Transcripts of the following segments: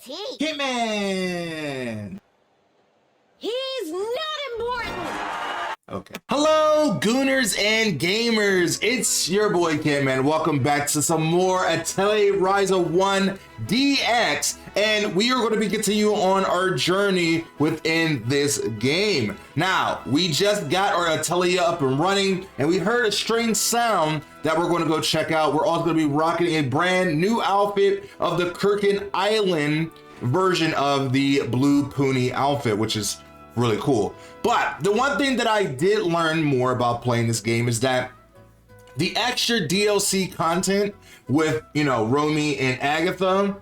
Who's he? Hitman! He's not important! Okay. Hello, Gooners and Gamers. It's your boy Hitman. Welcome back to some more Atelier Ryza 1 DX. And we are going to be continuing on our journey within this game. Now, we just got our Atelier up and running, and we heard a strange sound that we're going to go check out. We're also going to be rocking a brand new outfit of the Kirkin Island version of the Blue Pony outfit, which is really cool. But the one thing that I did learn more about playing this game is that the extra DLC content with, you know, Romy and Agatha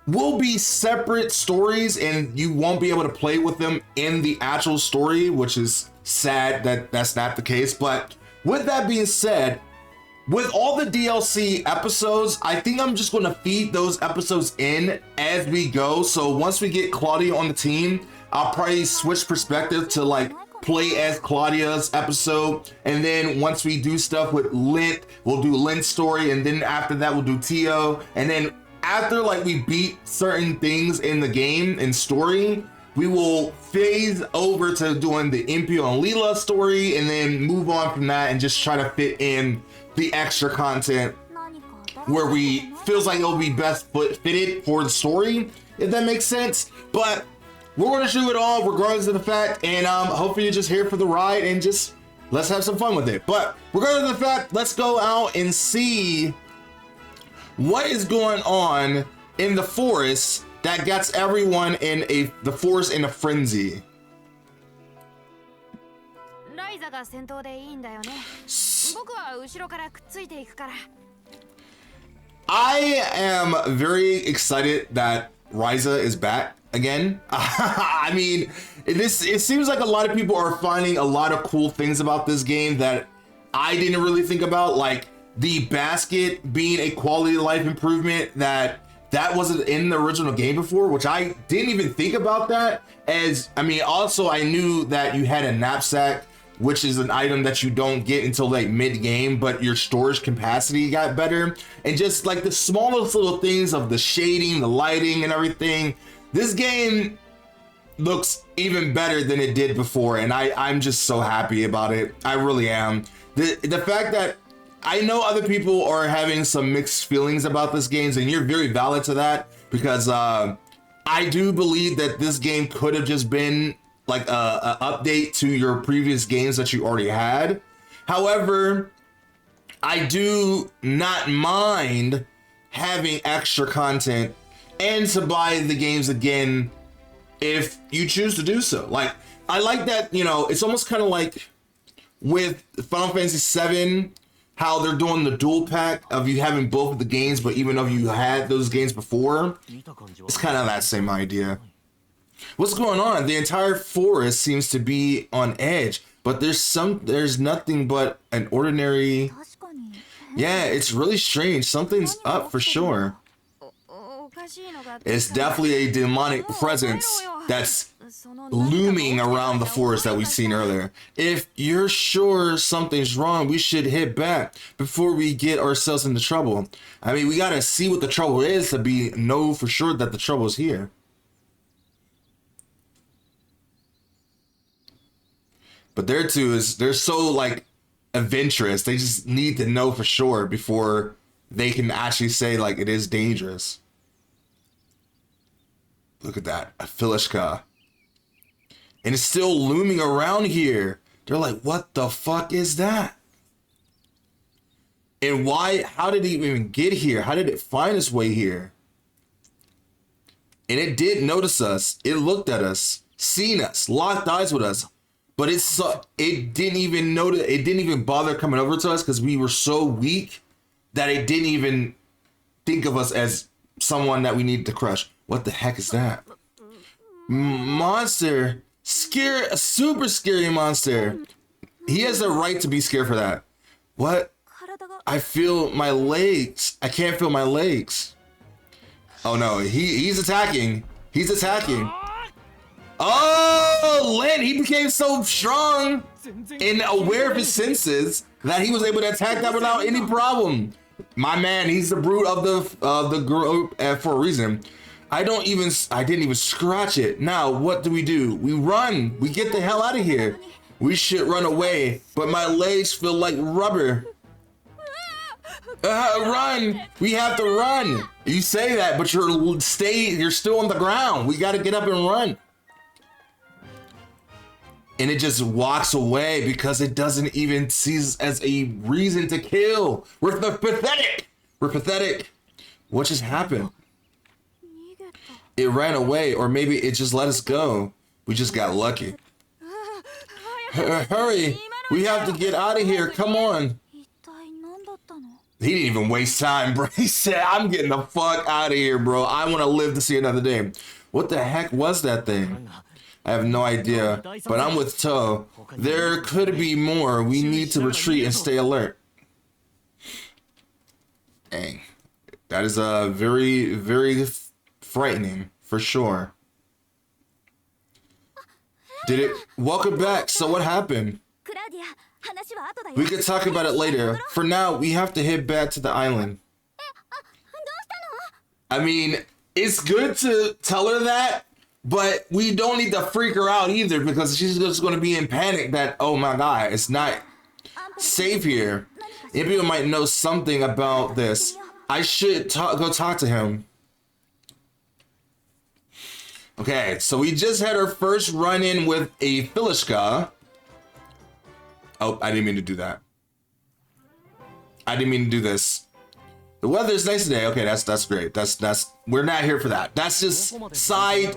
will be separate stories, and you won't be able to play with them in the actual story, which is sad that that's not the case. But with that being said, with all the DLC episodes, I think I'm just going to feed those episodes in as we go. So once we get Claudia on the team, I'll probably switch perspective to like play as Claudia's episode, and then once we do stuff with Lint, we'll do Lint's story, and then after that we'll do Tio, and then after like we beat certain things in the game and story, we will phase over to doing the Impio and Leela story, and then move on from that and just try to fit in the extra content where we feels like it'll be best fitted for the story, if that makes sense. But we're going to do it all regardless of the fact, and hopefully you're just here for the ride and just let's have some fun with it. But regardless of the fact, let's go out and see what is going on in the forest that gets everyone in the forest in a frenzy. I am very excited that Ryza is back again. I mean, it seems like a lot of people are finding a lot of cool things about this game that I didn't really think about, like the basket being a quality of life improvement that wasn't in the original game before, which I didn't even think about that. As I mean, also I knew that you had a knapsack, which is an item that you don't get until like mid-game, but your storage capacity got better. And just like the smallest little things of the shading, the lighting and everything, this game looks even better than it did before, and I'm just so happy about it. I really am. The fact that I know other people are having some mixed feelings about this game, and you're very valid to that, because I do believe that this game could have just been like a update to your previous games that you already had. However, I do not mind having extra content and to buy the games again if you choose to do so. Like, I like that, you know, it's almost kind of like with Final Fantasy VII, how they're doing the dual pack of you having both of the games, but even though you had those games before, it's kind of that same idea. What's going on? The entire forest seems to be on edge, but there's nothing but an ordinary. Yeah, it's really strange. Something's up for sure. It's definitely a demonic presence that's looming around the forest that we've seen earlier. If you're sure something's wrong, we should hit back before we get ourselves into trouble. I mean, we gotta see what the trouble is to know for sure that the trouble is here. But they're so like adventurous. They just need to know for sure before they can actually say like it is dangerous. Look at that, a Filishka. And it's still looming around here. They're like, what the fuck is that? And why, how did it even get here? How did it find its way here? And it did notice us. It looked at us, seen us, locked eyes with us. But it didn't even notice, it didn't even bother coming over to us because we were so weak that it didn't even think of us as someone that we needed to crush. What the heck is that? Monster. A super scary monster. He has the right to be scared for that. What? I feel my legs. I can't feel my legs. Oh no, he's attacking. He's attacking. Oh, Lin, he became so strong and aware of his senses that he was able to attack that without any problem. My man, he's the brute of the group for a reason. I didn't even scratch it. Now, what do? We run. We get the hell out of here. We should run away, but my legs feel like rubber. Run. We have to run. You say that, but you're still on the ground. We got to get up and run. And it just walks away because it doesn't even see as a reason to kill. We're pathetic. We're pathetic. What just happened? It ran away, or maybe it just let us go. We just got lucky. Hurry! We have to get out of here. Come on. He didn't even waste time, bro. He said, I'm getting the fuck out of here, bro. I want to live to see another day. What the heck was that thing? I have no idea, but I'm with Toe. There could be more. We need to retreat and stay alert. Dang. That is very, very frightening, for sure. Did it? Welcome back. So what happened? We could talk about it later. For now, we have to head back to the island. I mean, it's good to tell her that, but we don't need to freak her out either, because she's just going to be in panic that, oh my God, it's not safe here. Impio might know something about this. I should go talk to him. Okay, so we just had our first run-in with a Filishka. Oh, I didn't mean to do that. I didn't mean to do this. The weather is nice today. Okay, that's great. That's we're not here for that. That's just side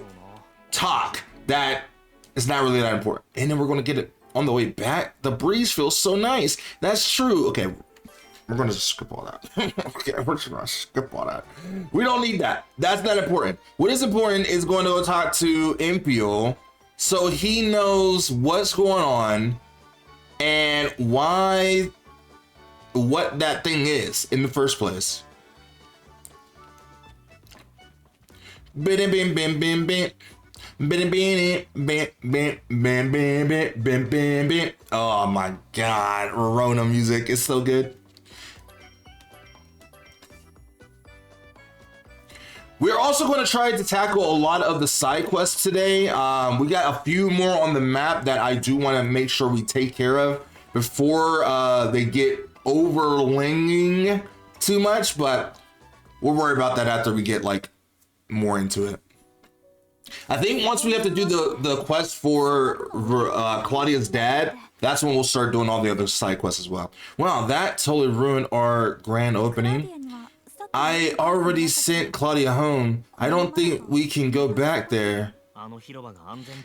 talk that is not really that important. And then we're gonna get it on the way back. The breeze feels so nice. That's true. Okay. We're going to skip all that. Okay, we're just going to skip all that. We don't need that. That's not important. What is important is going to go talk to Impio so he knows what's going on and what that thing is in the first place. Oh my God, Rona music is so good. We're also going to try to tackle a lot of the side quests today. We got a few more on the map that I do want to make sure we take care of before they get overlinging too much, but we'll worry about that after we get like more into it. I think once we have to do the quest for Claudia's dad, that's when we'll start doing all the other side quests as well. Wow, that totally ruined our grand opening. I already sent Claudia home. I don't think we can go back there.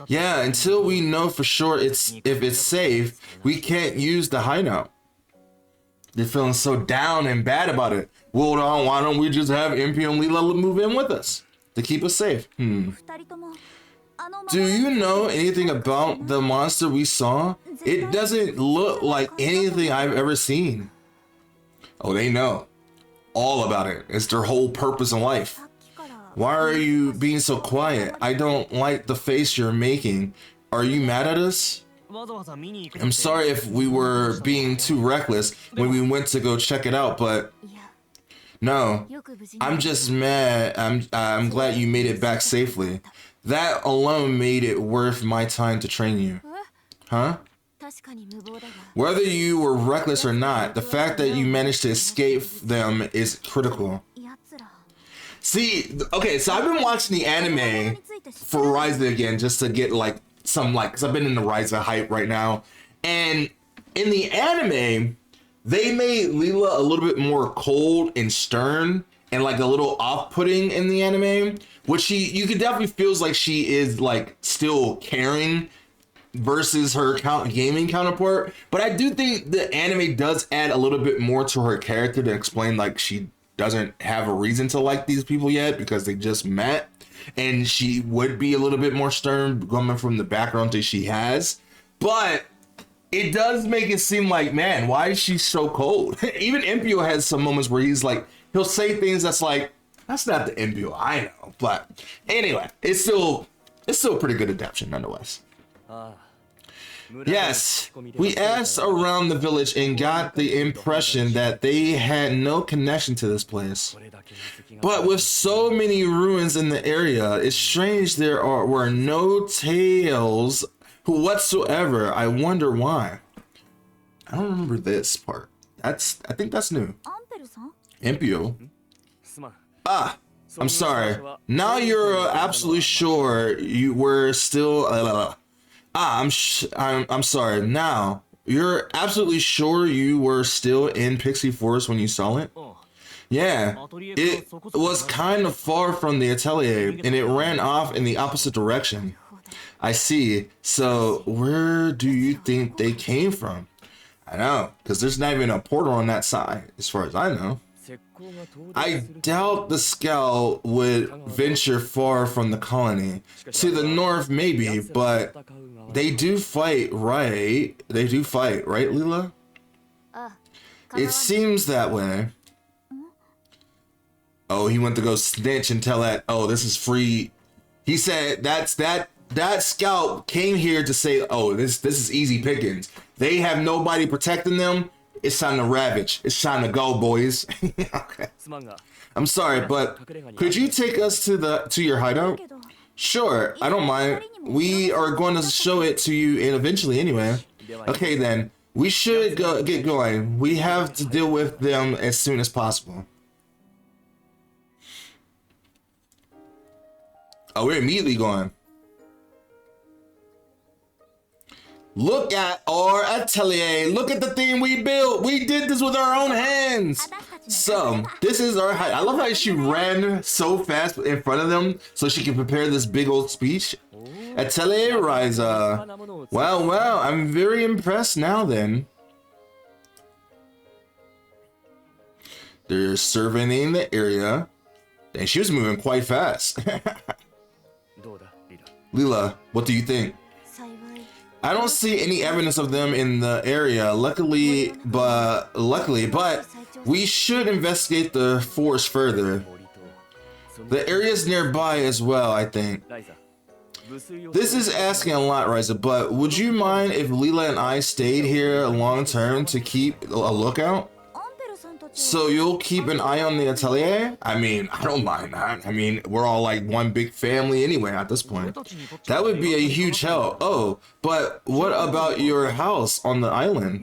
Yeah, until we know for sure if it's safe, we can't use the hideout. They're feeling so down and bad about it. Well, why don't we just have MP and Leela move in with us to keep us safe? Do you know anything about the monster we saw? It doesn't look like anything I've ever seen. Oh, they know all about it. It's their whole purpose in life. Why are you being so quiet? I don't like the face you're making. Are you mad at us? I'm sorry if we were being too reckless when we went to go check it out, but no, I'm just mad. I'm glad you made it back safely. That alone made it worth my time to train you. Huh? Whether you were reckless or not, the fact that you managed to escape them is critical. See, okay, so I've been watching the anime for Ryza again just to get like some because I've been in the Ryza hype right now. And in the anime, they made Leela a little bit more cold and stern and like a little off-putting in the anime, which you could definitely feels like she is like still caring versus her gaming counterpart. But I do think the anime does add a little bit more to her character to explain like she doesn't have a reason to like these people yet because they just met, and she would be a little bit more stern coming from the background that she has. But it does make it seem like, man, why is she so cold? Even Impio has some moments where he's like, he'll say things that's like, that's not the Impio I know. But anyway, it's still a pretty good adaptation nonetheless. Yes, we asked around the village and got the impression that they had no connection to this place. But with so many ruins in the area, it's strange were no tales whatsoever. I wonder why. I don't remember this part. I think that's new. Impio. Ah, I'm sorry. Now you're absolutely sure you were still. I'm sorry. Now you're absolutely sure you were still in Pixie Forest when you saw it. Yeah, it was kind of far from the atelier, and it ran off in the opposite direction. I see. So where do you think they came from? I know, because there's not even a portal on that side, as far as I know. I doubt the scout would venture far from the colony. To the north, maybe, but they do fight, right? They do fight, right, Leela? It seems that way. Oh, he went to go snitch and tell that, oh, this is free. He said that scout came here to say, oh, this is easy pickings. They have nobody protecting them. It's time to ravage. It's time to go, boys. Okay. I'm sorry, but could you take us to your hideout? Sure, I don't mind. We are going to show it to you and eventually anyway. Okay then, we should get going. We have to deal with them as soon as possible. Oh, we're immediately going. Look at our atelier. Look at the thing we built. We did this with our own hands. So this is our height. I love how she ran so fast in front of them so she can prepare this big old speech. Atelier Ryza. Well, I'm very impressed now then. They're surveying the area. And she was moving quite fast. Leela, what do you think? I don't see any evidence of them in the area, luckily, but we should investigate the forest further. The area's nearby as well, I think. This is asking a lot, Ryza, but would you mind if Leela and I stayed here long term to keep a lookout? So you'll keep an eye on the atelier? I mean, I don't mind that. I mean, we're all like one big family anyway at this point. That would be a huge help. Oh, but what about your house on the island?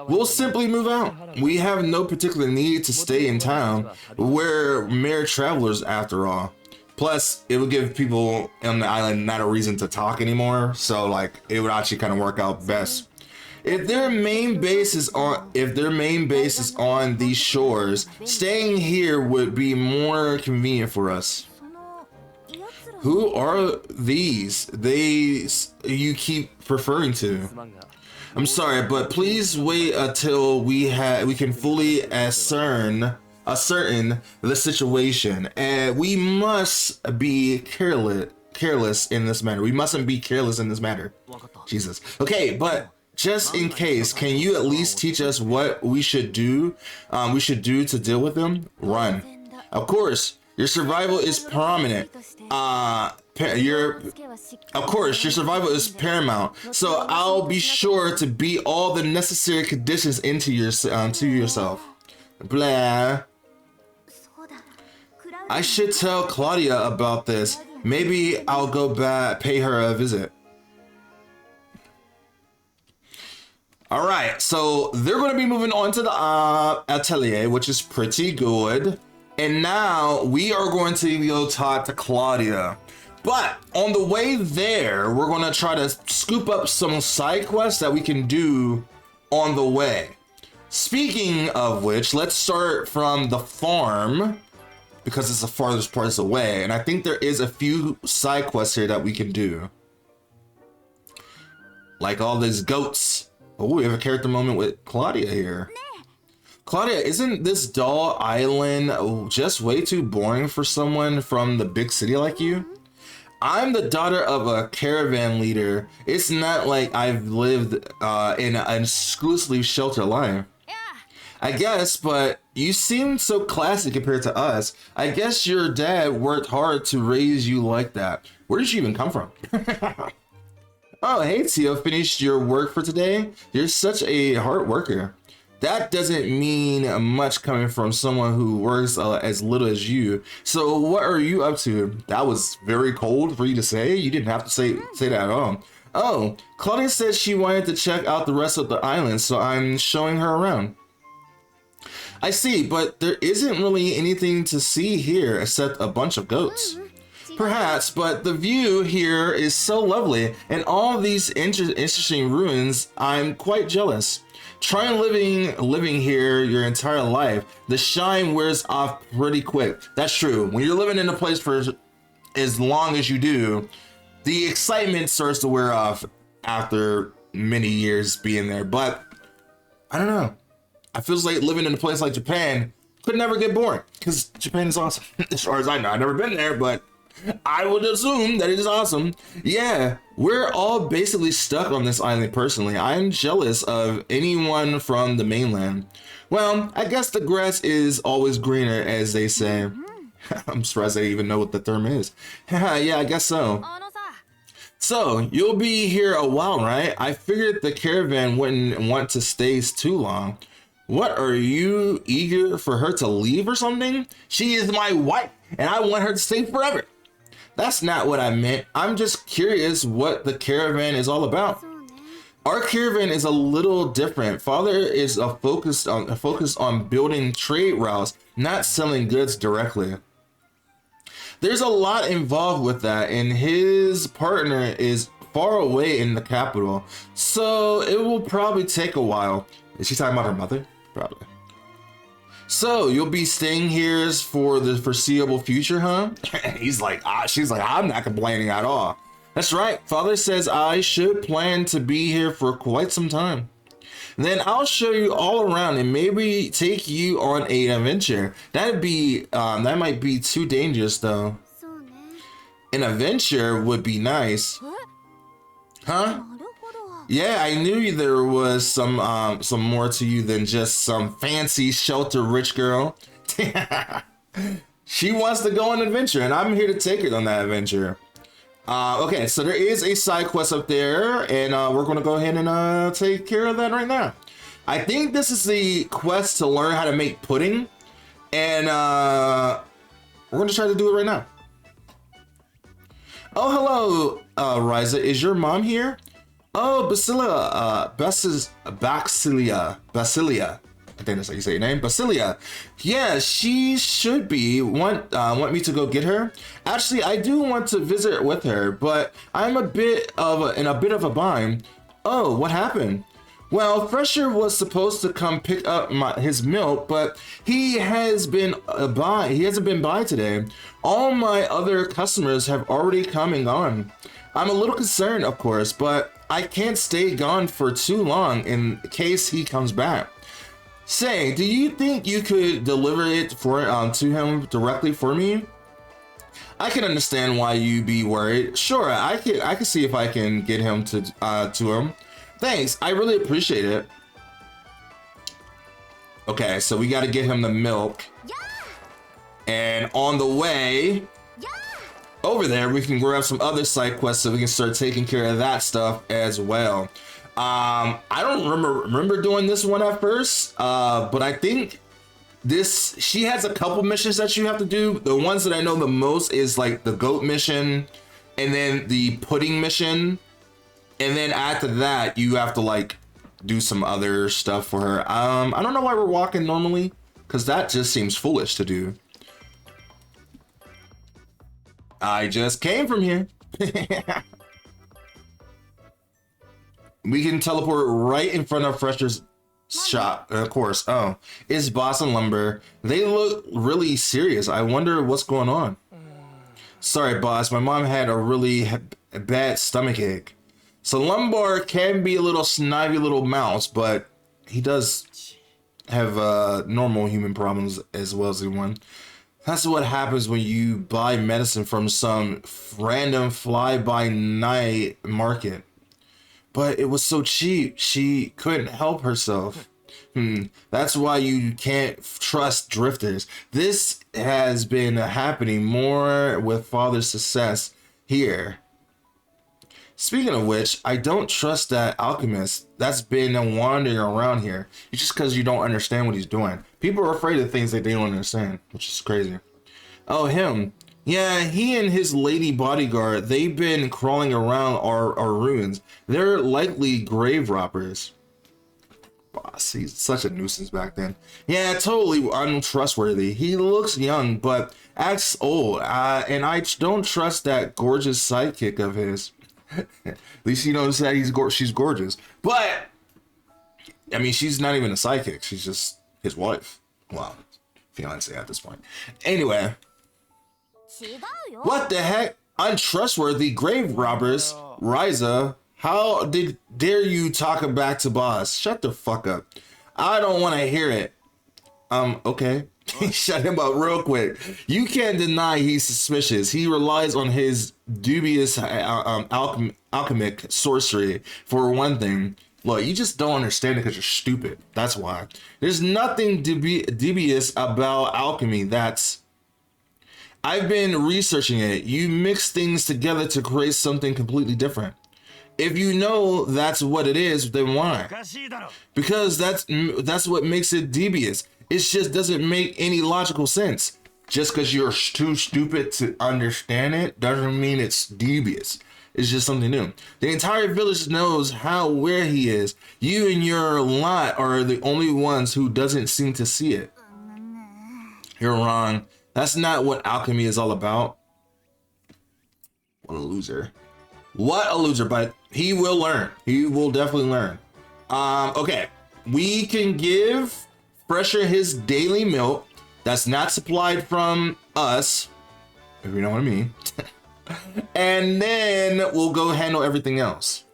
We'll simply move out. We have no particular need to stay in town. We're mere travelers after all. Plus, it would give people on the island not a reason to talk anymore. So like, it would actually kind of work out best. If their main base is on these shores, staying here would be more convenient for us. Who are these you keep referring to? I'm sorry, but please wait until we can fully ascertain the situation, and we must be careless in this matter. We mustn't be careless in this matter. Jesus. Okay, but just in case, can you at least teach us what we should do? To deal with them? Run. Of course, your survival is prominent. Your survival is paramount. So I'll be sure to beat all the necessary conditions into to yourself. Blah. I should tell Claudia about this. Maybe I'll go back, pay her a visit. All right, so they're going to be moving on to the atelier, which is pretty good. And now we are going to go talk to Claudia. But on the way there, we're going to try to scoop up some side quests that we can do on the way. Speaking of which, let's start from the farm, because it's the farthest part away. And I think there is a few side quests here that we can do. Like all these goats. Oh, we have a character moment with Claudia here. Claudia, isn't this dull island just way too boring for someone from the big city like you? I'm the daughter of a caravan leader. It's not like I've lived in an exclusively sheltered life. I guess, but you seem so classy compared to us. I guess your dad worked hard to raise you like that. Where did you even come from? Oh, hey, Tio, finished your work for today? You're such a hard worker. That doesn't mean much coming from someone who works as little as you. So what are you up to? That was very cold for you to say. You didn't have to say that at all. Oh, Claudia said she wanted to check out the rest of the island, so I'm showing her around. I see, but there isn't really anything to see here except a bunch of goats. Perhaps, but the view here is so lovely, and all these interesting ruins, I'm quite jealous. Try living here your entire life. The shine wears off pretty quick. That's true. When you're living in a place for as long as you do, the excitement starts to wear off after many years being there. But I don't know. I feels like living in a place like Japan could never get boring because Japan is awesome. As far as I know, I've never been there, but I would assume that it is awesome. Yeah, we're all basically stuck on this island personally. I'm jealous of anyone from the mainland. Well, I guess the grass is always greener, as they say. I'm surprised I even know what the term is. Yeah, I guess so. So, you'll be here a while, right? I figured the caravan wouldn't want to stay too long. What, are you eager for her to leave or something? She is my wife, and I want her to stay forever. That's not what I meant. I'm just curious what the caravan is all about. Our caravan is a little different. Father is focused on building trade routes, not selling goods directly. There's a lot involved with that, and his partner is far away in the capital, so it will probably take a while. Is she talking about her mother? Probably. So you'll be staying here for the foreseeable future, huh? She's like, I'm not complaining at all. That's right. Father says I should plan to be here for quite some time. Then I'll show you all around and maybe take you on an adventure. That might be too dangerous though. An adventure would be nice. Huh? Yeah, I knew there was some more to you than just some fancy shelter rich girl. She wants to go on an adventure, and I'm here to take her on that adventure. Okay, so there is a side quest up there, and we're gonna go ahead and take care of that right now. I think this is the quest to learn how to make pudding, and we're gonna try to do it right now. Oh, hello, Ryza. Is your mom here? Oh, Basilia. I think that's how you say your name. Basilia. Yeah, she should be. Want me to go get her? Actually, I do want to visit with her, but I'm in a bit of a bind. Oh, what happened? Well, Fresher was supposed to come pick up his milk, but he hasn't been by today. All my other customers have already come and gone. I'm a little concerned, of course, but I can't stay gone for too long in case he comes back. Say, do you think you could deliver it to him directly for me? I can understand why you'd be worried. Sure, I can see if I can get him to him. Thanks, I really appreciate it. Okay, so we got to get him the milk. And on the way over there, we can grab some other side quests so we can start taking care of that stuff as well. I don't remember doing this one at first, but I think she has a couple missions that you have to do. The ones that I know the most is like the goat mission and then the pudding mission. And then after that, you have to like do some other stuff for her. I don't know why we're walking normally, because that just seems foolish to do. I just came from here. We can teleport right in front of Fresher's shop, of course. Oh, it's Boss and Lumber. They look really serious. I wonder what's going on. Sorry, boss. My mom had a really bad stomach ache. So Lumbar can be a little snivy little mouse, but he does have normal human problems as well as anyone. That's what happens when you buy medicine from some random fly-by-night market. But it was so cheap, she couldn't help herself. That's why you can't trust drifters. This has been happening more with Father's success here. Speaking of which, I don't trust that alchemist that's been wandering around here. It's just because you don't understand what he's doing. People are afraid of things that they don't understand, which is crazy. Oh, him. Yeah, he and his lady bodyguard, they've been crawling around our ruins. They're likely grave robbers. Boss, he's such a nuisance back then. Yeah, totally untrustworthy. He looks young, but acts old. And I don't trust that gorgeous sidekick of his. At least you know that she's gorgeous. But, I mean, she's not even a sidekick. She's just his wife. Well, fiance at this point. Anyway. What the heck? Untrustworthy grave robbers? Ryza, how dare you talk back to boss? Shut the fuck up. I don't want to hear it. Okay. Shut him up real quick. You can't deny he's suspicious. He relies on his dubious alchemic sorcery for one thing. Look, you just don't understand it because you're stupid. That's why. There's nothing dubious about alchemy. I've been researching it. You mix things together to create something completely different. If you know that's what it is, then why? Because that's what makes it dubious. It just doesn't make any logical sense. Just because you're too stupid to understand it doesn't mean it's dubious. It's just something new. The entire village knows where he is. You and your lot are the only ones who doesn't seem to see it. You're wrong. That's not what alchemy is all about. What a loser. What a loser, but he will learn. He will definitely learn. Okay. We can give Fresher his daily milk that's not supplied from us, if you know what I mean. And then we'll go handle everything else.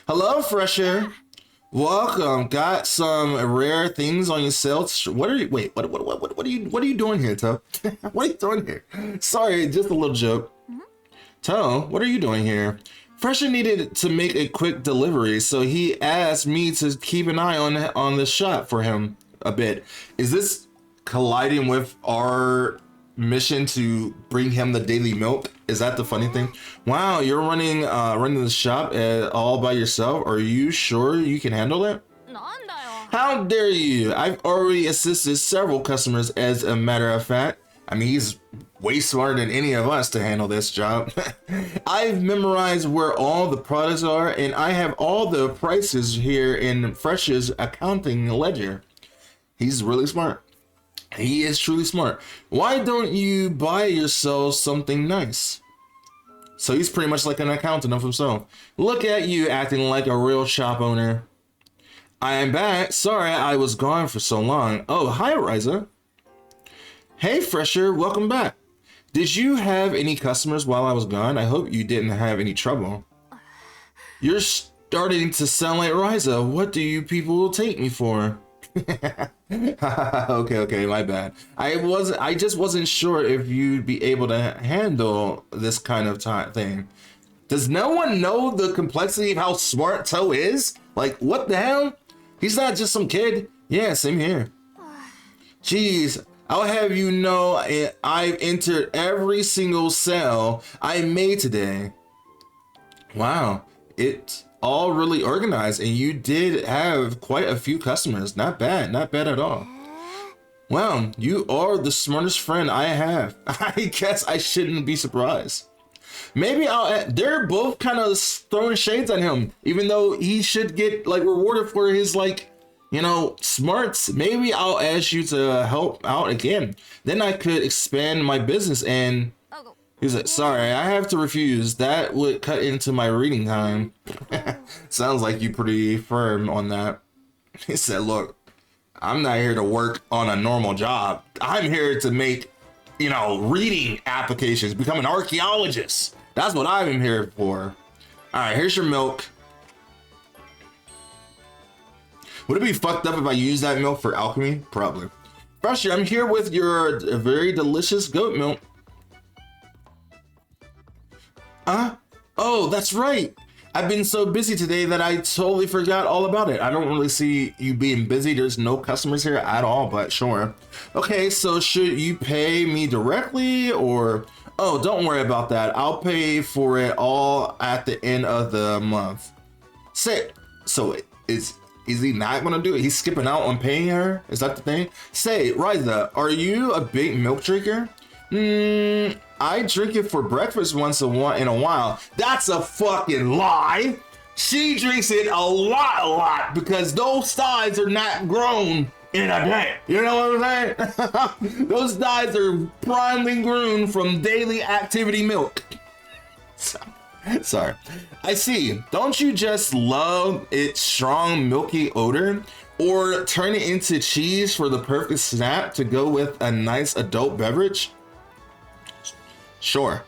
Hello, Fresher. Welcome. Got some rare things on your sale. What are you? Wait. What are you doing here, Toe? What are you doing here? Sorry, just a little joke. Toe, what are you doing here? Fresher needed to make a quick delivery, so he asked me to keep an eye on the shop for him a bit. Is this colliding with our mission to bring him the daily milk? Is that the funny thing? Wow, you're running the shop all by yourself. Are you sure you can handle it? How dare you? I've already assisted several customers, as a matter of fact. I mean, he's way smarter than any of us to handle this job. I've memorized where all the products are, and I have all the prices here in Fresh's accounting ledger. He's really smart. He is truly smart. Why don't you buy yourself something nice? So he's pretty much like an accountant of himself. Look at you acting like a real shop owner. I am back. Sorry I was gone for so long. Oh, hi, Ryza. Hey, Fresher, welcome back. Did you have any customers while I was gone? I hope you didn't have any trouble. You're starting to sound like Ryza. What do you people take me for? Okay, my bad. I just wasn't sure if you'd be able to handle this kind of thing. Does no one know the complexity of how smart Toe is? Like, what the hell? He's not just some kid. Yeah, same here. Jeez, I'll have you know I've entered every single sale I made today. Wow, it's all really organized, and you did have quite a few customers. Not bad at all. Wow, you are the smartest friend I have. I guess I shouldn't be surprised. Maybe they're both kind of throwing shades at him, even though he should get like rewarded for his smarts. Maybe I'll ask you to help out again. Then I could expand my business. And he's like, sorry, I have to refuse. That would cut into my reading time. Sounds like you pretty firm on that. He said, look, I'm not here to work on a normal job. I'm here to make, reading applications, become an archaeologist. That's what I'm here for. All right, here's your milk. Would it be fucked up if I used that milk for alchemy? Probably. Fresher, I'm here with your very delicious goat milk. Oh, that's right. I've been so busy today that I totally forgot all about it. I don't really see you being busy. There's no customers here at all, but sure. Okay, so should you pay me directly or... Oh, don't worry about that. I'll pay for it all at the end of the month. Say, so is he not gonna do it? He's skipping out on paying her? Is that the thing? Say, Ryza, are you a big milk drinker? I drink it for breakfast once in a while. That's a fucking lie. She drinks it a lot, because those thighs are not grown in a day. You know what I'm saying? Those thighs are primely grown from daily activity milk. Sorry. I see. Don't you just love its strong milky odor? Or turn it into cheese for the perfect snack to go with a nice adult beverage? Sure.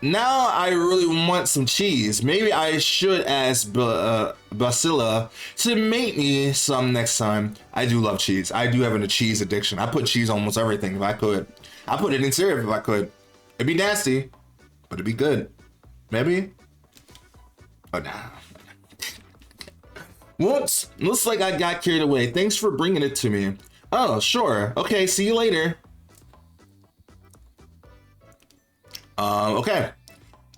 Now I really want some cheese. Maybe I should ask Basila to make me some next time. I do love cheese. I do have a cheese addiction. I put cheese on almost everything if I could. I put it in cereal if I could. It'd be nasty, but it'd be good. Maybe? Oh, no. Whoops. Looks like I got carried away. Thanks for bringing it to me. Oh, sure. Okay, see you later. Okay.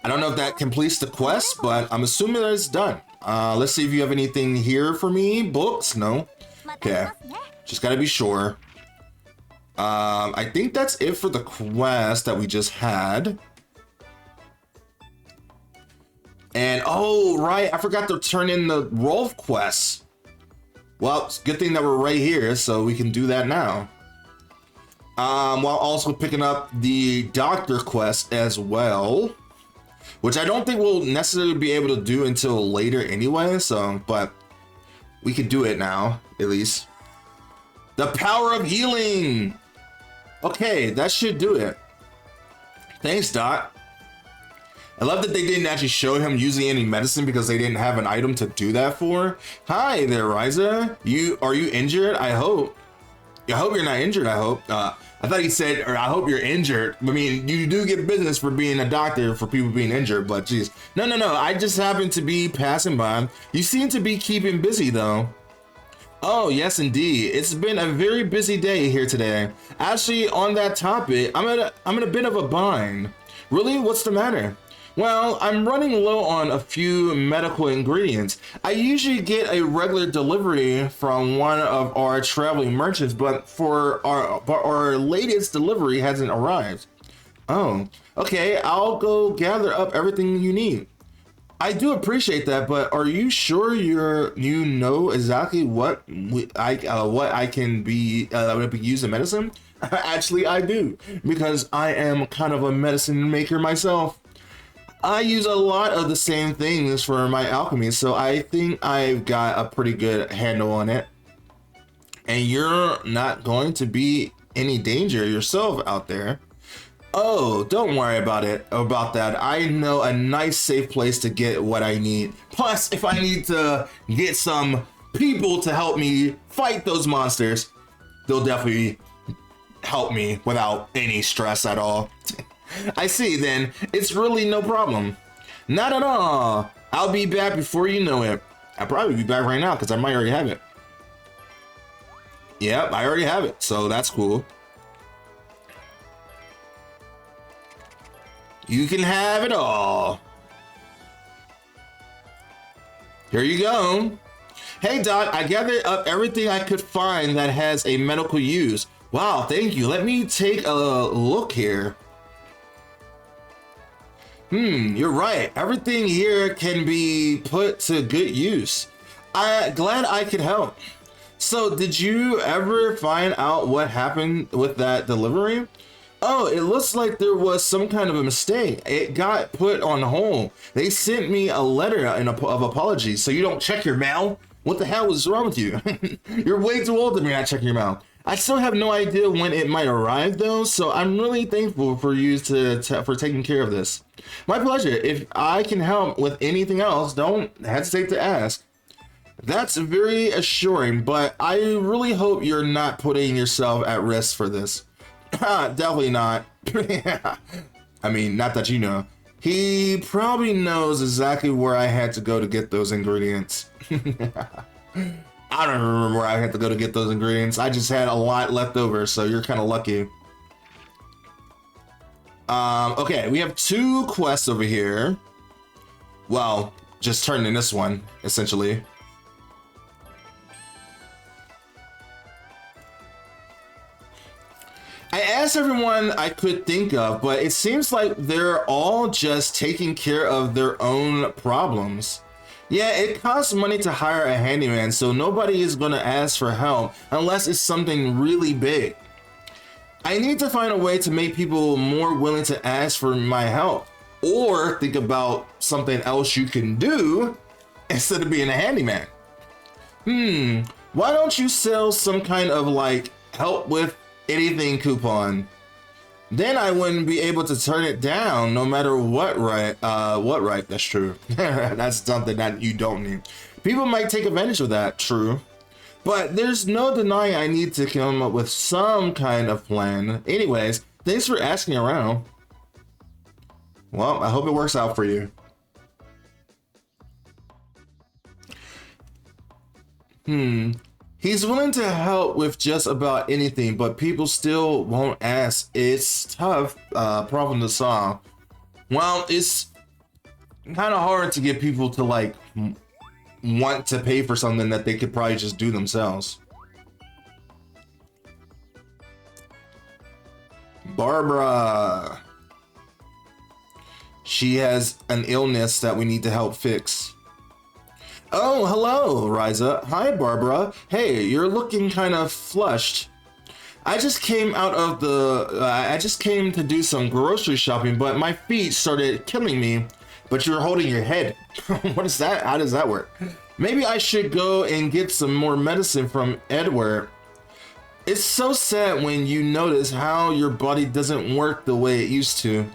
I don't know if that completes the quest, but I'm assuming that it's done. Let's see if you have anything here for me. Books? No. Okay. Just gotta be sure. I think that's it for the quest that we just had. And oh, right, I forgot to turn in the Rolf quests. Well, it's a good thing that we're right here, so we can do that now. While also picking up the Doctor quest as well, which I don't think we'll necessarily be able to do until later anyway, so, but we could do it now, at least. The power of healing! Okay, that should do it. Thanks, Doc. I love that they didn't actually show him using any medicine because they didn't have an item to do that for. Hi there, Ryza. Are you injured? I hope you're not injured, I hope. I thought he said, or I hope you're injured. I mean, you do get business for being a doctor for people being injured, but geez. No. I just happened to be passing by. You seem to be keeping busy though. Oh, yes, indeed. It's been a very busy day here today. Actually, on that topic, I'm in a bit of a bind. Really? What's the matter? Well, I'm running low on a few medical ingredients. I usually get a regular delivery from one of our traveling merchants, but our latest delivery hasn't arrived. Oh, okay. I'll go gather up everything you need. I do appreciate that, but are you sure you know exactly what I can be using medicine? Actually, I do, because I am kind of a medicine maker myself. I use a lot of the same things for my alchemy, so I think I've got a pretty good handle on it. And you're not going to be any danger yourself out there. Oh, don't worry about that. I know a nice safe place to get what I need. Plus, if I need to get some people to help me fight those monsters, they'll definitely help me without any stress at all. I see, then. It's really no problem. Not at all. I'll be back before you know it. I'll probably be back right now because I might already have it. Yep, I already have it, so that's cool. You can have it all. Here you go. Hey, Doc, I gathered up everything I could find that has a medical use. Wow, thank you. Let me take a look here. You're right. Everything here can be put to good use. I'm glad I could help. So, did you ever find out what happened with that delivery? Oh, it looks like there was some kind of a mistake. It got put on hold. They sent me a letter of apology, so you don't check your mail. What the hell is wrong with you? You're way too old to be not checking your mail. I still have no idea when it might arrive though, so I'm really thankful for you for taking care of this. My pleasure. If I can help with anything else, don't hesitate to ask. That's very assuring, but I really hope you're not putting yourself at risk for this. Definitely not. I mean, not that you know. He probably knows exactly where I had to go to get those ingredients. I don't remember where I had to go to get those ingredients. I just had a lot left over, so you're kind of lucky. Okay, we have 2 quests over here. Well, just turning this one, essentially. I asked everyone I could think of, but it seems like they're all just taking care of their own problems. Yeah, it costs money to hire a handyman, so nobody is gonna ask for help unless it's something really big. I need to find a way to make people more willing to ask for my help, or think about something else you can do instead of being a handyman. Why don't you sell some kind of like help with anything coupon? Then I wouldn't be able to turn it down no matter what, right? That's true. That's something that you don't need. People might take advantage of that, true. But there's no denying I need to come up with some kind of plan. Anyways, thanks for asking around. Well, I hope it works out for you. He's willing to help with just about anything, but people still won't ask. It's tough problem to solve. Well, it's kind of hard to get people to like want to pay for something that they could probably just do themselves. Barbara. She has an illness that we need to help fix. Oh, hello, Ryza. Hi, Barbara. Hey, you're looking kind of flushed. I just came to do some grocery shopping, but my feet started killing me. But you're holding your head. What is that? How does that work? Maybe I should go and get some more medicine from Edward. It's so sad when you notice how your body doesn't work the way it used to.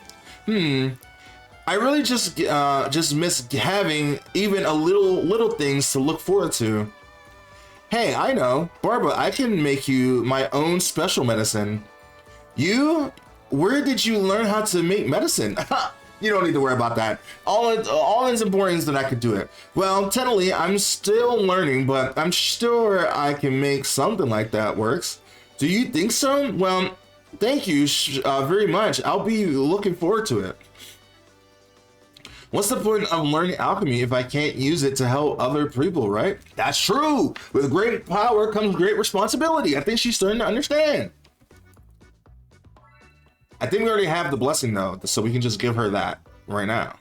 I really just miss having even a little things to look forward to. Hey, I know, Barbara, I can make you my own special medicine. Where did you learn how to make medicine? You don't need to worry about that. All that's important is that I could do it. Well, technically, I'm still learning, but I'm sure I can make something like that works. Do you think so? Well, thank you very much. I'll be looking forward to it. What's the point of learning alchemy if I can't use it to help other people, right? That's true. With great power comes great responsibility. I think she's starting to understand. I think we already have the blessing though, so we can just give her that right now.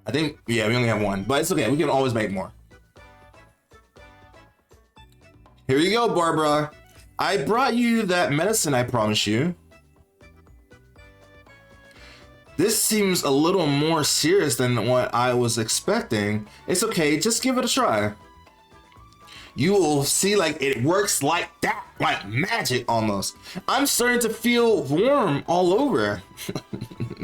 I think, yeah, we only have 1, but it's okay. We can always make more. Here you go, Barbara. I brought you that medicine I promised you. This seems a little more serious than what I was expecting. It's okay, just give it a try. You will see, like, it works like that, like magic almost. I'm starting to feel warm all over.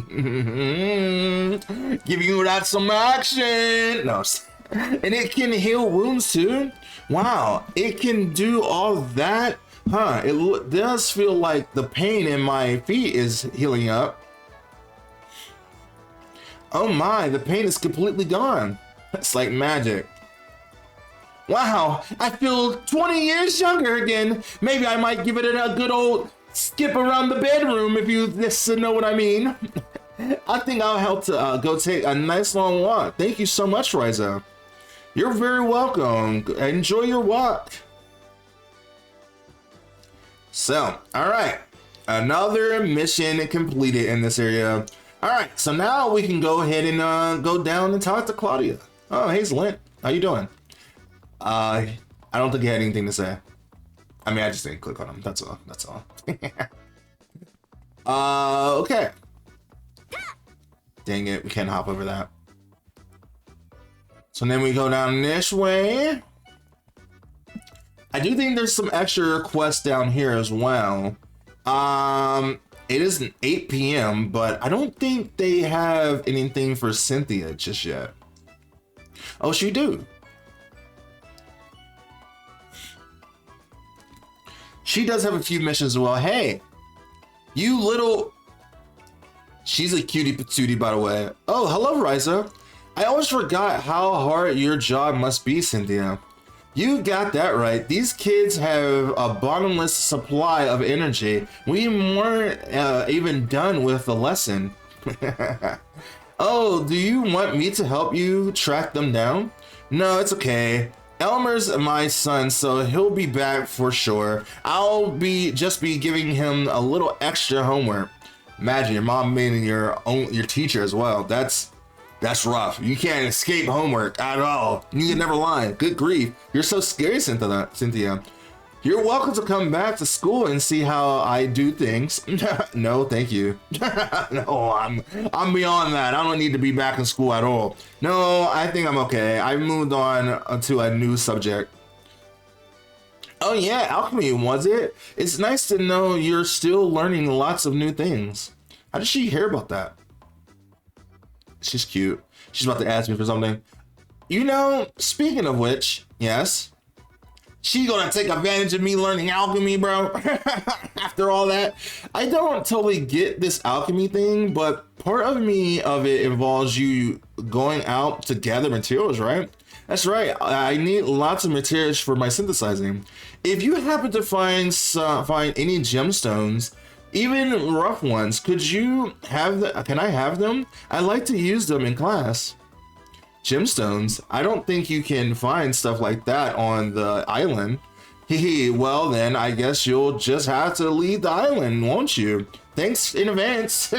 Giving you that some action. No, and it can heal wounds too. Wow, it can do all that, huh? It does feel like the pain in my feet is healing up. Oh my, the pain is completely gone. That's like magic. Wow, I feel 20 years younger again. Maybe I might give it a good old skip around the bedroom if you know what I mean. I think I'll help to go take a nice long walk. Thank you so much, Ryza. You're very welcome. Enjoy your walk. So, all right. Another mission completed in this area. All right, so now we can go ahead and go down and talk to Claudia. Oh, hey, Lint. How you doing? I don't think he had anything to say. I mean, I just didn't click on him. That's all. That's all. Okay. Dang it, we can't hop over that. So then we go down this way. I do think there's some extra quests down here as well. It is an 8 p.m., but I don't think they have anything for Cynthia just yet. Oh, she do. She does have a few missions as well. Hey, you little... She's a cutie patootie, by the way. Oh, hello, Ryza. I always forgot how hard your job must be, Cynthia. You got that right. These kids have a bottomless supply of energy. We weren't even done with the lesson. Oh, do you want me to help you track them down? No, it's okay. Elmer's my son, so he'll be back for sure. I'll just be giving him a little extra homework. Imagine your mom being your teacher as well. That's rough. You can't escape homework at all. You can never lie. Good grief. You're so scary, Cynthia. You're welcome to come back to school and see how I do things. No, thank you. No, I'm beyond that. I don't need to be back in school at all. No, I think I'm okay. I moved on to a new subject. Oh yeah, alchemy, was it? It's nice to know you're still learning lots of new things. How did she hear about that? She's cute. She's about to ask me for something. You know, speaking of which, yes. She gonna take advantage of me learning alchemy, bro. After all that, I don't totally get this alchemy thing, but part of it involves you going out to gather materials, right? That's right. I need lots of materials for my synthesizing. If you happen to find any gemstones, even rough ones, could you have can I have them? I'd like to use them in class. Gemstones? I don't think you can find stuff like that on the island. Hehe, well then, I guess you'll just have to leave the island, won't you? Thanks in advance.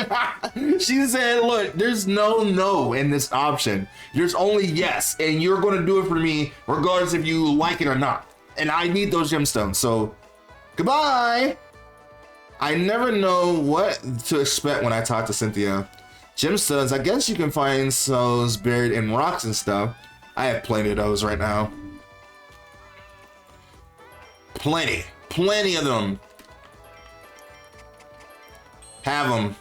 She said, look, there's no in this option. There's only yes, and you're gonna do it for me regardless if you like it or not. And I need those gemstones, so goodbye. I never know what to expect when I talk to Cynthia. Gemstones, I guess you can find those buried in rocks and stuff. I have plenty of those right now. Plenty of them. Have them.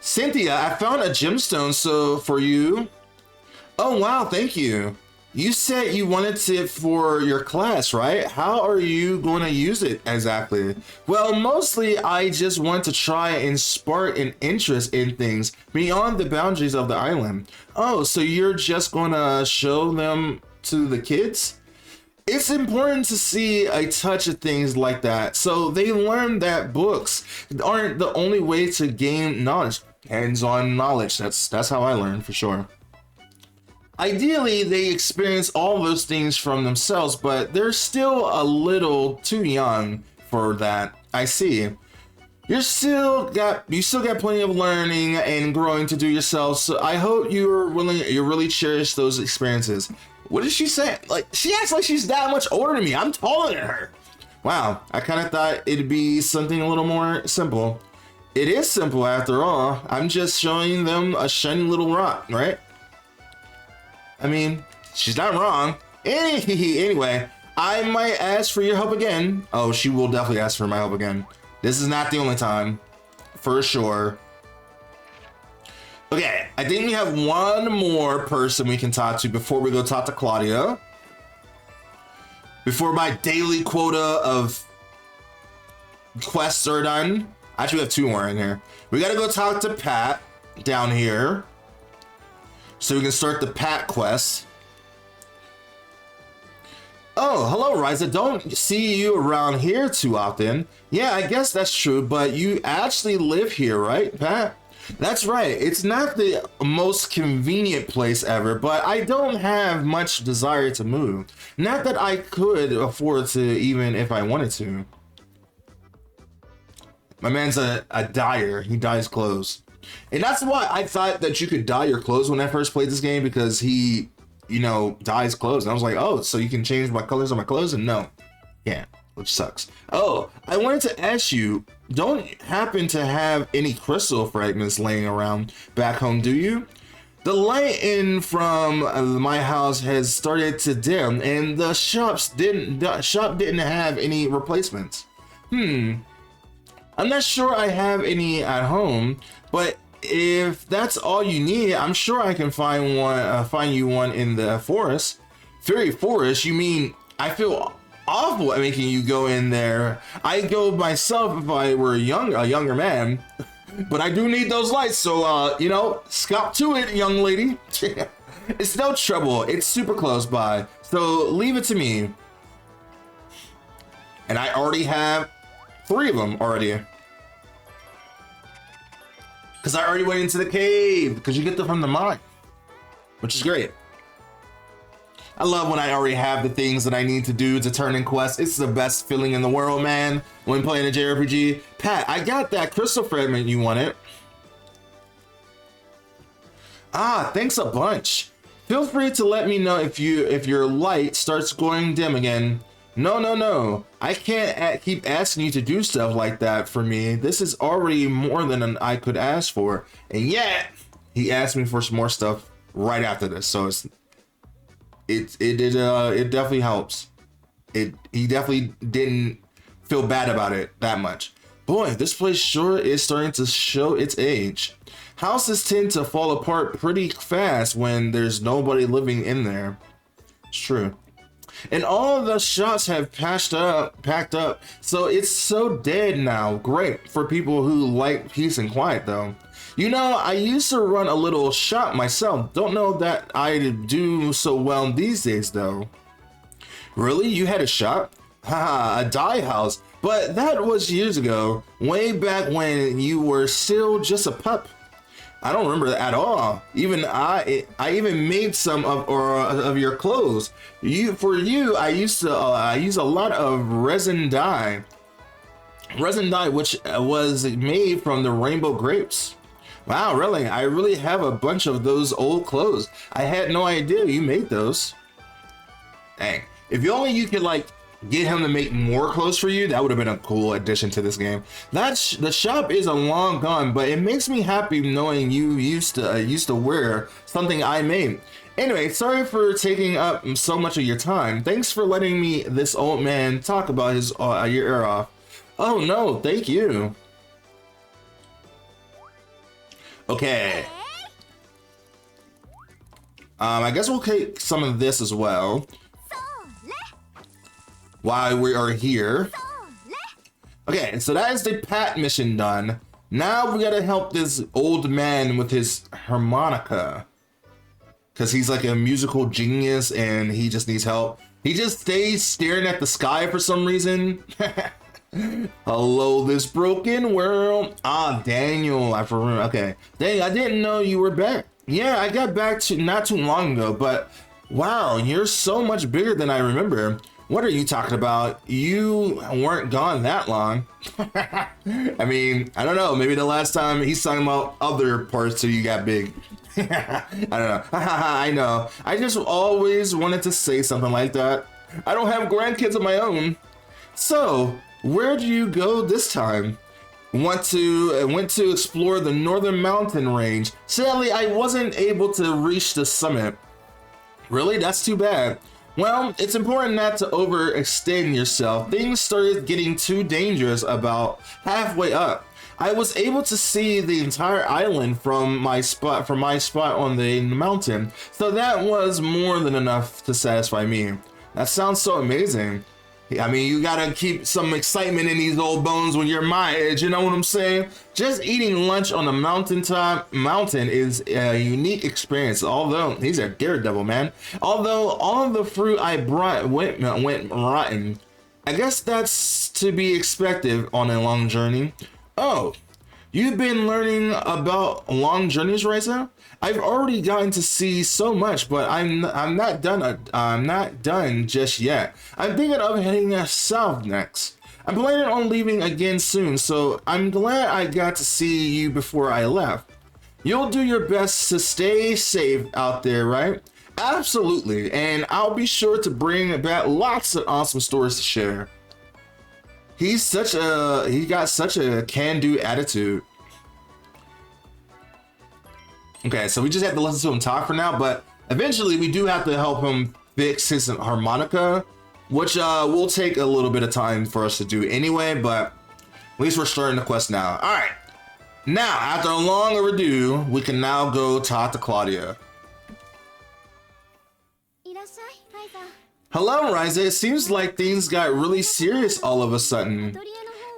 Cynthia, I found a gemstone for you. Oh wow, thank you. You said you wanted it for your class, right? How are you going to use it exactly? Well, mostly I just want to try and spark an interest in things beyond the boundaries of the island. Oh, so you're just going to show them to the kids? It's important to see a touch of things like that, so they learn that books aren't the only way to gain knowledge. Hands-on knowledge, that's how I learn for sure. Ideally, they experience all those things from themselves, but they're still a little too young for that. I see. You still got plenty of learning and growing to do yourself, so I hope you really cherish those experiences. What did she say? Like, she acts like she's that much older than me. I'm taller than her. Wow, I kind of thought it'd be something a little more simple. It is simple after all. I'm just showing them a shiny little rock, right? I mean, she's not wrong. Anyway, I might ask for your help again. Oh, she will definitely ask for my help again. This is not the only time, for sure. Okay, I think we have one more person we can talk to before we go talk to Claudia. Before my daily quota of quests are done. Actually, we have two more in here. We gotta go talk to Pat down here, so we can start the Pat quest. Oh, hello, Ryza. Don't see you around here too often. Yeah, I guess that's true, but you actually live here, right, Pat? That's right. It's not the most convenient place ever, but I don't have much desire to move. Not that I could afford to, even if I wanted to. My man's a dyer. He dyes clothes. And that's why I thought that you could dye your clothes when I first played this game, because he, you know, dyes clothes. And I was like, oh, so you can change my colors on my clothes? And no, can't, which sucks. Oh, I wanted to ask you, don't happen to have any crystal fragments laying around back home, do you? The light in from my house has started to dim, and the shop didn't have any replacements. I'm not sure I have any at home, but if that's all you need, I'm sure I can find you one in the forest. Fairy forest? You mean I feel awful at making you go in there. I'd go myself if I were a younger man, but I do need those lights, so you know, scop to it, young lady. It's no trouble. It's super close by. So leave it to me. And I already have 3 of them already. Because I already went into the cave. Because you get them from the mine. Which is great. I love when I already have the things that I need to do to turn in quests. It's the best feeling in the world, man. When playing a JRPG. Pat, I got that crystal fragment you wanted. Ah, thanks a bunch. Feel free to let me know if your light starts going dim again. No. I can't keep asking you to do stuff like that for me. This is already more than I could ask for. And yet, he asked me for some more stuff right after this. So it definitely helps. He definitely didn't feel bad about it that much. Boy, this place sure is starting to show its age. Houses tend to fall apart pretty fast when there's nobody living in there. It's true. And all of the shops have packed up, so it's so dead now. Great for people who like peace and quiet though. You know, I used to run a little shop myself. Don't know that I do so well these days though. Really? You had a shop? Haha, a dye house. But that was years ago, way back when you were still just a pup. I don't remember that at all. Even I even made some of your clothes. I used to use a lot of resin dye. Resin dye, which was made from the rainbow grapes. Wow, really? I really have a bunch of those old clothes. I had no idea you made those. Dang. If only you could like get him to make more clothes for you, that would have been a cool addition to this game. The shop is a long gone, but it makes me happy knowing you used to wear something I made. Anyway, sorry for taking up so much of your time. Thanks for letting me, this old man, talk about his your ear off. Oh no, thank you. Okay. I guess we'll take some of this as well while we are here. Okay, so that is the Pat mission done. Now we gotta help this old man with his harmonica. Because he's like a musical genius and he just needs help. He just stays staring at the sky for some reason. Hello, this broken world. Ah, Daniel, I remember. Okay. Dang, I didn't know you were back. Yeah, I got back not too long ago, but wow, you're so much bigger than I remember. What are you talking about? You weren't gone that long. I mean, I don't know. Maybe the last time he's talking about other parts till you got big. I don't know. I know. I just always wanted to say something like that. I don't have grandkids of my own. So, where do you go this time? Went to explore the northern mountain range. Sadly, I wasn't able to reach the summit. Really? That's too bad. Well, it's important not to overextend yourself. Things started getting too dangerous about halfway up. I was able to see the entire island from my spot on the mountain, so that was more than enough to satisfy me. That sounds so amazing. I mean, you gotta keep some excitement in these old bones when you're my age, you know what I'm saying? Just eating lunch on a mountain is a unique experience, although, he's a daredevil, man. Although all of the fruit I brought went rotten. I guess that's to be expected on a long journey. Oh, you've been learning about long journeys, Ryza? I've already gotten to see so much, but I'm not done just yet. I'm thinking of heading south next. I'm planning on leaving again soon, so I'm glad I got to see you before I left. You'll do your best to stay safe out there, right? Absolutely, and I'll be sure to bring back lots of awesome stories to share. He got such a can-do attitude. Okay, so we just have to listen to him talk for now, but eventually we do have to help him fix his harmonica, which will take a little bit of time for us to do anyway, but at least we're starting the quest now. All right, now after a long ado, we can now go talk to Claudia. Hello, Ryza. It seems like things got really serious all of a sudden.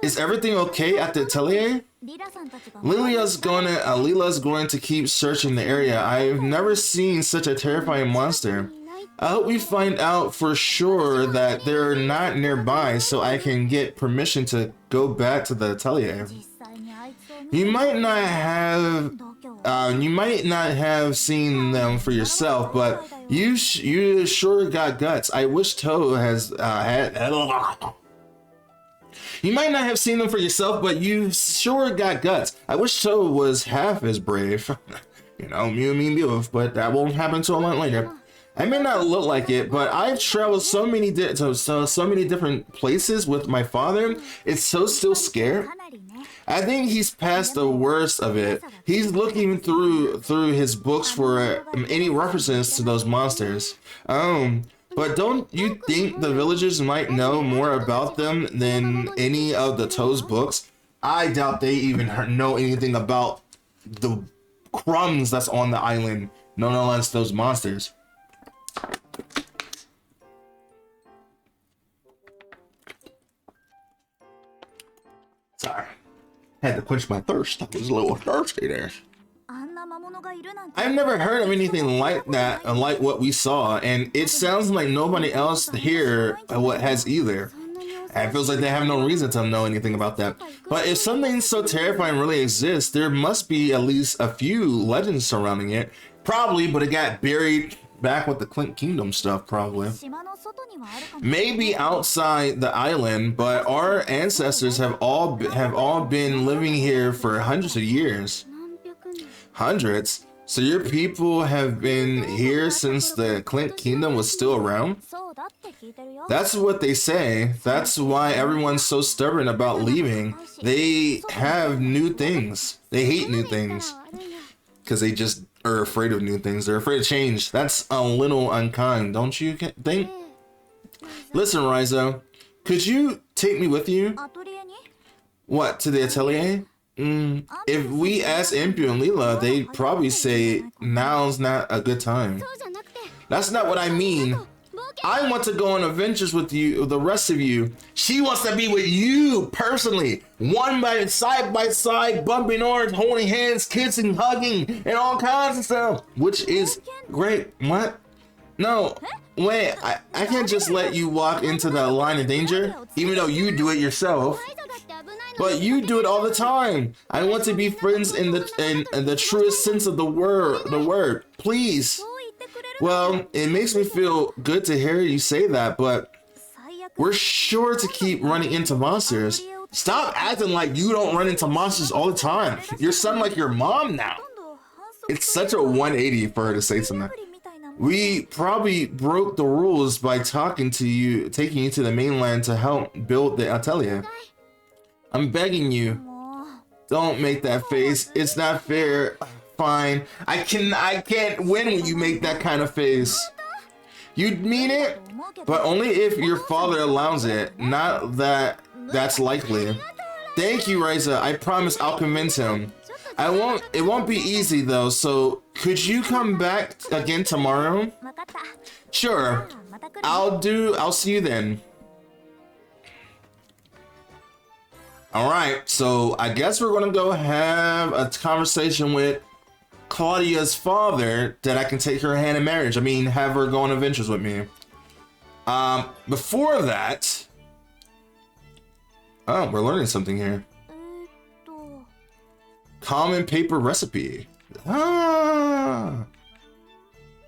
Is everything okay at the atelier? Lila's going to keep searching the area. I've never seen such a terrifying monster. I hope we find out for sure that they're not nearby so I can get permission to go back to the atelier. You might not have seen them for yourself, but you sure got guts. I wish Toe has You might not have seen them for yourself, but you sure got guts. I wish Toe was half as brave. You know, mew, but that won't happen until a lot later. I may not look like it, but I've traveled so many different places with my father. It's so still scared. I think he's past the worst of it. He's looking through his books for any references to those monsters. But don't you think the villagers might know more about them than any of the Toe's books? I doubt they even know anything about the crumbs that's on the island, no less those monsters. Sorry, had to quench my thirst. I was a little thirsty there. I've never heard of anything like that, like what we saw, and it sounds like nobody else here has either. And it feels like they have no reason to know anything about that. But if something so terrifying really exists, there must be at least a few legends surrounding it. Probably, but it got buried back with the Clink Kingdom stuff, probably. Maybe outside the island, but our ancestors have all been living here for hundreds of years. Hundreds? So your people have been here since the Clink Kingdom was still around? That's what they say. That's why everyone's so stubborn about leaving. They have new things. They hate new things. Because they just are afraid of new things. They're afraid of change. That's a little unkind, don't you think? Listen, Ryza, could you take me with you? What, to the atelier? If we ask Impio and Lila, they'd probably say now's not a good time. That's not what I mean. I want to go on adventures with you, the rest of you. She wants to be with you personally. Side by side, bumping arms, holding hands, kissing, hugging, and all kinds of stuff. Which is great. What? No, wait, I can't just let you walk into the line of danger, even though you do it yourself. But you do it all the time. I want to be friends in the truest sense of the word. Please. Well, it makes me feel good to hear you say that, but we're sure to keep running into monsters. Stop acting like you don't run into monsters all the time. You sound like your mom now. It's such a 180 for her to say something. We probably broke the rules by taking you to the mainland to help build the atelier. I'm begging you, don't make that face. It's not fair. Fine. I can't win when you make that kind of face. You'd mean it, but only if your father allows it. Not that that's likely. Thank you, Ryza. I promise I'll convince him. It won't be easy though, so could you come back again tomorrow? Sure. I'll see you then. Alright, so I guess we're gonna go have a conversation with Claudia's father that I can take her hand in marriage. I mean, have her go on adventures with me. Before that... Oh, we're learning something here. Common paper recipe. Ah.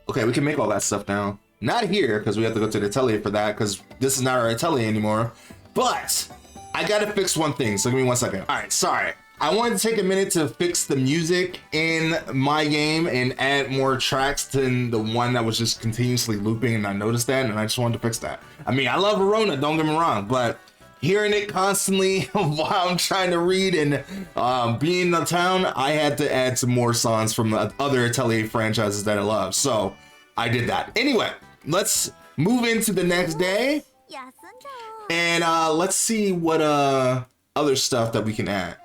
Okay, we can make all that stuff now. Not here, because we have to go to the atelier for that, because this is not our atelier anymore. But I gotta fix one thing, so give me 1 second. All right, sorry. I wanted to take a minute to fix the music in my game and add more tracks than the one that was just continuously looping, and I noticed that, and I just wanted to fix that. I mean, I love Verona, don't get me wrong, but hearing it constantly while I'm trying to read and being in the town, I had to add some more songs from the other Atelier franchises that I love, so I did that. Anyway, let's move into the next day, and let's see what other stuff that we can add.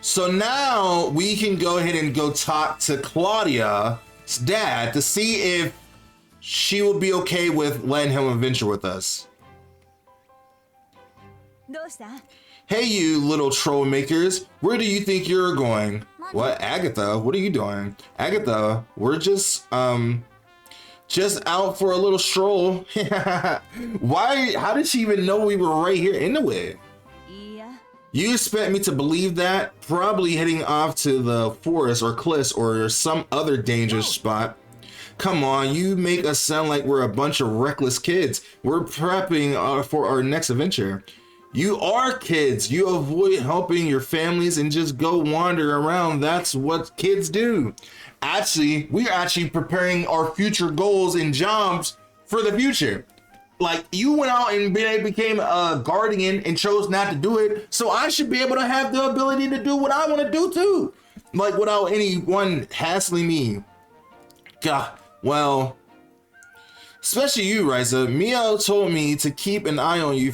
So now we can go ahead and go talk to Claudia's dad to see if she will be okay with letting him adventure with us. Hey, you little trollmakers, where do you think you're going? What, Agatha? What are you doing? Agatha, we're just out for a little stroll. Why? How did she even know we were right here anyway? You expect me to believe that? Probably heading off to the forest or cliffs or some other dangerous spot. Come on, you make us sound like we're a bunch of reckless kids. We're prepping for our next adventure. You are kids. You avoid helping your families and just go wander around. That's what kids do. Actually, we're actually preparing our future goals and jobs for the future. Like, you went out and became a guardian and chose not to do it, so I should be able to have the ability to do what I want to do too, like without anyone hassling me. God, well, especially you, Ryza. Mio told me to keep an eye on you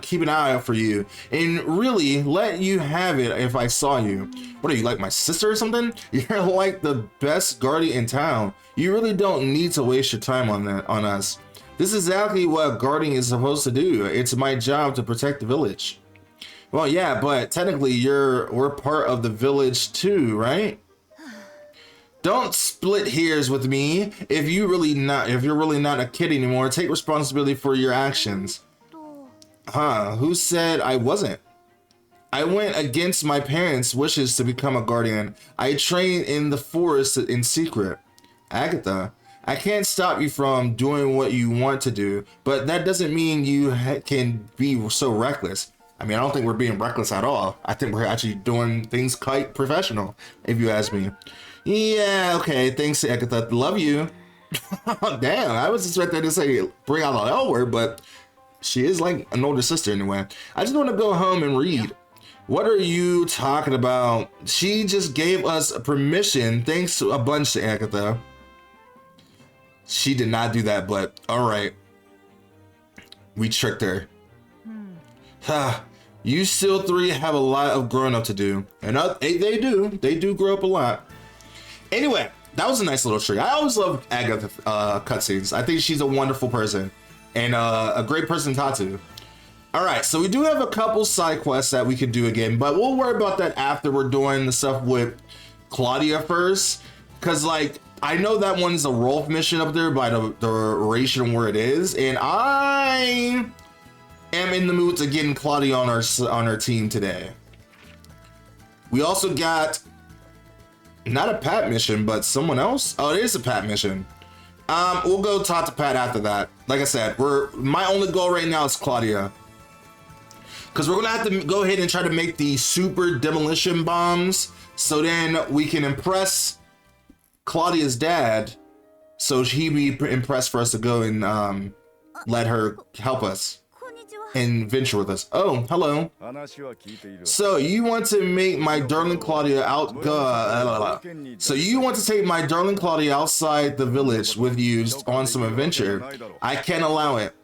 keep an eye out for you, and really let you have it if I saw you. What are you, like my sister or something? You're like the best guardian in town. You really don't need to waste your time on us. This is exactly what guarding is supposed to do. It's my job to protect the village. Well, yeah, but technically we're part of the village too, right? Don't split hairs with me. If you're really not a kid anymore, take responsibility for your actions. Huh, who said I wasn't? I went against my parents' wishes to become a guardian. I trained in the forest in secret. Agatha, I can't stop you from doing what you want to do, but that doesn't mean you can be so reckless. I mean, I don't think we're being reckless at all. I think we're actually doing things quite professional, if you ask me. Yeah, okay, thanks, Agatha. Love you. Damn, I was expecting to say bring out the L word, but she is like an older sister anyway. I just want to go home and read. What are you talking about? She just gave us permission. Thanks a bunch to Agatha. She did not do that, but all right. We tricked her. You still three have a lot of growing up to do. And they do grow up a lot. Anyway, that was a nice little trick. I always love Agatha cutscenes. I think she's a wonderful person and a great person to talk to. All right, so we do have a couple side quests that we can do again, but we'll worry about that after we're doing the stuff with Claudia first. Because, like, I know that one's a Rolf mission up there by the duration where it is, and I am in the mood to getting Claudia on our team today. We also got not a Pat mission, but someone else. Oh, it is a Pat mission. We'll go talk to Pat after that. Like I said, my only goal right now is Claudia, because we're gonna have to go ahead and try to make the super demolition bombs, so then we can impress Claudia's dad, so he be impressed for us to go and let her help us and venture with us. Oh, hello. So you want to make my darling Claudia So you want to take my darling Claudia outside the village with you on some adventure. I can't allow it.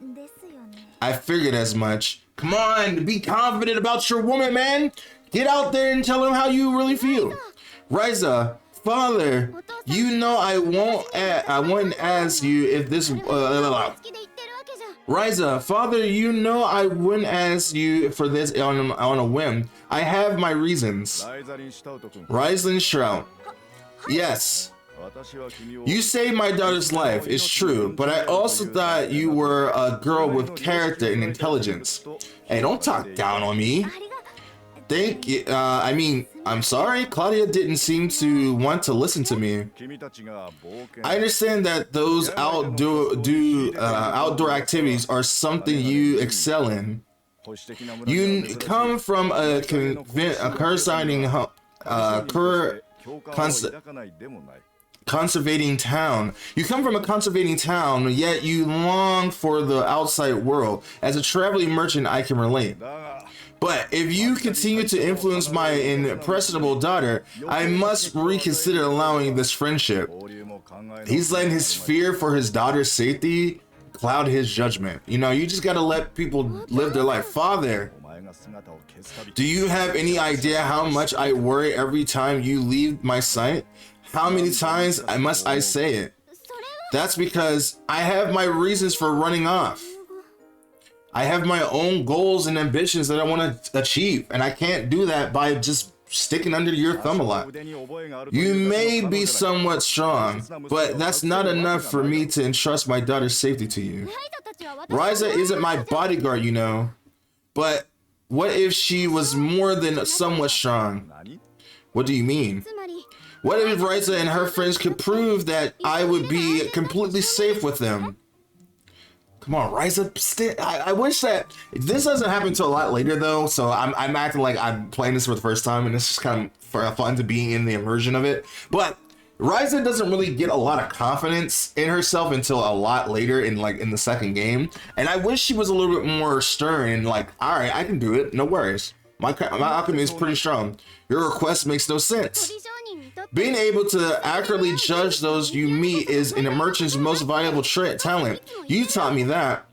I figured as much. Come on, be confident about your woman, man. Get out there and tell him how you really feel. Ryza, father, you know I wouldn't ask you if this Ryza, father, you know I wouldn't ask you for this on a whim. I have my reasons. Ryza Shroud. Yes. You saved my daughter's life, it's true, but I also thought you were a girl with character and intelligence. Hey, don't talk down on me. Thank you. I'm sorry, Claudia didn't seem to want to listen to me. I understand that those outdoor activities are something you excel in. You come from a conservating town. You come from a conservating town, yet you long for the outside world. As a traveling merchant, I can relate. But if you continue to influence my impressionable daughter, I must reconsider allowing this friendship. He's letting his fear for his daughter's safety cloud his judgment. You know, you just gotta let people live their life. Father, do you have any idea how much I worry every time you leave my sight? How many times must I say it? That's because I have my reasons for running off. I have my own goals and ambitions that I want to achieve, and I can't do that by just sticking under your thumb a lot. You may be somewhat strong, but that's not enough for me to entrust my daughter's safety to you. Ryza isn't my bodyguard, you know, but what if she was more than somewhat strong? What do you mean? What if Ryza and her friends could prove that I would be completely safe with them? Come on, Ryza. I wish that this doesn't happen until a lot later though, so I'm acting like I'm playing this for the first time, and it's just kind of fun to be in the immersion of it. But Ryza doesn't really get a lot of confidence in herself until a lot later in the second game, and I wish she was a little bit more stern and like, all right, I can do it, no worries. My alchemy is pretty strong. Your request makes no sense. Being able to accurately judge those you meet is a merchant's most valuable talent. You taught me that.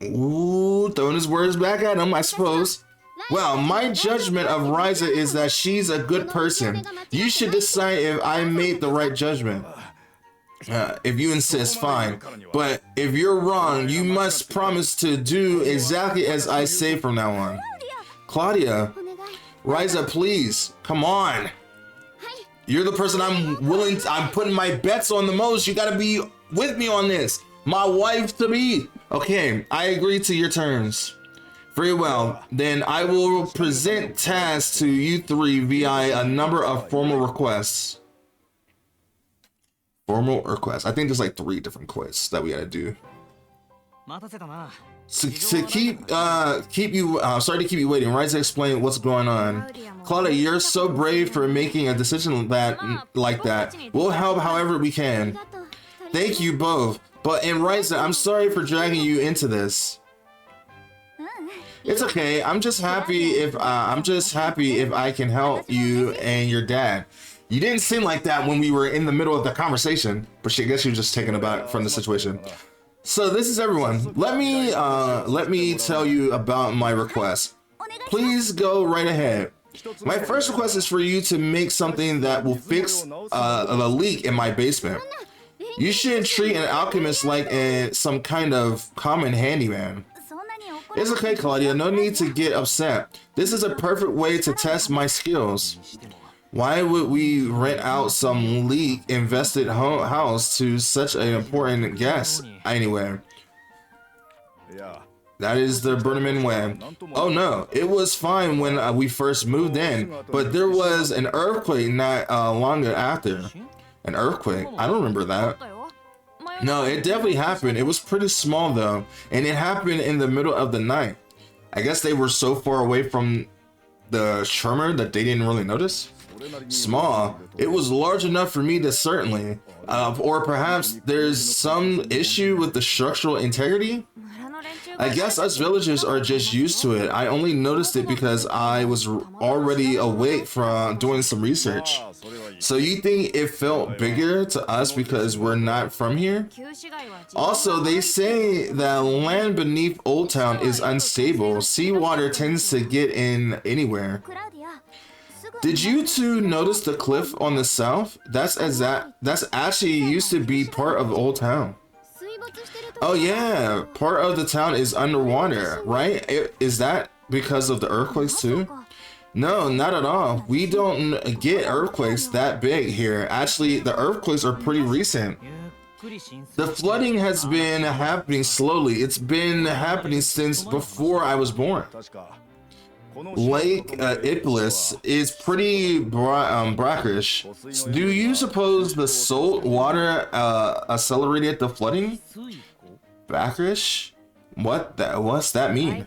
Ooh, throwing his words back at him, I suppose. Well, my judgment of Ryza is that she's a good person. You should decide if I made the right judgment. If you insist, fine. But if you're wrong, you must promise to do exactly as I say from now on. Claudia, Ryza, please, come on. You're the person I'm putting my bets on the most. You gotta be with me on this. My wife to be. Okay, I agree to your terms. Very well, then I will present tasks to you three via a number of formal requests. Formal requests. I think there's like 3 different quests that we gotta do. To keep you sorry to keep you waiting. Ryza explain what's going on. Claudia, you're so brave for making a decision like that. We'll help however we can. Thank you both. But in Ryza, I'm sorry for dragging you into this. It's okay. I'm just happy if I can help you and your dad. You didn't seem like that when we were in the middle of the conversation, but I guess you were just taken aback from the situation. So this is everyone. Let me tell you about my request. Please go right ahead. My first request is for you to make something that will fix a leak in my basement. You shouldn't treat an alchemist like some kind of common handyman. It's okay, Claudia. No need to get upset. This is a perfect way to test my skills. Why would we rent out some leak-invested house to such an important guest? Anyway, that is the Burning way. Oh no, it was fine when we first moved in, but there was an earthquake not long after. An earthquake? I don't remember that. No, it definitely happened. It was pretty small though, and it happened in the middle of the night. I guess they were so far away from the tremor that they didn't really notice. Small. It was large enough for me to certainly. Or perhaps there's some issue with the structural integrity? I guess us villagers are just used to it. I only noticed it because I was already awake from doing some research. So you think it felt bigger to us because we're not from here? Also, they say that land beneath Old Town is unstable. Seawater tends to get in anywhere. Did you two notice the cliff on the south? That's actually used to be part of Old Town. Oh yeah, part of the town is underwater, right? Is that because of the earthquakes too? No, not at all. We don't get earthquakes that big here. Actually, the earthquakes are pretty recent. The flooding has been happening slowly. It's been happening since before I was born. Lake Iblis is pretty brackish. Do you suppose the salt water accelerated the flooding? Brackish? What's that mean?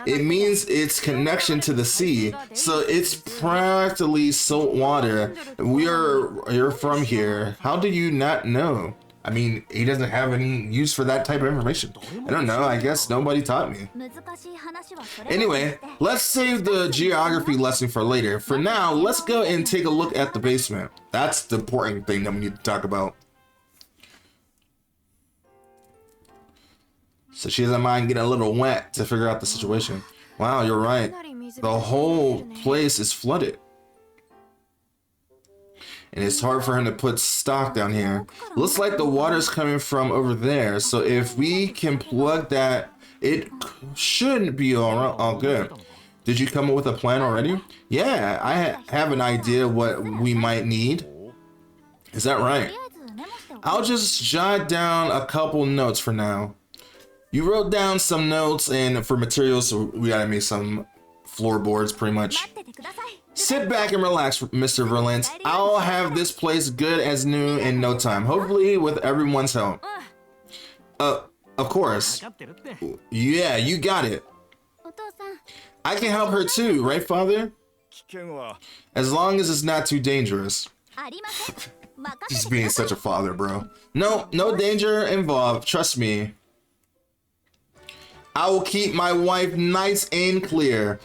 It means its connection to the sea, so it's practically salt water. You're from here. How do you not know? I mean, he doesn't have any use for that type of information. I don't know, I guess nobody taught me. Anyway, let's save the geography lesson for later. For now, let's go and take a look at the basement. That's the important thing that we need to talk about. So she doesn't mind getting a little wet to figure out the situation. Wow, you're right. The whole place is flooded. and it's hard for him to put stock down here. Looks like the water's coming from over there, so if we can plug that, it shouldn't be all good. Did you come up with a plan already? Yeah, I have an idea what we might need. Is that right? I'll just jot down a couple notes for now. You wrote down some notes and for materials, so we gotta make some floorboards pretty much. Sit back and relax, Mr. Verlint. I'll have this place good as new in no time, hopefully with everyone's help. Of course. Yeah, you got it. I can help her too, right, Father? As long as it's not too dangerous. Just being such a father, bro. No danger involved, trust me. I will keep my wife nice and clear.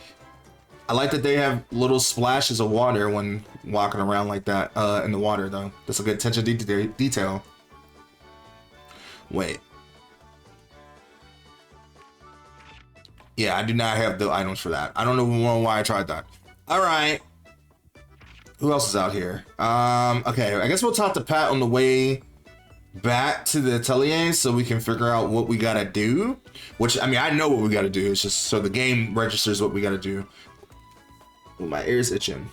I like that they have little splashes of water when walking around like that in the water, though. That's a good attention to detail. Wait. Yeah, I do not have the items for that. I don't know why I tried that. All right. Who else is out here? Okay, I guess we'll talk to Pat on the way back to the atelier so we can figure out what we gotta do. Which, I mean, I know what we gotta do. It's just so the game registers what we gotta do. Ooh, my ear's itching.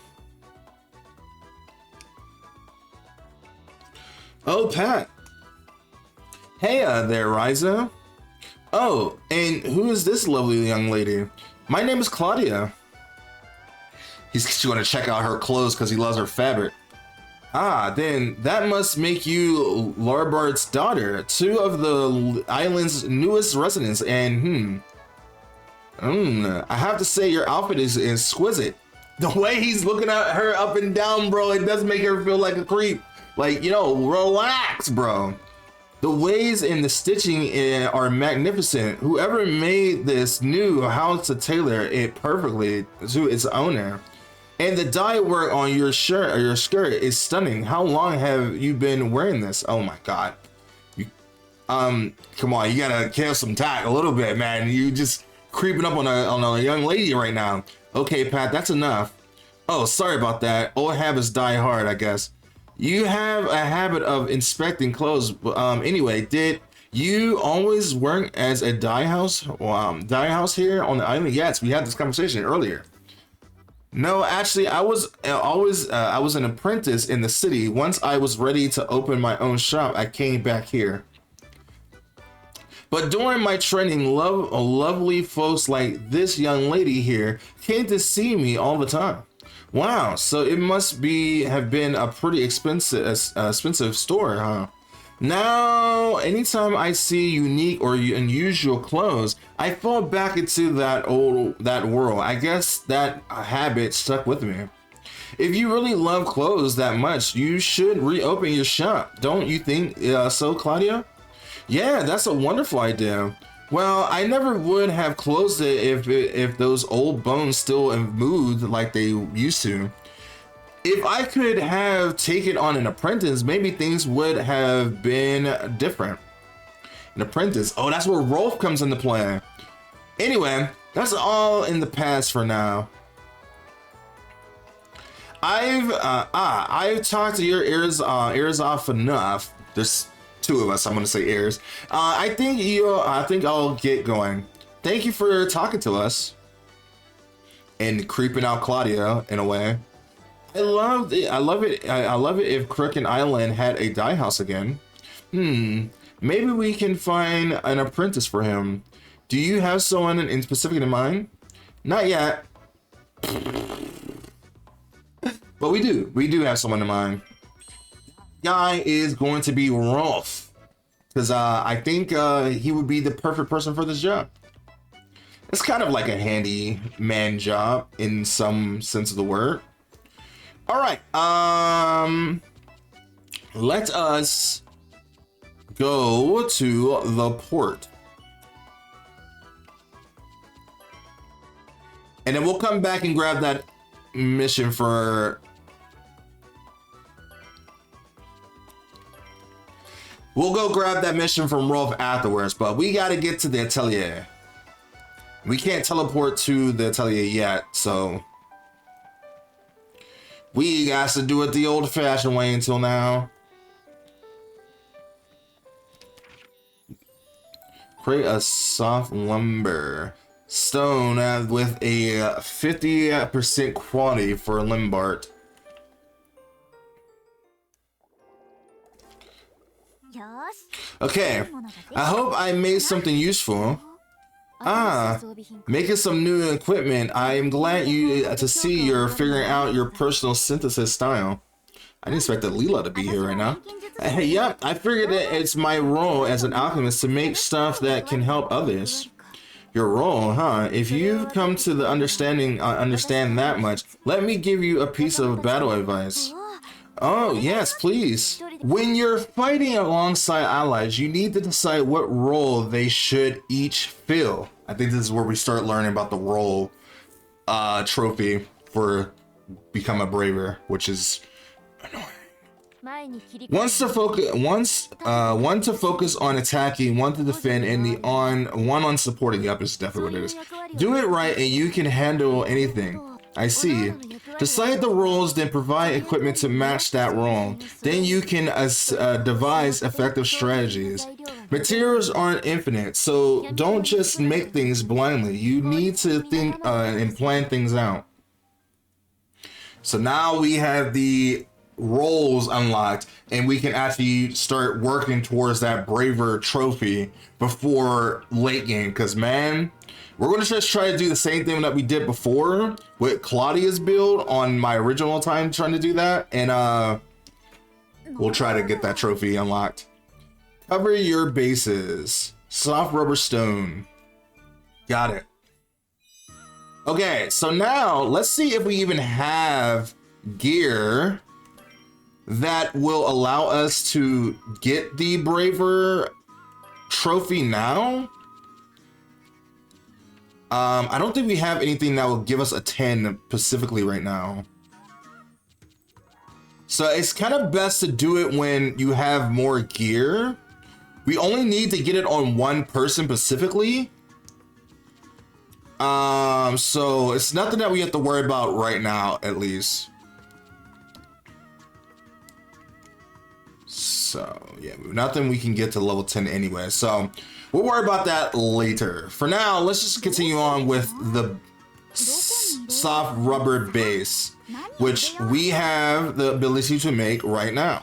Oh, Pat. Hey there, Ryza. Oh, and who is this lovely young lady? My name is Claudia. He's going to check out her clothes because he loves her fabric. Ah, then that must make you Larbart's daughter, two of the island's newest residents, and I have to say your outfit is exquisite. The way he's looking at her up and down, bro, it does make her feel like a creep. Like, you know, relax, bro. The ways and the stitching are magnificent. Whoever made this knew how to tailor it perfectly to its owner. And the dye work on your shirt or your skirt is stunning. How long have you been wearing this? Oh my god. You, come on, you gotta kill some tact a little bit, man. You just creeping up on a young lady right now. Okay, Pat, that's enough. Oh, sorry about that. Old habits die hard, I guess. You have a habit of inspecting clothes. Anyway, did you always work as a dye house here on the island? Yes, we had this conversation earlier. No, actually, I was an apprentice in the city. Once I was ready to open my own shop, I came back here. But during my training, lovely folks like this young lady here came to see me all the time. Wow, so it must have been a pretty expensive store, huh? Now, anytime I see unique or unusual clothes, I fall back into that world. I guess that habit stuck with me. If you really love clothes that much, you should reopen your shop. Don't you think so, Claudia? Yeah, that's a wonderful idea. Well, I never would have closed it if those old bones still moved like they used to. If I could have taken on an apprentice, maybe things would have been different. An apprentice. Oh, that's where Rolf comes into play. Anyway, that's all in the past for now. I've talked to your ears off enough. There's two of us. I'm gonna say ears. I think I'll get going. Thank you for talking to us and creeping out Claudia in a way. I love it. I love it if Crooked Island had a dye house again. Maybe we can find an apprentice for him. Do you have someone in specific in mind? Not yet. But we do have someone in mind. Guy is going to be Rolf, because I think he would be the perfect person for this job. It's kind of like a handyman job in some sense of the word. All right, let us go to the port, and then we'll come back and grab that mission for. We'll go grab that mission from Rolf afterwards, but we got to get to the atelier. We can't teleport to the atelier yet, so We got to do it the old-fashioned way until now. Create a soft lumber stone with a 50% quality for Limbart. Okay, I hope I made something useful. Ah, making some new equipment. I am glad to see you're figuring out your personal synthesis style. I didn't expect Leela to be here right now. Hey, yep, I figured that it's my role as an alchemist to make stuff that can help others. Your role, huh? If you've come to the understand that much, let me give you a piece of battle advice. Oh, yes, please. When you're fighting alongside allies, you need to decide what role they should each fill. I think this is where we start learning about the role trophy for Become a Braver, which is annoying. One to focus on attacking, one to defend, and one on supporting. Yep, it's definitely what it is. Do it right and you can handle anything. I see. Decide the roles, then provide equipment to match that role. Then you can devise effective strategies. Materials aren't infinite, so don't just make things blindly. You need to think and plan things out. So now we have the roles unlocked, and we can actually start working towards that Braver trophy before late game. Because, man, we're going to just try to do the same thing that we did before with Claudia's build on my original time trying to do that. And we'll try to get that trophy unlocked. Cover your bases. Soft rubber stone. Got it. Okay, so now let's see if we even have gear that will allow us to get the Braver trophy now. I don't think we have anything that will give us a 10 specifically right now. So it's kind of best to do it when you have more gear. We only need to get it on one person specifically. So it's nothing that we have to worry about right now, at least. So yeah, nothing we can get to level 10 anyway. So we'll worry about that later. For now, let's just continue on with the soft rubber base, which we have the ability to make right now.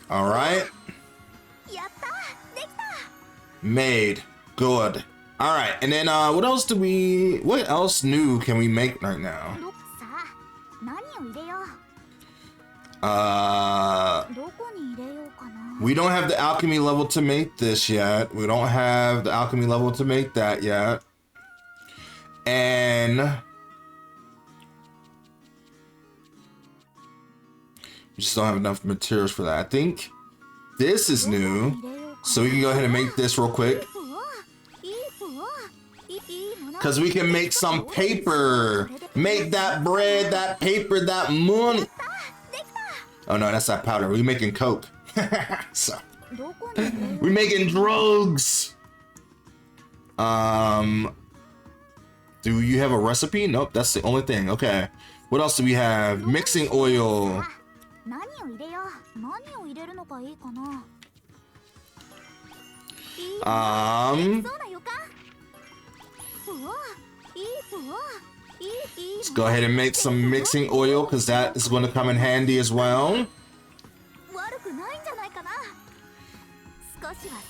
All right. Made. Good. All right. And then what else new can we make right now? We don't have the alchemy level to make this yet. We don't have the alchemy level to make that yet. And we just don't have enough materials for that. I think this is new. So we can go ahead and make this real quick. Because we can make some paper. Make that bread, that paper, that money. Oh no, that's that powder. We're making coke. So we're making drugs. Do you have a recipe? Nope, that's the only thing. Okay. What else do we have? Mixing oil. Let's go ahead and make some mixing oil because that is going to come in handy as well.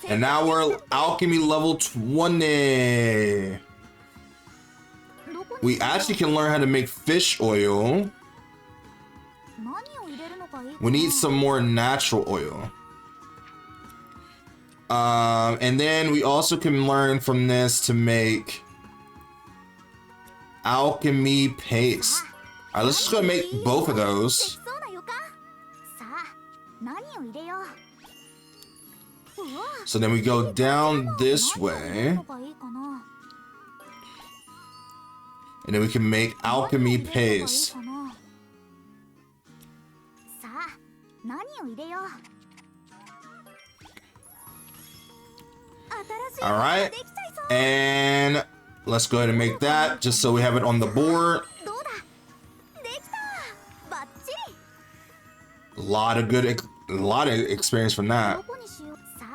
And now we're alchemy level 20. We actually can learn how to make fish oil. We need some more natural oil. And then we also can learn from this to make alchemy paste. All right, let's just go make both of those. So then we go down this way. And then we can make alchemy paste. All right. And let's go ahead and make that just so we have it on the board. A lot of experience from that.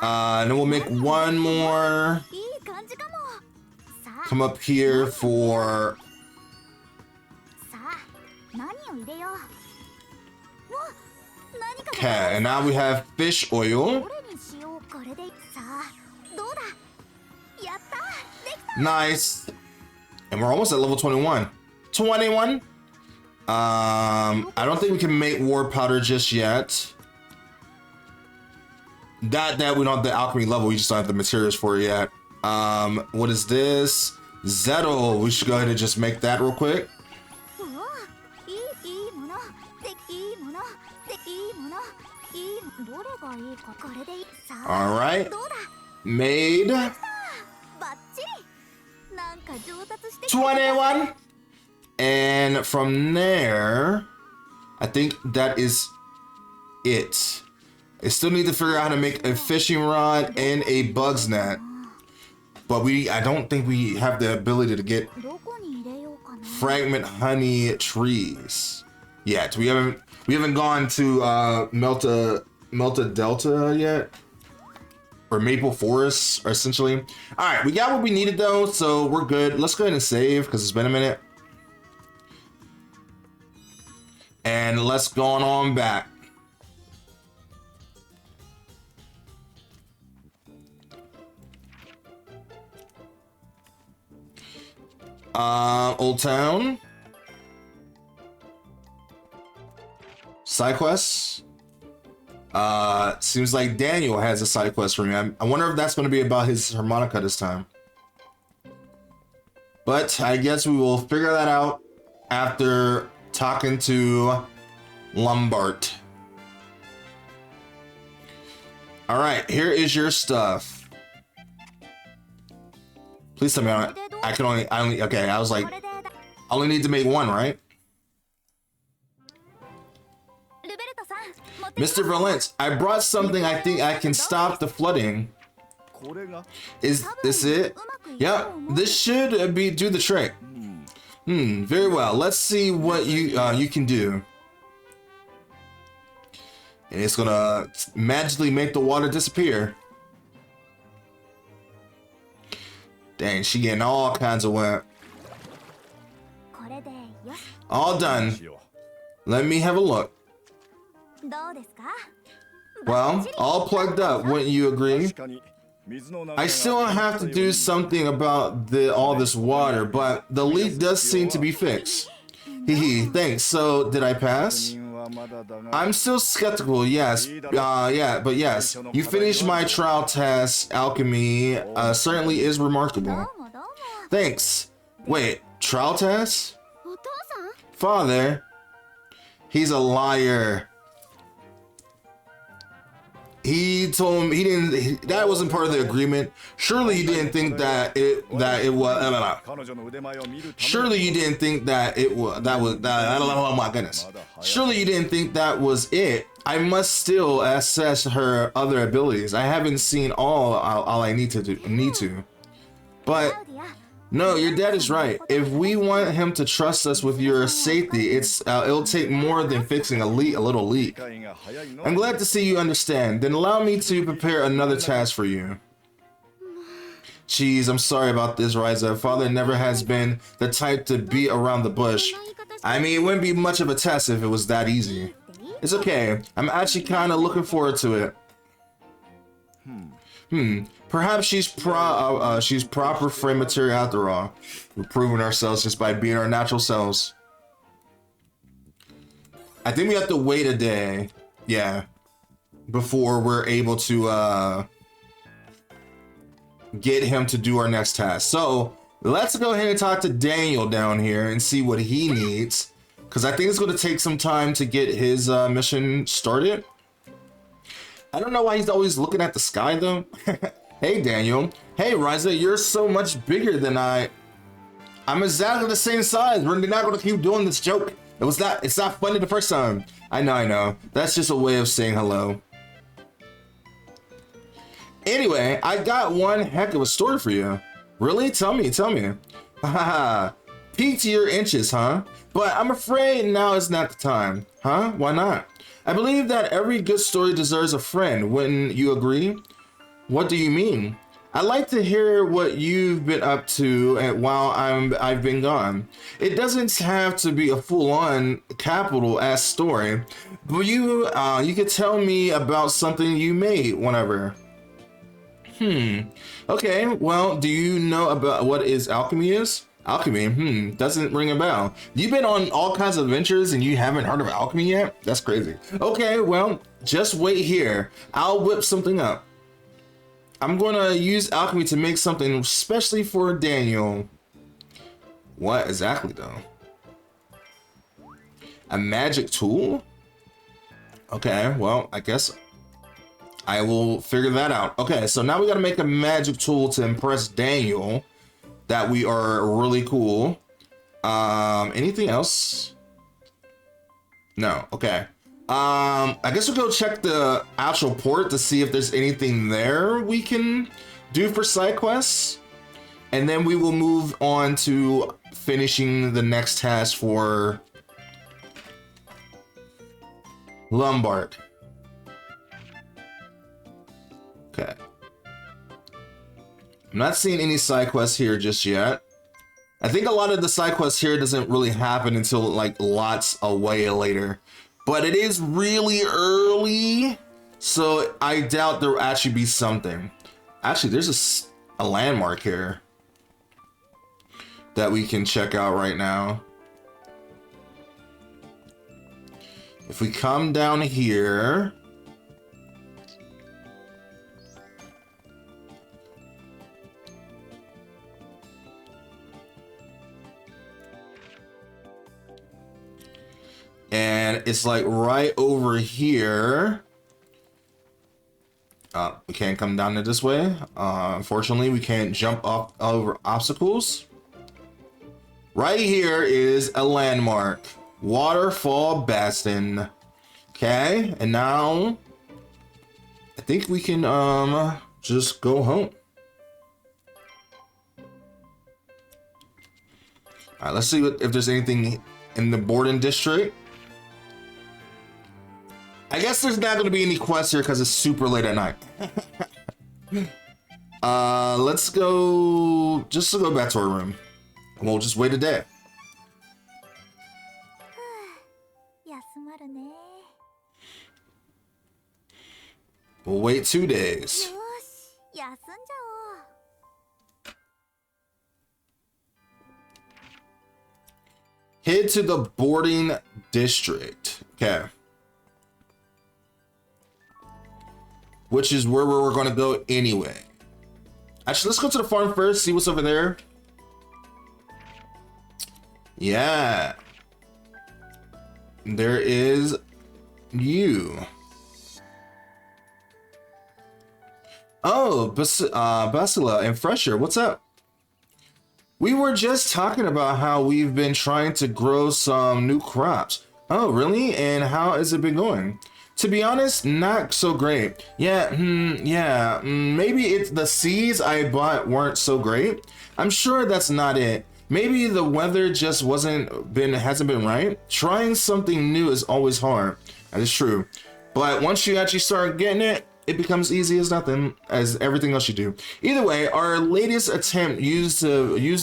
And then we'll make one more. Come up here for. Okay, and now we have fish oil. Nice. And we're almost at level 21. 21. I don't think we can make war powder just yet. That we don't have the alchemy level, we just don't have the materials for it yet. What is this? Zettel. We should go ahead and just make that real quick. All right. Made. 21. And from there, I think that is it. I still need to figure out how to make a fishing rod and a bug's net. But I don't think we have the ability to get fragment honey trees yet. We haven't gone to Melta Delta yet. Or Maple Forest, essentially. All right, we got what we needed though, so we're good. Let's go ahead and save because it's been a minute. And let's go on back. Old Town. Side quests. Seems like Daniel has a side quest for me. I wonder if that's going to be about his harmonica this time. But I guess we will figure that out after talking to Lombard. All right, here is your stuff. Please tell me I can only, okay, I was like, I only need to make one, right? Mr. Valence, I brought something I think I can stop the flooding. Is this it? Yep, this should do the trick. Very well. Let's see what you can do. And it's gonna magically make the water disappear. Dang, she getting all kinds of wet. All done. Let me have a look. Well, all plugged up, wouldn't you agree? I still have to do something about all this water, but the leak does seem to be fixed. Hehe, thanks. So, did I pass? I'm still skeptical, yes. Yeah, but yes. You finished my trial test. Alchemy certainly is remarkable. Thanks. Wait, trial test? Father? He's a liar. He told him he didn't. That wasn't part of the agreement. Surely he didn't think that it was. Surely you didn't think that it was. Oh my goodness. Surely you didn't think that was it. I must still assess her other abilities. I haven't seen all I need to. But no, your dad is right. If we want him to trust us with your safety, it'll take more than fixing a little leak. I'm glad to see you understand. Then allow me to prepare another task for you. Jeez, I'm sorry about this, Ryza. Father never has been the type to beat around the bush. I mean, it wouldn't be much of a test if it was that easy. It's okay. I'm actually kind of looking forward to it. Perhaps she's proper frame material after all. We're proving ourselves just by being our natural selves. I think we have to wait a day, yeah, before we're able to get him to do our next task. So let's go ahead and talk to Daniel down here and see what he needs, because I think it's going to take some time to get his mission started. I don't know why he's always looking at the sky though. Hey Daniel. Hey Ryza, you're so much bigger than I'm exactly the same size. We're not gonna keep doing this joke. It's not funny the first time. I know. That's just a way of saying hello. Anyway, I got one heck of a story for you. Really? Tell me, tell me. Haha, peek to your inches, huh? But I'm afraid now is not the time. Huh? Why not? I believe that every good story deserves a friend. Wouldn't you agree? What do you mean? I'd like to hear what you've been up to and while I've been gone. It doesn't have to be a full-on capital S story, but you could tell me about something you made whenever. Okay, well, do you know about what alchemy is? Alchemy, doesn't ring a bell. You've been on all kinds of adventures and you haven't heard of alchemy yet? That's crazy. Okay, well, just wait here. I'll whip something up. I'm gonna use alchemy to make something especially for Daniel. What exactly though? A magic tool? Okay, well, I guess I will figure that out. Okay, so now we gotta make a magic tool to impress Daniel that we are really cool. Anything else? No, okay. I guess we'll go check the actual port to see if there's anything there we can do for side quests. And then we will move on to finishing the next task for Lombard. Okay. I'm not seeing any side quests here just yet. I think a lot of the side quests here doesn't really happen until like lots away later. But it is really early, so I doubt there will actually be something. Actually, there's a landmark here that we can check out right now. If we come down here, and it's like right over here. We can't come down it this way. Unfortunately, we can't jump up over obstacles. Right here is a landmark. Waterfall Bastion. Okay, and now I think we can just go home. All right, let's see if there's anything in the Borden district. I guess there's not going to be any quests here because it's super late at night. Let's go back to our room. And we'll just wait a day. We'll wait 2 days. Head to the boarding district. Okay. Which is where we're going to go anyway. Actually, let's go to the farm first, see what's over there. Yeah. There is you. Oh, Basila and Fresher, what's up? We were just talking about how we've been trying to grow some new crops. Oh, really? And how has it been going? To be honest, not so great. Yeah, maybe it's the seeds I bought weren't so great. I'm sure that's not it. Maybe the weather just hasn't been right. Trying something new is always hard. That is true. But once you actually start getting it, it becomes easy as nothing, as everything else you do. Either way, our latest attempt used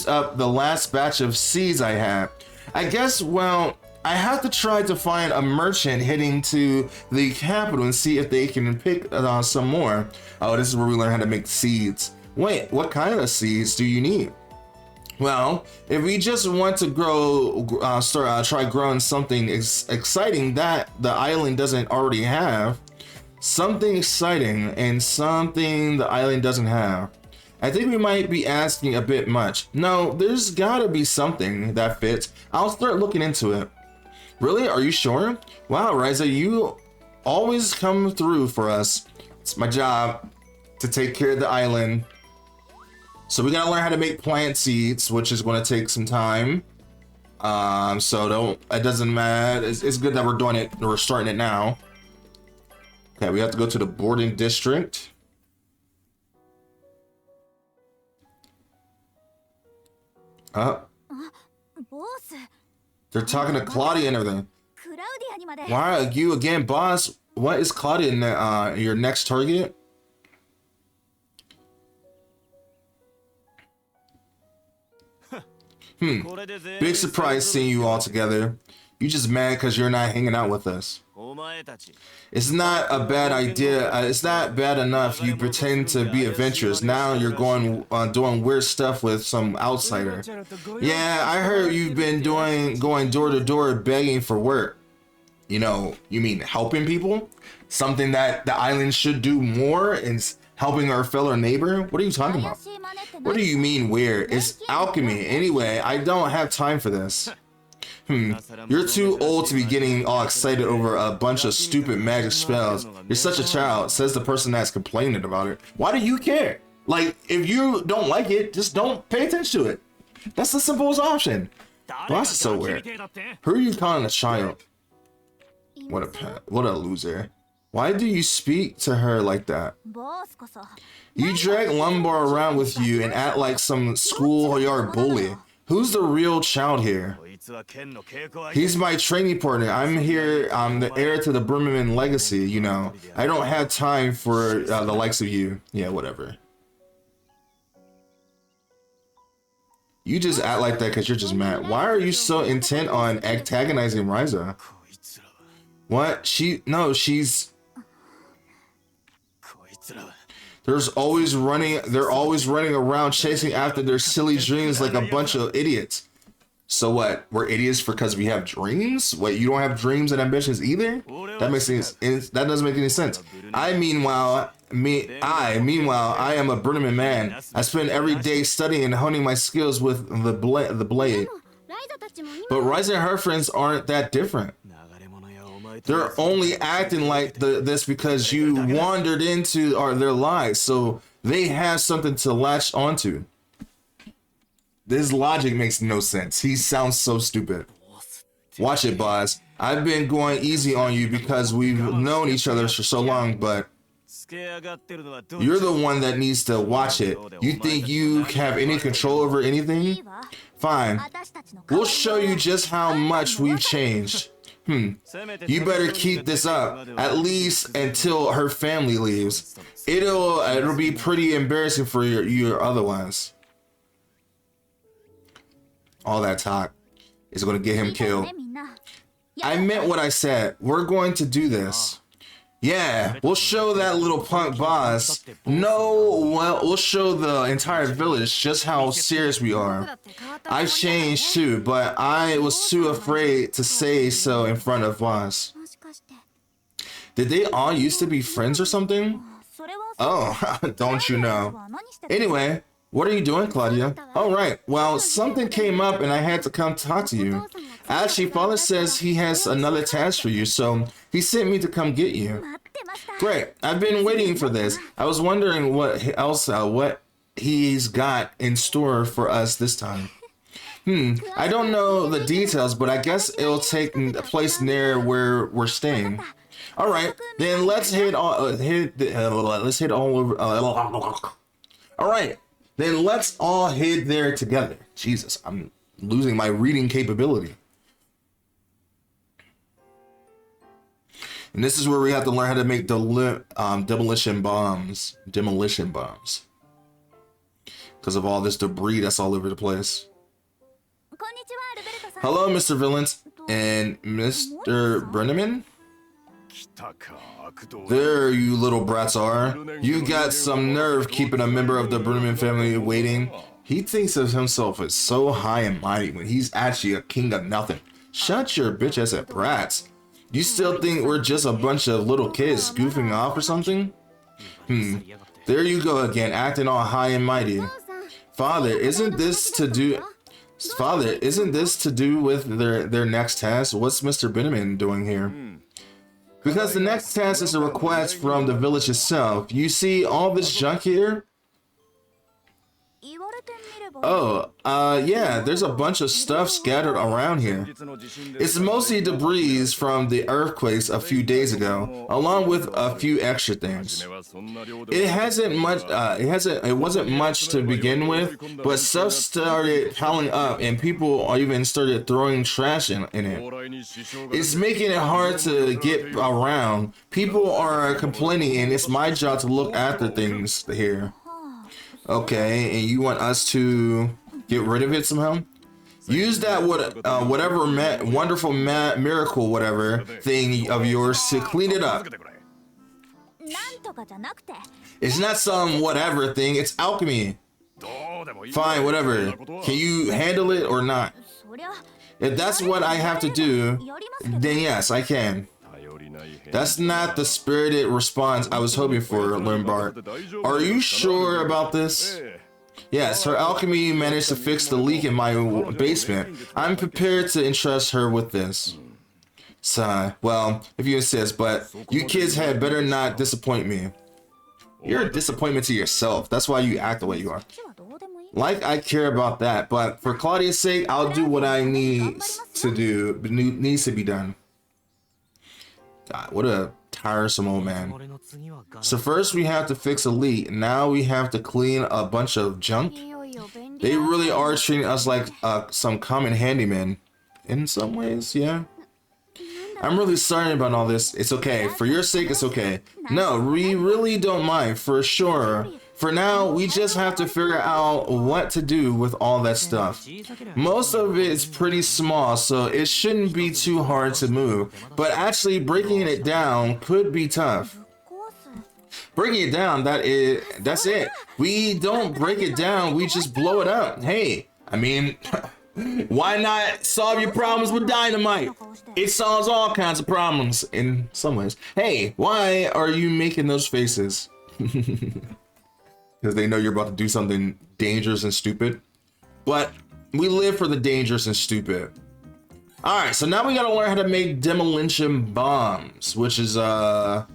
up the last batch of seeds I had. I guess, well, I have to try to find a merchant heading to the capital and see if they can pick some more. Oh, this is where we learn how to make seeds. Wait, what kind of seeds do you need? Well, if we just want to try growing something exciting that the island doesn't already have, something exciting and something the island doesn't have. I think we might be asking a bit much. No, there's gotta be something that fits. I'll start looking into it. Really? Are you sure? Wow, Ryza, you always come through for us. It's my job to take care of the island. So we gotta learn how to make plant seeds, which is gonna take some time. It doesn't matter. It's good that we're starting it now. Okay, we have to go to the boarding district. Uh, they're talking to Claudia and everything. Why are you again, boss? What is Claudia in your next target? Big surprise seeing you all together. You just mad because you're not hanging out with us. It's not a bad idea. It's not bad enough you pretend to be adventurous. Now you're going doing weird stuff with some outsider. Yeah, I heard you've been going door to door begging for work. You know, you mean helping people? Something that the island should do more is helping our fellow neighbor? What are you talking about? What do you mean weird? It's alchemy. Anyway, I don't have time for this. You're too old to be getting all excited over a bunch of stupid magic spells. You're such a child, says the person that's complaining about it. Why do you care? Like, if you don't like it, just don't pay attention to it. That's the simplest option. Boss is so weird. Who are you calling a child? What a loser. Why do you speak to her like that? You drag Lumbar around with you and act like some schoolyard bully. Who's the real child here? He's my training partner. I'm here. I'm the heir to the Bremen legacy, you know. I don't have time for the likes of you. Yeah, whatever. You just act like that because you're just mad. Why are you so intent on antagonizing Ryza? What? She's... They're always running around chasing after their silly dreams like a bunch of idiots. So what? We're idiots because we have dreams? Wait, you don't have dreams and ambitions either? That doesn't make any sense. Meanwhile, I am a Bremen man. I spend every day studying and honing my skills with the blade. But Ryza and her friends aren't that different. They're only acting like this because you wandered into their lives, so they have something to latch onto. This logic makes no sense. He sounds so stupid. Watch it, boss. I've been going easy on you because we've known each other for so long, but you're the one that needs to watch it. You think you have any control over anything? Fine. We'll show you just how much we've changed. You better keep this up, at least until her family leaves. It'll be pretty embarrassing for you otherwise. All that talk is going to get him killed. I meant what I said. We're going to do this. Yeah, we'll show that little punk boss. We'll show the entire village just how serious we are. I've changed too, but I was too afraid to say so in front of boss. Did they all used to be friends or something? Oh, don't you know. Anyway, what are you doing, Claudia? Oh, right. Well, something came up and I had to come talk to you. Actually, father says he has another task for you, so he sent me to come get you. Great. I've been waiting for this. I was wondering what he's got in store for us this time. I don't know the details, but I guess it'll take place near where we're staying. All right, then let's head all over. All right, then let's all head there together. Jesus, I'm losing my reading capability. And this is where we have to learn how to make demolition bombs. Because of all this debris that's all over the place. Hello, Mr. Villains and Mr. Brenneman. There you little brats are. You got some nerve keeping a member of the Brenneman family waiting. He thinks of himself as so high and mighty when he's actually a king of nothing. Shut your bitch ass at brats. You still think we're just a bunch of little kids goofing off or something? There you go again, acting all high and mighty. Father, isn't this to do with their next task? What's Mr. Benjamin doing here? Because the next task is a request from the village itself. You see all this junk here? Oh, yeah, there's a bunch of stuff scattered around here. It's mostly debris from the earthquakes a few days ago, along with a few extra things. It wasn't much to begin with, but stuff started piling up and people even started throwing trash in it. It's making it hard to get around. People are complaining and it's my job to look after things here. Okay, and you want us to get rid of it somehow? Use that whatever wonderful miracle whatever thing of yours to clean it up. It's not some whatever thing, it's alchemy. Fine, whatever. Can you handle it or not? If that's what I have to do, then yes, I can. That's not the spirited response I was hoping for, Limbart. Are you sure about this? Yes, her alchemy managed to fix the leak in my basement. I'm prepared to entrust her with this. Well, if you insist, but you kids had better not disappoint me. You're a disappointment to yourself. That's why you act the way you are. Like I care about that, but for Claudia's sake, I'll do what I needs to be done. God, what a tiresome old man. So first we have to fix a leak. Now we have to clean a bunch of junk. They really are treating us like some common handyman. In some ways, yeah. I'm really sorry about all this. It's okay. For your sake, it's okay. No, we really don't mind, for sure. For now, we just have to figure out what to do with all that stuff. Most of it is pretty small, so it shouldn't be too hard to move. But actually breaking it down could be tough. Breaking it down, that's it. We don't break it down, we just blow it up. Hey, I mean, why not solve your problems with dynamite? It solves all kinds of problems in some ways. Hey, why are you making those faces? Because they know you're about to do something dangerous and stupid. But we live for the dangerous and stupid. All right, so now we gotta learn how to make demolition bombs, which is gonna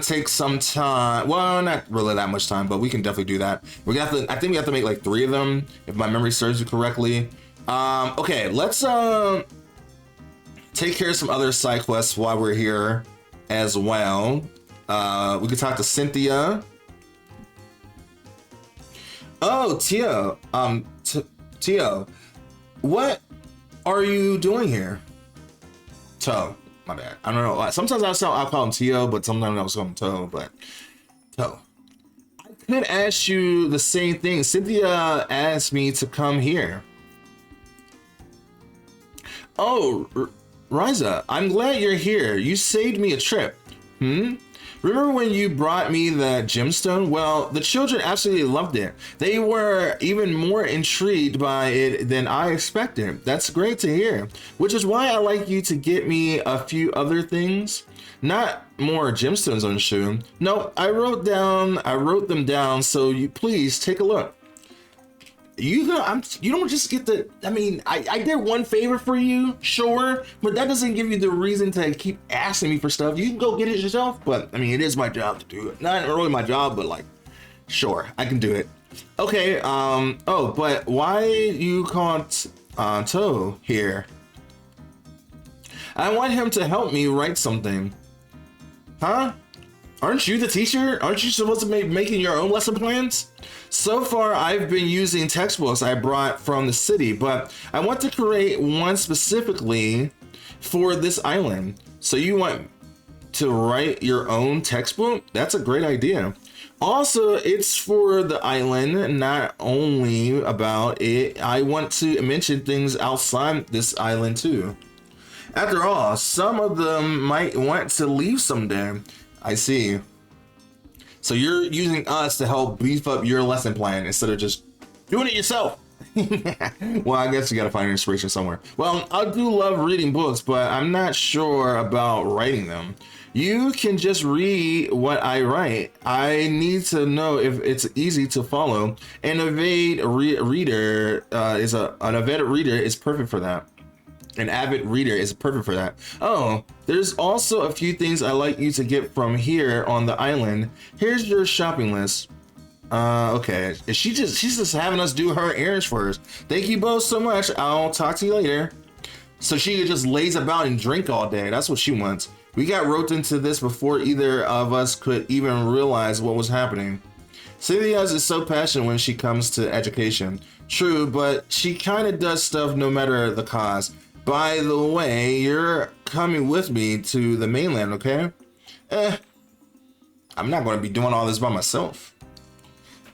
take some time. Well, not really that much time, but we can definitely do that. I think we have to make like 3 of them, if my memory serves me correctly. Okay, let's take care of some other side quests while we're here as well. We could talk to Cynthia. Oh, Tio. Tio, what are you doing here? Toe. My bad. I don't know. Sometimes I'll call him Tio, but sometimes I'll call him Toe, but Toe. I could ask you the same thing. Cynthia asked me to come here. Oh, Ryza, I'm glad you're here. You saved me a trip. Remember when you brought me the gemstone? Well, the children absolutely loved it. They were even more intrigued by it than I expected. That's great to hear. Which is why I like you to get me a few other things. Not more gemstones on the shoe. No, I wrote them down, so you please take a look. You don't just get the, I mean, I did one favor for you, sure, but that doesn't give you the reason to keep asking me for stuff. You can go get it yourself, but I mean, it is my job to do it. Not really my job, but like, sure, I can do it. Okay, oh, but why you called Toe here? I want him to help me write something. Huh? Aren't you the teacher? Aren't you supposed to be making your own lesson plans? So far, I've been using textbooks I brought from the city, but I want to create one specifically for this island. So you want to write your own textbook? That's a great idea. Also, it's for the island, not only about it. I want to mention things outside this island too. After all, some of them might want to leave someday. I see. So you're using us to help beef up your lesson plan instead of just doing it yourself. Well, I guess you gotta find inspiration somewhere. Well, I do love reading books, but I'm not sure about writing them. You can just read what I write. I need to know if it's easy to follow. An avid reader is perfect for that. An avid reader is perfect for that. Oh, there's also a few things I like you to get from here on the island. Here's your shopping list. Okay. She's just having us do her errands for us. Thank you both so much. I'll talk to you later. So she just lays about and drink all day. That's what she wants. We got roped into this before either of us could even realize what was happening. Cynthia is so passionate when she comes to education. True, but she kind of does stuff no matter the cause. By the way, you're coming with me to the mainland, okay? I'm not going to be doing all this by myself.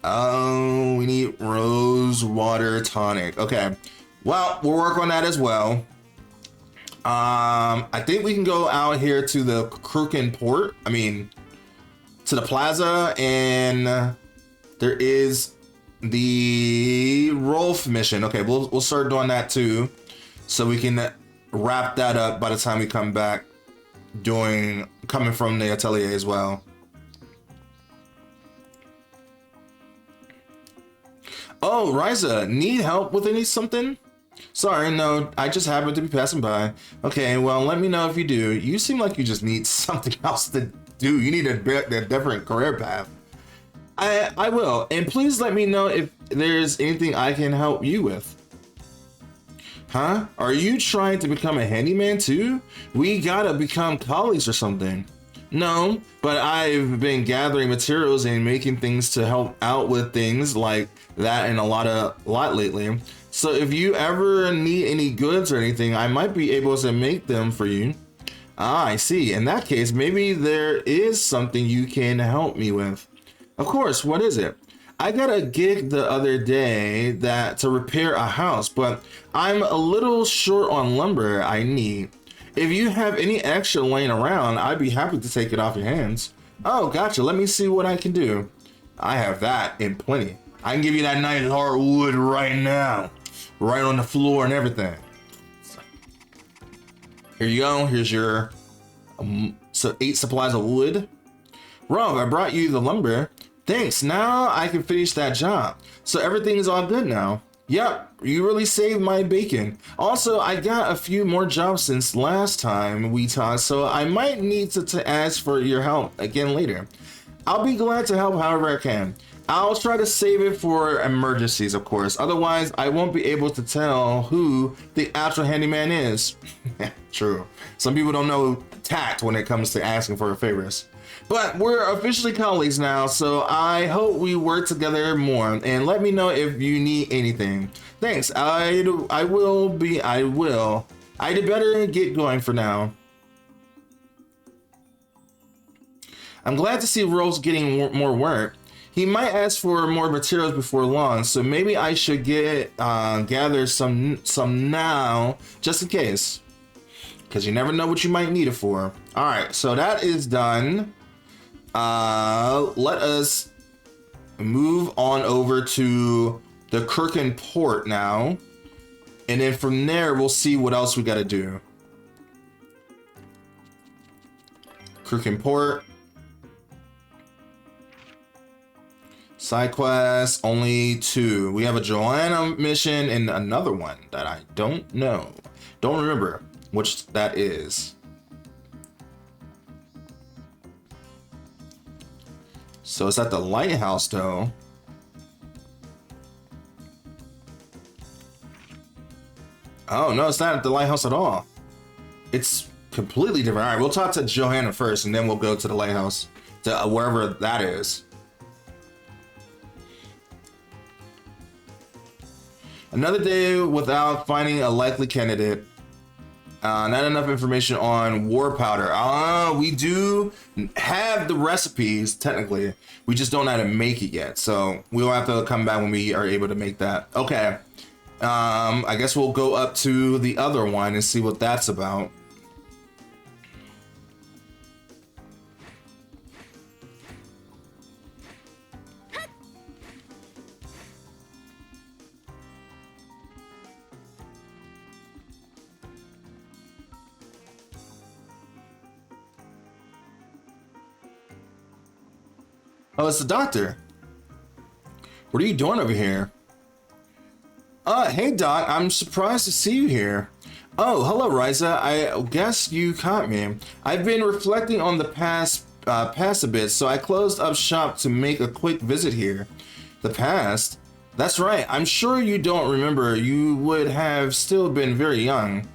Oh, we need rose water tonic. Okay, well, we'll work on that as well. I think we can go out here to the Crooked Port. I mean, to the plaza, and there is the Rolf mission. Okay, we'll start doing that too, so we can wrap that up by the time we come back, coming from the atelier as well. Oh, Ryza, need help with something? Sorry, no, I just happened to be passing by. Okay, well, let me know if you do. You seem like you just need something else to do. You need a different career path. I will, and please let me know if there's anything I can help you with. Huh? Are you trying to become a handyman too? We gotta become colleagues or something. No, but I've been gathering materials and making things to help out with things like that and a lot lately. So if you ever need any goods or anything, I might be able to make them for you. Ah, I see. In that case, maybe there is something you can help me with. Of course, what is it? I got a gig the other day to repair a house, but I'm a little short on lumber I need. If you have any extra laying around, I'd be happy to take it off your hands. Oh, gotcha. Let me see what I can do. I have that in plenty. I can give you that nice hardwood right now. Right on the floor and everything. Here you go. Here's your 8 supplies of wood. Rob, I brought you the lumber. Thanks. Now I can finish that job. So everything is all good now. Yep, you really saved my bacon. Also, I got a few more jobs since last time we talked, so I might need to ask for your help again later. I'll be glad to help however I can. I'll try to save it for emergencies, of course. Otherwise, I won't be able to tell who the actual handyman is. True. Some people don't know tact when it comes to asking for favors. But we're officially colleagues now, so I hope we work together more. And let me know if you need anything. Thanks. I will. I'd better get going for now. I'm glad to see Rose getting more work. He might ask for more materials before long, so maybe I should gather some now, just in case, because you never know what you might need it for. All right, so that is done. Let us move on over to the Crooked Port now, and then from there we'll see what else we got to do. Crooked Port. Side quests, only 2. We have a Joanna mission and another one that I don't know. Don't remember which that is. So it's at the lighthouse though. Oh no, it's not at the lighthouse at all. It's completely different. All right, we'll talk to Joanna first and then we'll go to the lighthouse, to wherever that is. Another day without finding a likely candidate. Not enough information on war powder. We do have the recipes, technically. We just don't know how to make it yet. So we'll have to come back when we are able to make that. Okay. I guess we'll go up to the other one and see what that's about. Oh, it's the doctor. What are you doing over here? Hey Doc, I'm surprised to see you here. Oh, hello Ryza, I guess you caught me. I've been reflecting on the past past a bit, so I closed up shop to make a quick visit here. The past? That's right, I'm sure you don't remember. You would have still been very young.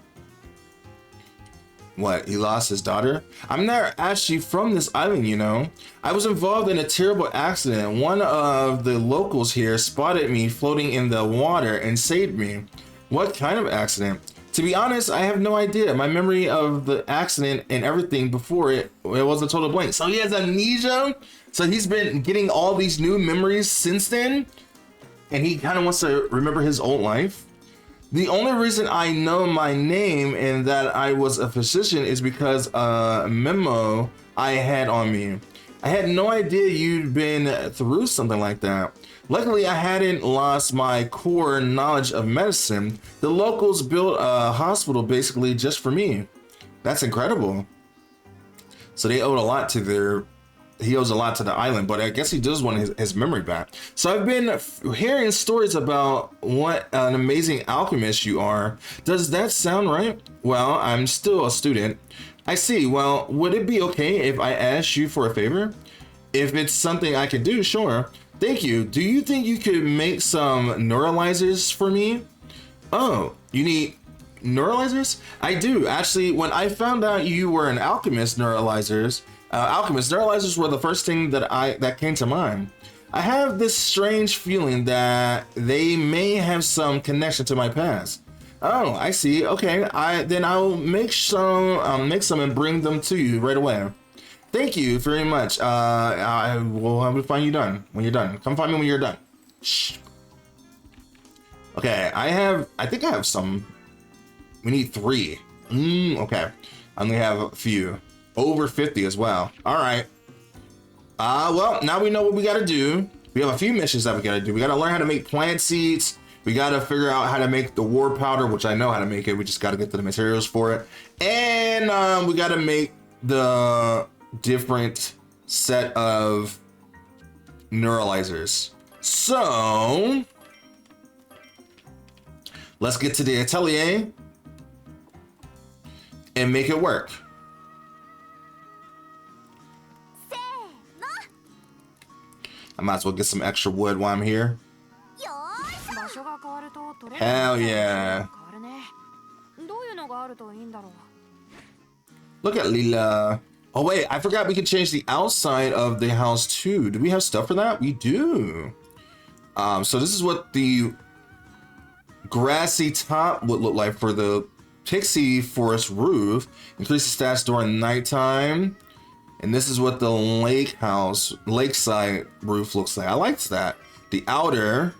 What, he lost his daughter? I'm not actually from this island, you know. I was involved in a terrible accident. One of the locals here spotted me floating in the water and saved me. What kind of accident? To be honest, I have no idea. My memory of the accident and everything before it was a total blank. So he has amnesia? So he's been getting all these new memories since then? And he kind of wants to remember his old life? The only reason I know my name and that I was a physician is because a memo I had on me. I had no idea you'd been through something like that. Luckily, I hadn't lost my core knowledge of medicine. The locals built a hospital basically just for me. That's incredible. So they owed a lot to their... He owes a lot to the island, but I guess he does want his memory back. So I've been hearing stories about what an amazing alchemist you are. Does that sound right? Well, I'm still a student. I see. Well, would it be okay if I asked you for a favor? If it's something I could do, sure. Thank you. Do you think you could make some neuralizers for me? Oh, you need neuralizers? I do. Actually, when I found out you were an alchemist, neuralizers were the first thing that came to mind. I have this strange feeling that they may have some connection to my past. Oh, I see. Okay, then I'll make some and bring them to you right away. Thank you very much. I will find you done when you're done. Come find me when you're done. Shh. Okay, I think I have some. We need 3. Okay, I only have a few. Over 50 as well. All right. Well, now we know what we got to do. We have a few missions that we got to do. We got to learn how to make plant seeds. We got to figure out how to make the war powder, which I know how to make it. We just got to get to the materials for it. And we got to make the different set of neuralizers. So let's get to the atelier and make it work. I might as well get some extra wood while I'm here. Hell yeah. Look at Lila. Oh wait, I forgot we could change the outside of the house too. Do we have stuff for that? We do. So this is what the grassy top would look like for the pixie forest roof. Increase the stats during nighttime. And this is what the lakeside roof looks like. I liked that. The outer,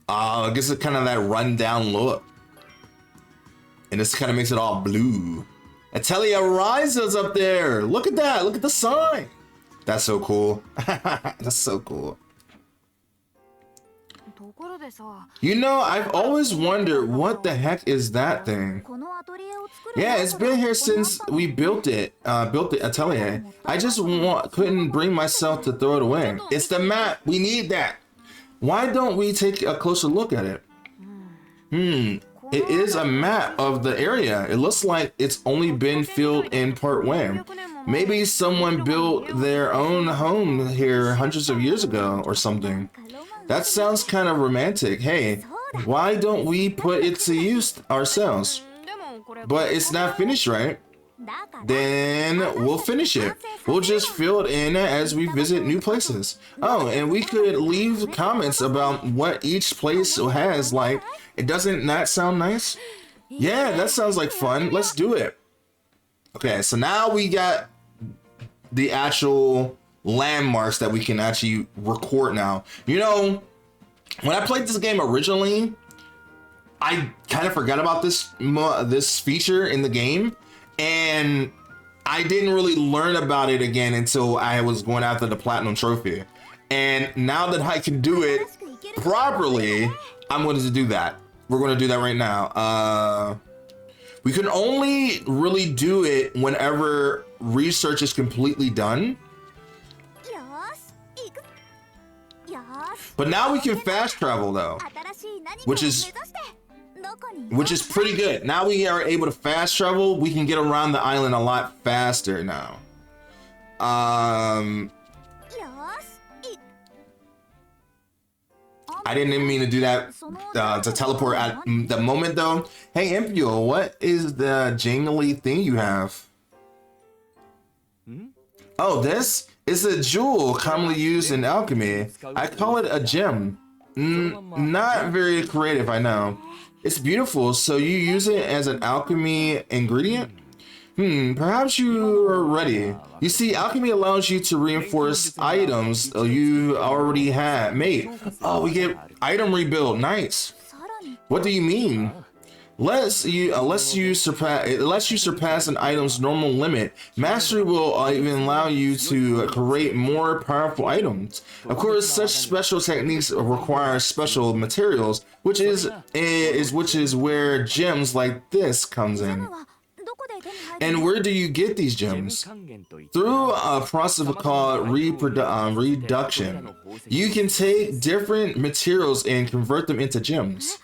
I guess it's kind of that rundown look. And this kind of makes it all blue. Atelier Ryza's up there. Look at that. Look at the sign. That's so cool. That's so cool. You know, I've always wondered what the heck is that thing. Yeah, it's been here since we built the atelier. I just couldn't bring myself to throw it away. It's the map. We need that. Why don't we take a closer look at it? It is a map of the area. It looks like it's only been filled in part way. Maybe someone built their own home here hundreds of years ago or something. That sounds kind of romantic. Hey, why don't we put it to use ourselves? But it's not finished, right? Then we'll finish it. We'll just fill it in as we visit new places. Oh, and we could leave comments about what each place has. Like, doesn't that sound nice? Yeah, that sounds like fun. Let's do it. Okay, so now we got the actual landmarks that we can actually record now. You know, when I played this game originally, I kind of forgot about this feature in the game, and I didn't really learn about it again until I was going after the platinum trophy. And now that I can do it properly, I'm going to do that. We're going to do that right now. We can only really do it whenever research is completely done. But now we can fast travel though, which is pretty good. Now we are able to fast travel. We can get around the island a lot faster now. I didn't even mean to do that to teleport at the moment though. Hey Impio, what is the jingly thing you have? Oh, this is a jewel commonly used in alchemy. I call it a gem. Not very creative, I know. It's beautiful, so you use it as an alchemy ingredient? Perhaps you are ready. You see, alchemy allows you to reinforce items you already had made. Oh, we get item rebuild. Nice. What do you mean? It lets you surpass an item's normal limit. Mastery will even allow you to create more powerful items. Of course, such special techniques require special materials, which is where gems like this comes in. And where do you get these gems? Through a process called reduction. You can take different materials and convert them into gems.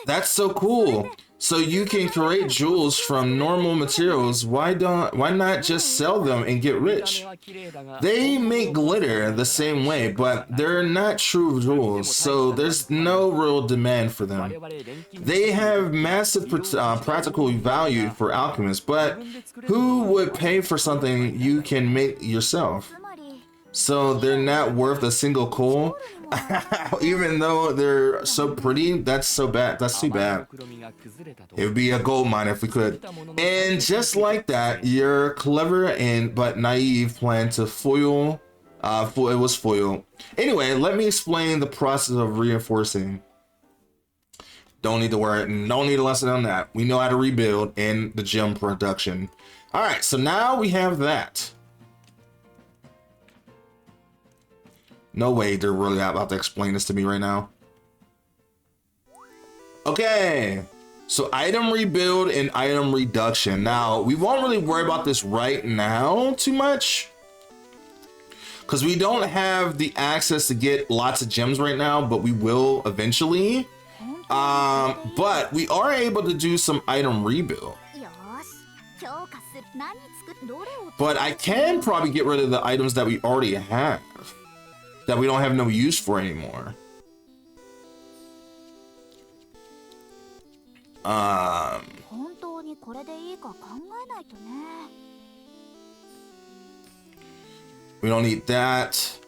That's so cool. So you can create jewels from normal materials. Why not just sell them and get rich? They make glitter the same way, but they're not true jewels, so there's no real demand for them. They have massive practical value for alchemists, but who would pay for something you can make yourself? So they're not worth a single coal? Even though they're so pretty, that's so bad. That's too bad. It would be a gold mine if we could. And just like that, your clever but naive plan to foil, it was foiled. Anyway, let me explain the process of reinforcing. Don't need to worry, don't need a lesson on that. We know how to rebuild in the gem production. All right, so now we have that. No way they're really about to explain this to me right now. Okay, so item rebuild and item reduction. Now, we won't really worry about this right now too much, because we don't have the access to get lots of gems right now, but we will eventually. But we are able to do some item rebuild. But I can probably get rid of the items that we already have, that we don't have no use for anymore. We don't need that.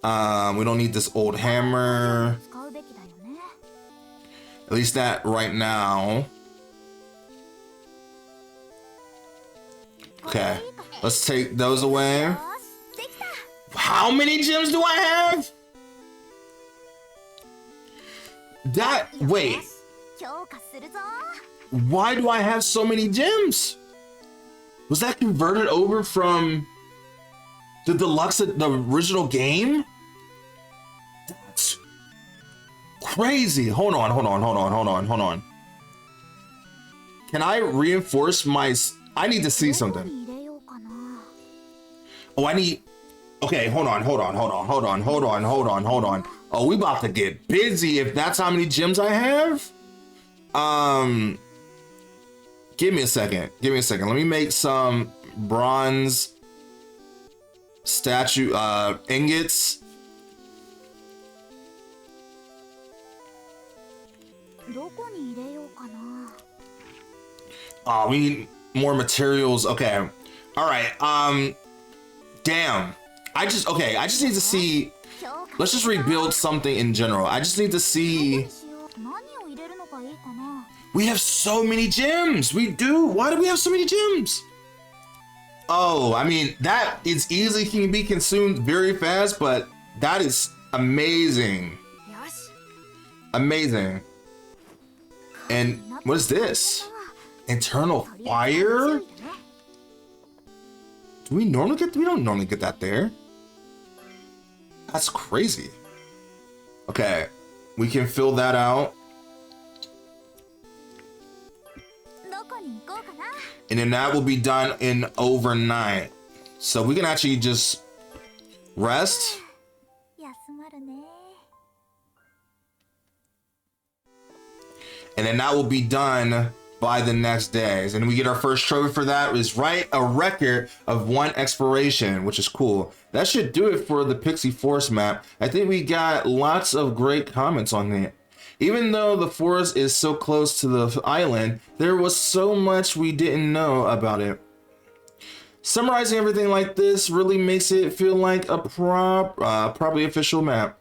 We don't need this old hammer. At least that right now. Okay, let's take those away. How many gems do I have? Wait. Why do I have so many gems? Was that converted over from the deluxe, the original game? That's crazy. Hold on. Can I reinforce my... I need to see something. Oh, I need... Okay, hold on. Oh, we about to get busy if that's how many gems I have. Give me a second. Let me make some bronze statue ingots. Oh, we need more materials. Okay. All right. Damn. I just need to see. Let's just rebuild something in general. I just need to see. We have so many gems. We do. Why do we have so many gems? Oh, I mean, that is easily can be consumed very fast, but that is amazing. Amazing. And what is this? Internal fire? We don't normally get that there. That's crazy. Okay, we can fill that out. And then that will be done in overnight. So we can actually just rest. And then that will be done by the next day. And we get our first trophy for that, is right, a record of 1 exploration, which is cool. That should do it for the Pixie Forest map. I think we got lots of great comments on it. Even though the forest is so close to the island, there was so much we didn't know about it. Summarizing everything like this really makes it feel like a probably official map.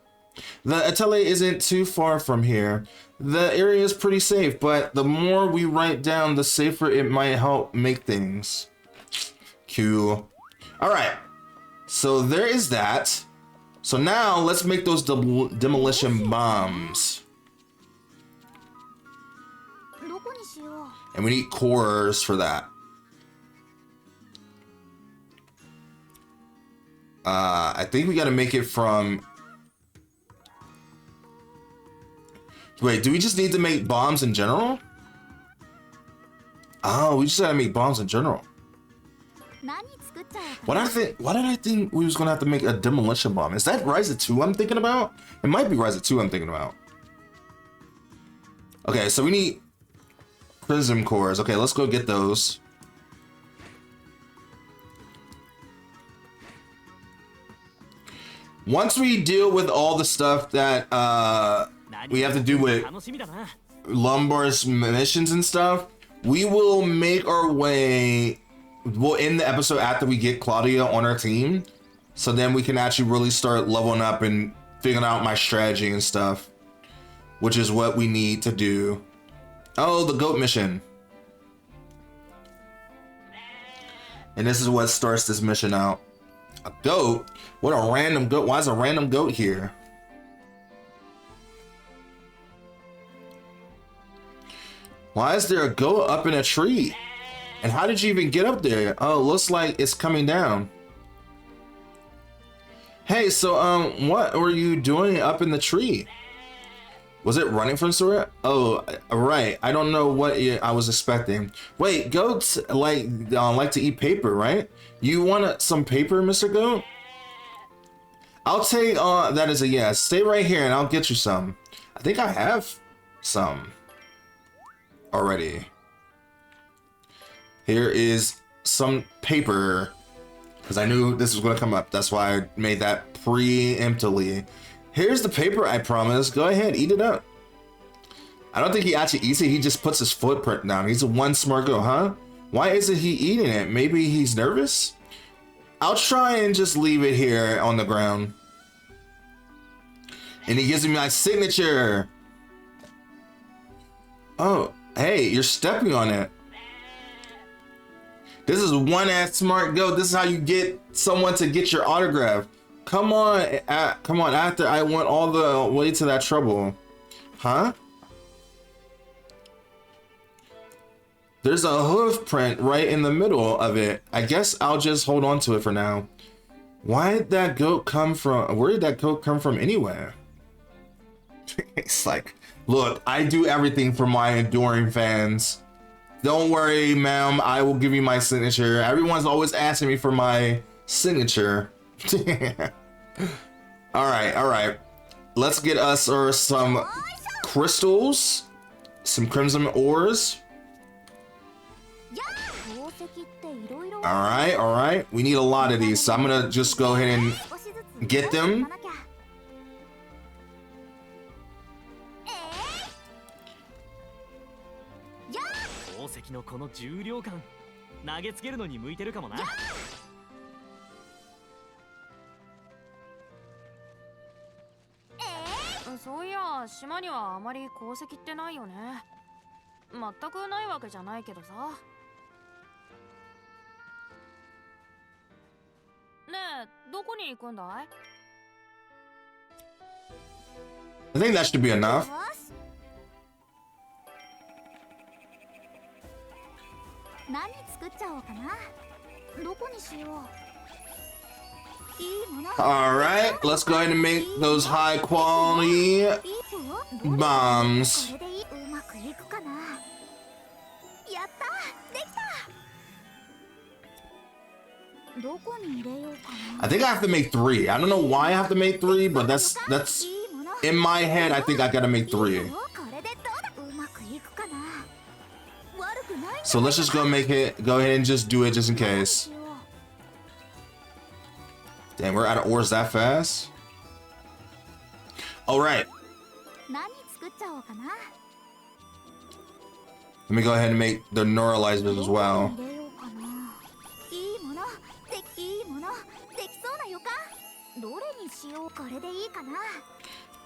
The Atelier isn't too far from here. The area is pretty safe, but the more we write down, the safer it might help make things. Cool. All right, so there is that. So now let's make those demolition bombs. And we need cores for that. I think we got to make it from... Wait, do we just need to make bombs in general? Oh, we just gotta make bombs in general. Why did I think we was gonna have to make a demolition bomb? Is that Ryza 2 I'm thinking about? It might be Ryza 2 I'm thinking about. Okay, so we need prism cores. Okay, let's go get those. Once we deal with all the stuff that we have to do with Lombard's missions and stuff, we will make our way. We'll end the episode after we get Claudia on our team, so then we can actually really start leveling up and figuring out my strategy and stuff, which is what we need to do. Oh, the goat mission. And this is what starts this mission out. A goat? What a random goat. Why is a random goat here? Why is there a goat up in a tree? And how did you even get up there? Oh, looks like it's coming down. Hey, so what were you doing up in the tree? Was it running from Sora? Oh, right. I don't know what I was expecting. Wait, goats like to eat paper, right? You want some paper, Mr. Goat? I'll take that as a yes. Stay right here and I'll get you some. I think I have some already. Here is some paper, because I knew this was going to come up. That's why I made that preemptively. Here's the paper, I promise. Go ahead, eat it up. I don't think he actually eats it. He just puts his footprint down. He's a one smart girl, huh? Why isn't he eating it? Maybe he's nervous? I'll try and just leave it here on the ground. And he gives me my signature. Oh, hey, you're stepping on it. This is one ass smart goat. This is how you get someone to get your autograph. Come on, come on. After I went all the way to that trouble, huh? There's a hoof print right in the middle of it. I guess I'll just hold on to it for now. Why did that goat come from? Where did that goat come from anyway? It's like, look, I do everything for my adoring fans. Don't worry, ma'am. I will give you my signature. Everyone's always asking me for my signature. All right. Let's get us some crystals, some crimson ores. All right. We need a lot of these, so I'm gonna just go ahead and get them. I think that should be enough. All right, let's go ahead and make those high quality bombs. I think I have to make 3. I don't know why I have to make 3, but that's in my head. I think I gotta make 3. So let's just go ahead and just do it just in case. Damn, we're out of ores that fast? All right. Let me go ahead and make the neuralizers as well.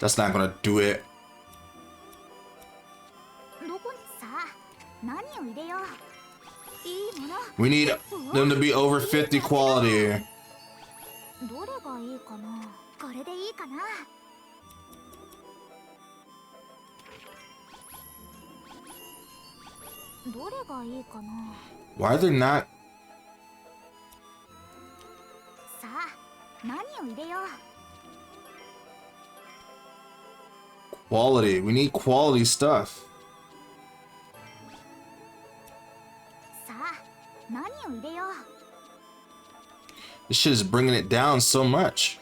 That's not gonna do it. We need them to be over 50 quality. Why are they not? Quality. We need quality stuff. This shit is bringing it down so much.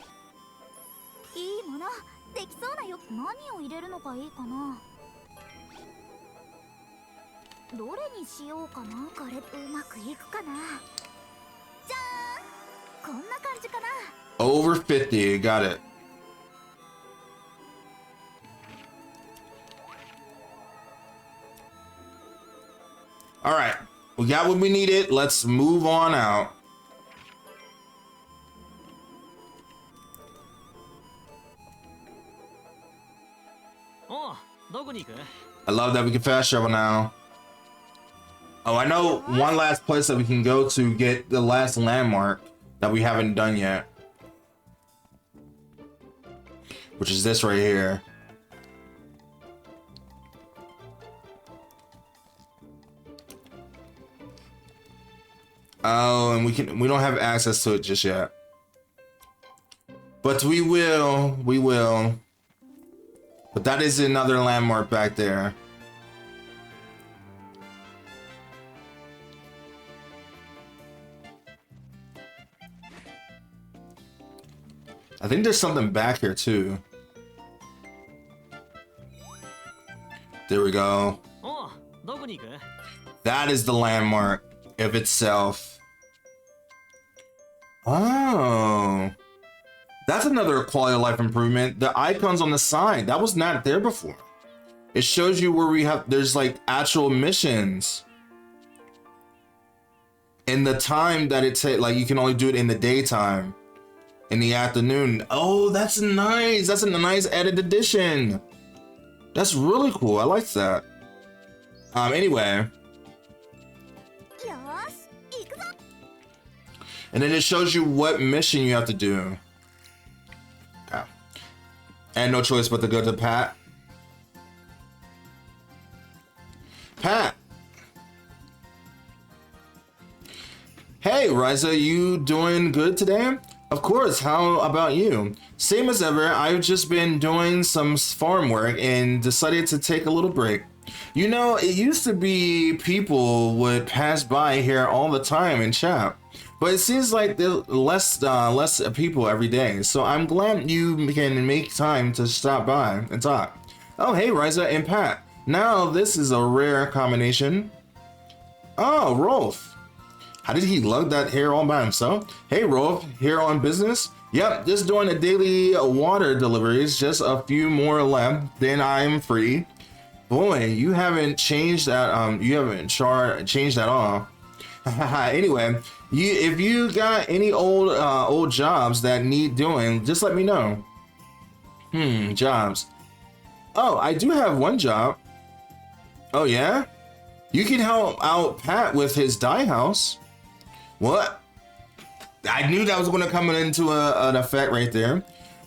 Over 50, got it. All right, we got what we needed. Let's move on out. I love that we can fast travel now. Oh, I know one last place that we can go to get the last landmark that we haven't done yet, which is this right here. Oh, and we don't have access to it just yet, but we will. But that is another landmark back there. I think there's something back here too. There we go. That is the landmark of itself. Oh. That's another quality of life improvement. The icons on the side, that was not there before. It shows you where there's like actual missions. In the time that it takes, like you can only do it in the daytime. In the afternoon. Oh, that's nice. That's a nice added addition. That's really cool. I like that. Anyway. And then it shows you what mission you have to do. Okay. And no choice but to go to Pat. Pat. Hey, Ryza, you doing good today? Of course, how about you? Same as ever, I've just been doing some farm work and decided to take a little break. You know, it used to be people would pass by here all the time and chat, but it seems like there's less people every day, so I'm glad you can make time to stop by and talk. Oh, hey, Ryza and Pat. Now, this is a rare combination. Oh, Rolf. How did he lug that hair all by himself? Hey, Rolf, here on business? Yep, just doing a daily water deliveries, just a few more left, then I'm free. Boy, you haven't changed that, you haven't changed at all. Anyway, if you got any old jobs that need doing, just let me know. Jobs. Oh, I do have one job. Oh, yeah? You can help out Pat with his dye house. What? I knew that was going to come into an effect right there.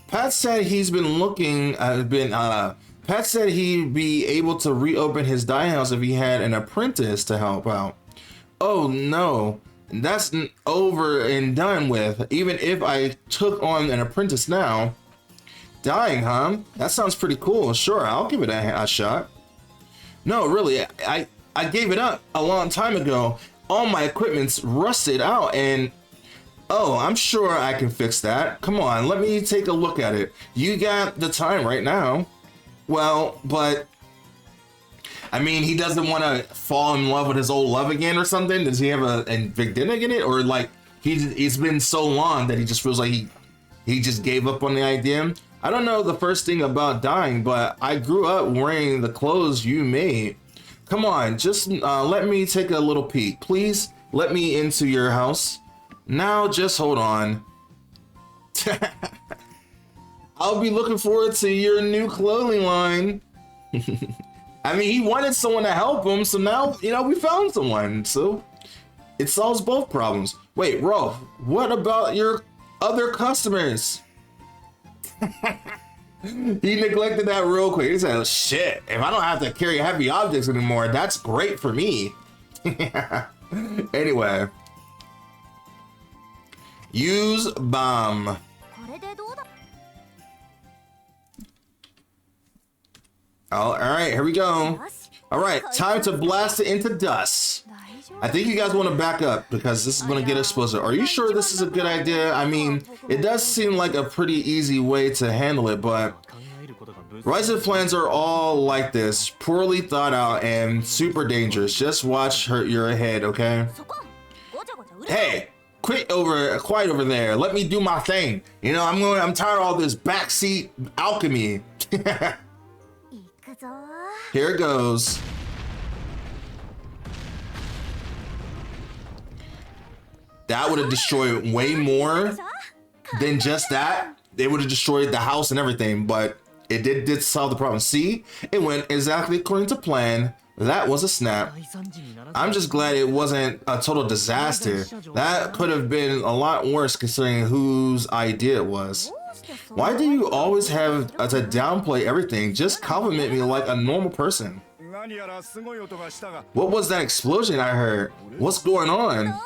Pat said he's been looking, Pat said he'd be able to reopen his dye house if he had an apprentice to help out. Oh no, that's over and done with. Even if I took on an apprentice now. Dyeing, huh? That sounds pretty cool. Sure, I'll give it a shot. No, really, I gave it up a long time ago. All my equipment's rusted out and oh, I'm sure I can fix that. Come on, let me take a look at it. You got the time right now. Well, but I mean, he doesn't want to fall in love with his old love again or something. Does he have a beginning in it, or like it's been so long that he just feels like he just gave up on the idea? I don't know the first thing about dying, but I grew up wearing the clothes you made. Come on, just let me take a little peek, please. Let me into your house. Now, just hold on. I'll be looking forward to your new clothing line. I mean, he wanted someone to help him, so now, you know, we found someone, so it solves both problems. Wait, Rolf, what about your other customers? He neglected that real quick. He said, shit, if I don't have to carry heavy objects anymore, that's great for me. Anyway. Use bomb. All right, here we go. All right, time to blast it into dust. I think you guys want to back up because this is going to get explosive. Are you sure this is a good idea? I mean, it does seem like a pretty easy way to handle it, but Ryza plans are all like this, poorly thought out and super dangerous. Just watch your head, okay? Hey, quiet over there. Let me do my thing. You know, I'm tired of all this backseat alchemy. Here it goes. That would have destroyed way more than just that. They would have destroyed the house and everything, but it did solve the problem. See, it went exactly according to plan. That was a snap. I'm just glad it wasn't a total disaster. That could have been a lot worse considering whose idea it was. Why do you always have to downplay everything? Just compliment me like a normal person. What was that explosion I heard? What's going on?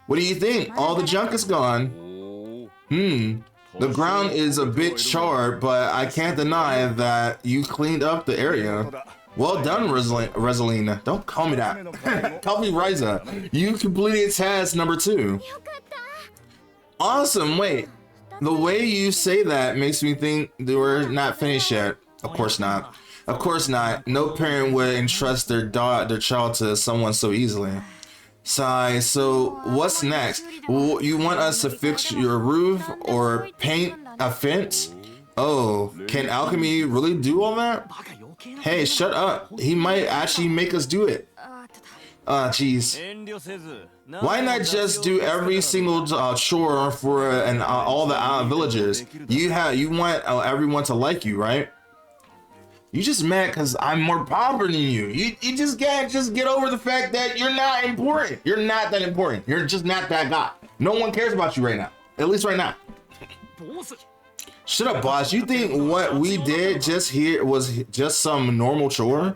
What do you think? All the junk is gone. The ground is a bit charred, but I can't deny that you cleaned up the area. Well done, Rosalina. Don't call me that. Call me Ryza. You completed task number 2. Awesome. Wait. The way you say that makes me think they were not finished yet. Of course not. Of course not. No parent would entrust their child to someone so easily. Sigh. So what's next? You want us to fix your roof or paint a fence? Oh, can alchemy really do all that? Hey, shut up. He might actually make us do it. Jeez. Why not just do every single chore for all the villagers? You want everyone to like you, right? You just mad because I'm more popular than you. You just can't get over the fact that you're not important. You're not that important. You're just not that guy. No one cares about you right now. At least right now. Shut up, boss. You think what we did just here was just some normal chore?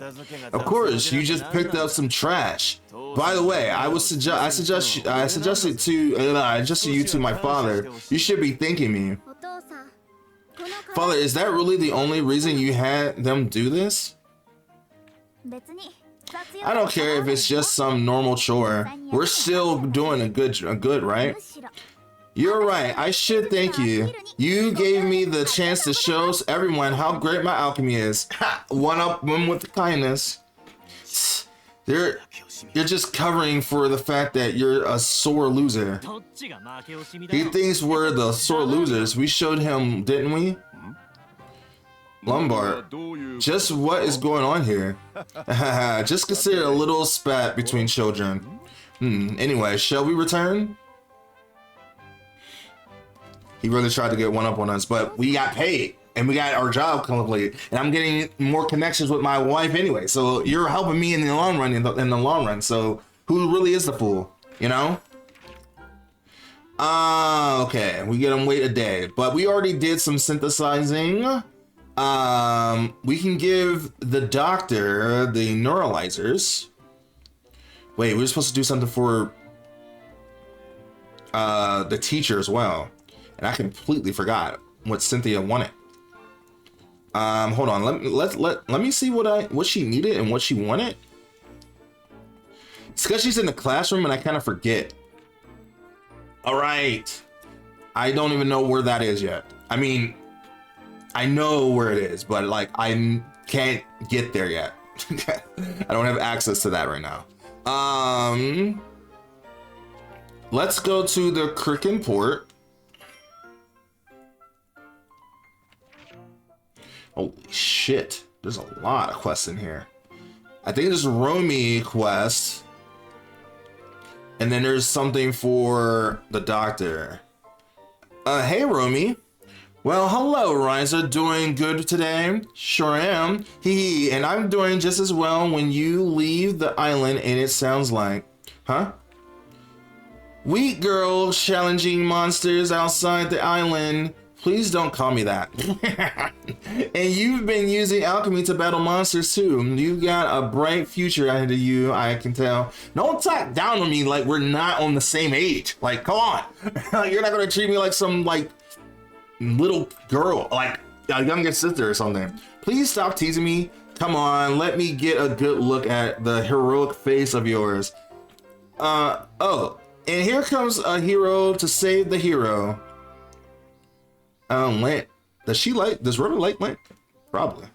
Of course, you just picked up some trash. By the way, I suggested you to my father. You should be thanking me. Father, is that really the only reason you had them do this? I don't care if it's just some normal chore. We're still doing a good, right? You're right. I should thank you. You gave me the chance to show everyone how great my alchemy is. One up them with kindness. You're just covering for the fact that you're a sore loser. He thinks we're the sore losers. We showed him, didn't we? Lombard, just what is going on here? Just consider a little spat between children. Anyway, shall we return? He really tried to get one up on us, but we got paid and we got our job completed, and I'm getting more connections with my wife anyway. So you're helping me in the long run. In the long run. So who really is the fool? You know? Okay. We get him wait a day, but we already did some synthesizing. We can give the doctor the neuralizers. Wait, we were supposed to do something for the teacher as well. And I completely forgot what Cynthia wanted. Hold on. Let me see what she needed and what she wanted. It's because she's in the classroom and I kind of forget. All right. I don't even know where that is yet. I mean, I know where it is, but like I can't get there yet. I don't have access to that right now. Let's go to the Cricken port. Holy shit, there's a lot of quests in here. I think there's a Romy quest. And then there's something for the doctor. Hey Romy. Well, hello Ryza, doing good today? Sure am. Hee, and I'm doing just as well when you leave the island and it sounds like. Huh? Weak girl challenging monsters outside the island. Please don't call me that. And you've been using alchemy to battle monsters too. You've got a bright future ahead of you, I can tell. Don't talk down on me like we're not on the same age. Like, come on. You're not gonna treat me like some like little girl, like a younger sister or something. Please stop teasing me. Come on, let me get a good look at the heroic face of yours. Oh, and here comes a hero to save the hero. Lint. Does Romy like Lint? Probably.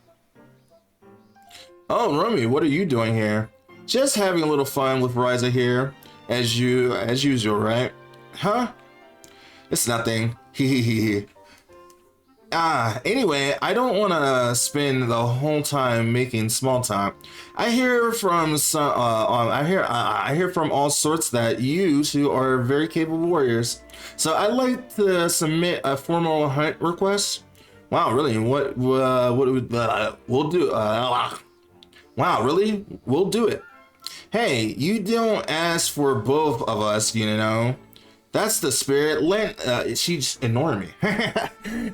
Oh, Romy, what are you doing here? Just having a little fun with Ryza here, as usual, right? Huh? It's nothing. Hehehe. Anyway, I don't want to spend the whole time making small talk. I hear from some, I hear from all sorts that you two are very capable warriors. So I'd like to submit a formal hunt request. Wow, really? What we'll do? Wow, really? We'll do it. Hey, you don't ask for both of us, you know. That's the spirit. She's ignoring me.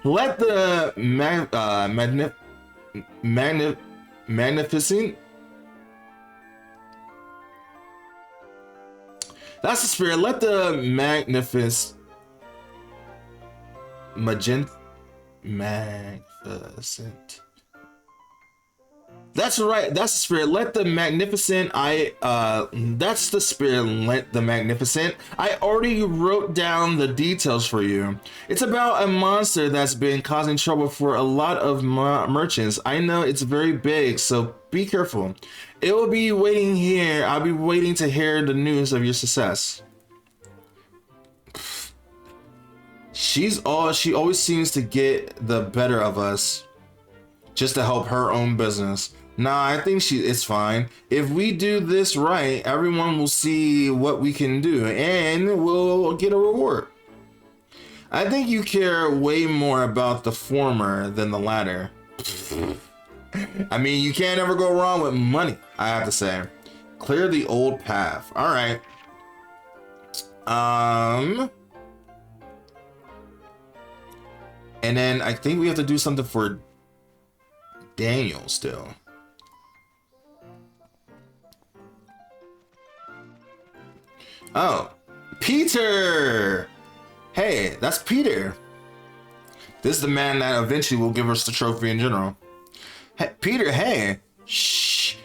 Let the magnificent. That's the spirit. Let the magnificent. Magnificent. That's right. That's the spirit. Let the magnificent. That's the spirit. Let the magnificent. I already wrote down the details for you. It's about a monster that's been causing trouble for a lot of merchants. I know it's very big, so be careful. It will be waiting here. I'll be waiting to hear the news of your success. She always seems to get the better of us just to help her own business. Nah, I think it's fine. If we do this right, everyone will see what we can do and we'll get a reward. I think you care way more about the former than the latter. I mean, you can't ever go wrong with money, I have to say. Clear the old path. All right. And then I think we have to do something for Daniel still. Oh, Peter! Hey, that's Peter. This is the man that eventually will give us the trophy in general. Hey, Peter, hey. Shh.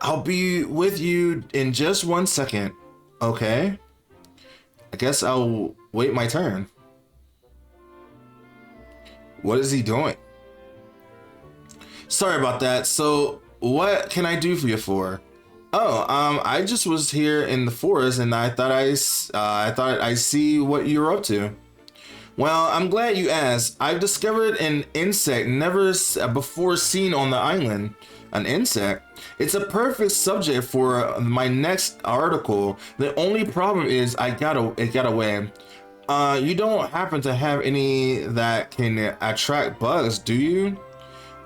I'll be with you in just 1 second. Okay. I guess I'll wait my turn. What is he doing? Sorry about that. So what can I do for you for? Oh, I just was here in the forest and I thought I see what you're up to. Well, I'm glad you asked. I've discovered an insect never before seen on the island. An insect? It's a perfect subject for my next article. The only problem is it got away. You don't happen to have any that can attract bugs, do you?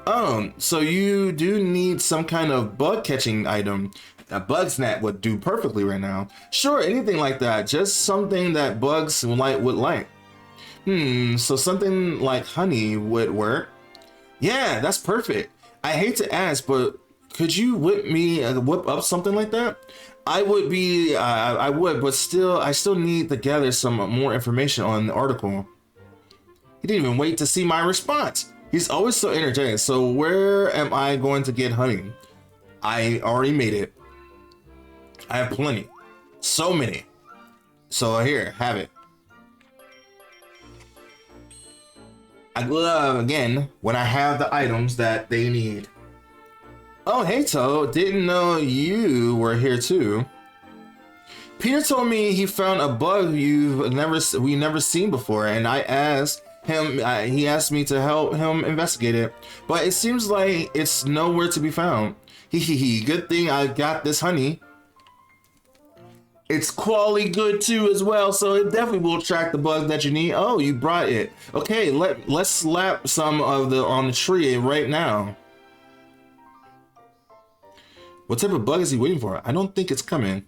Oh, so you do need some kind of bug catching item. A bug snap would do perfectly right now. Sure, anything like that. Just something that bugs would like. So something like honey would work. Yeah, that's perfect. I hate to ask, but could you whip up something like that? I would, but I still need to gather some more information on the article. He didn't even wait to see my response. He's always so energetic. So where am I going to get honey? I already made it. I have plenty. So many. So here, have it. I love, again, when I have the items that they need. Oh, hey, Toad. Didn't know you were here too. Peter told me he found a bug we never seen before, and I asked him. He asked me to help him investigate it, but it seems like it's nowhere to be found. Hee. Good thing I got this honey. It's quality good too as well, so it definitely will track the bugs that you need. Oh, you brought it. Okay, let's slap some of the on the tree right now. What type of bug is he waiting for? I don't think it's coming.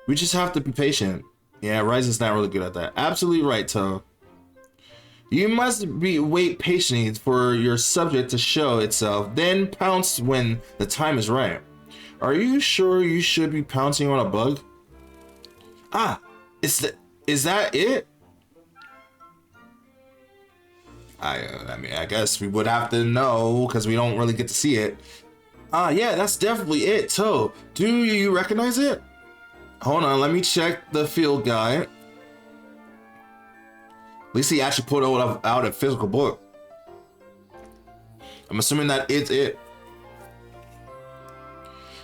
We just have to be patient. Yeah, Ryza's not really good at that. Absolutely right, Toe. You must wait patiently for your subject to show itself, then pounce when the time is right. Are you sure you should be pouncing on a bug? Ah, is that it? I mean, I guess we would have to know because we don't really get to see it. Ah, yeah, that's definitely it, Toe. Do you recognize it? Hold on, let me check the field guide. At least he actually put out a physical book. I'm assuming that it's it.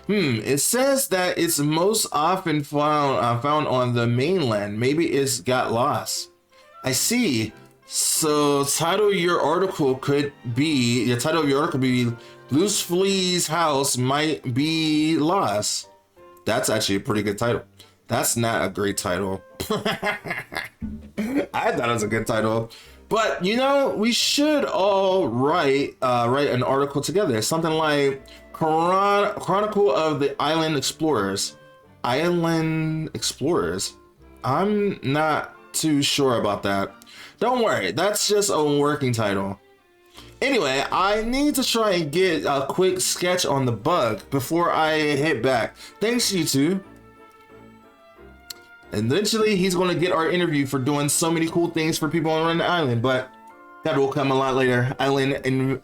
It says that it's most often found on the mainland. Maybe it's got lost. I see. So the title of your article could be Loose Flea's House Might Be Lost. That's actually a pretty good title. That's not a great title. I thought it was a good title. But you know, we should all write an article together. Something like Chronicle of the Island Explorers. Island Explorers. I'm not too sure about that. Don't worry, that's just a working title. Anyway, I need to try and get a quick sketch on the bug before I hit back. Thanks, you two. Eventually, he's going to get our interview for doing so many cool things for people around the island, but that will come a lot later. Island, and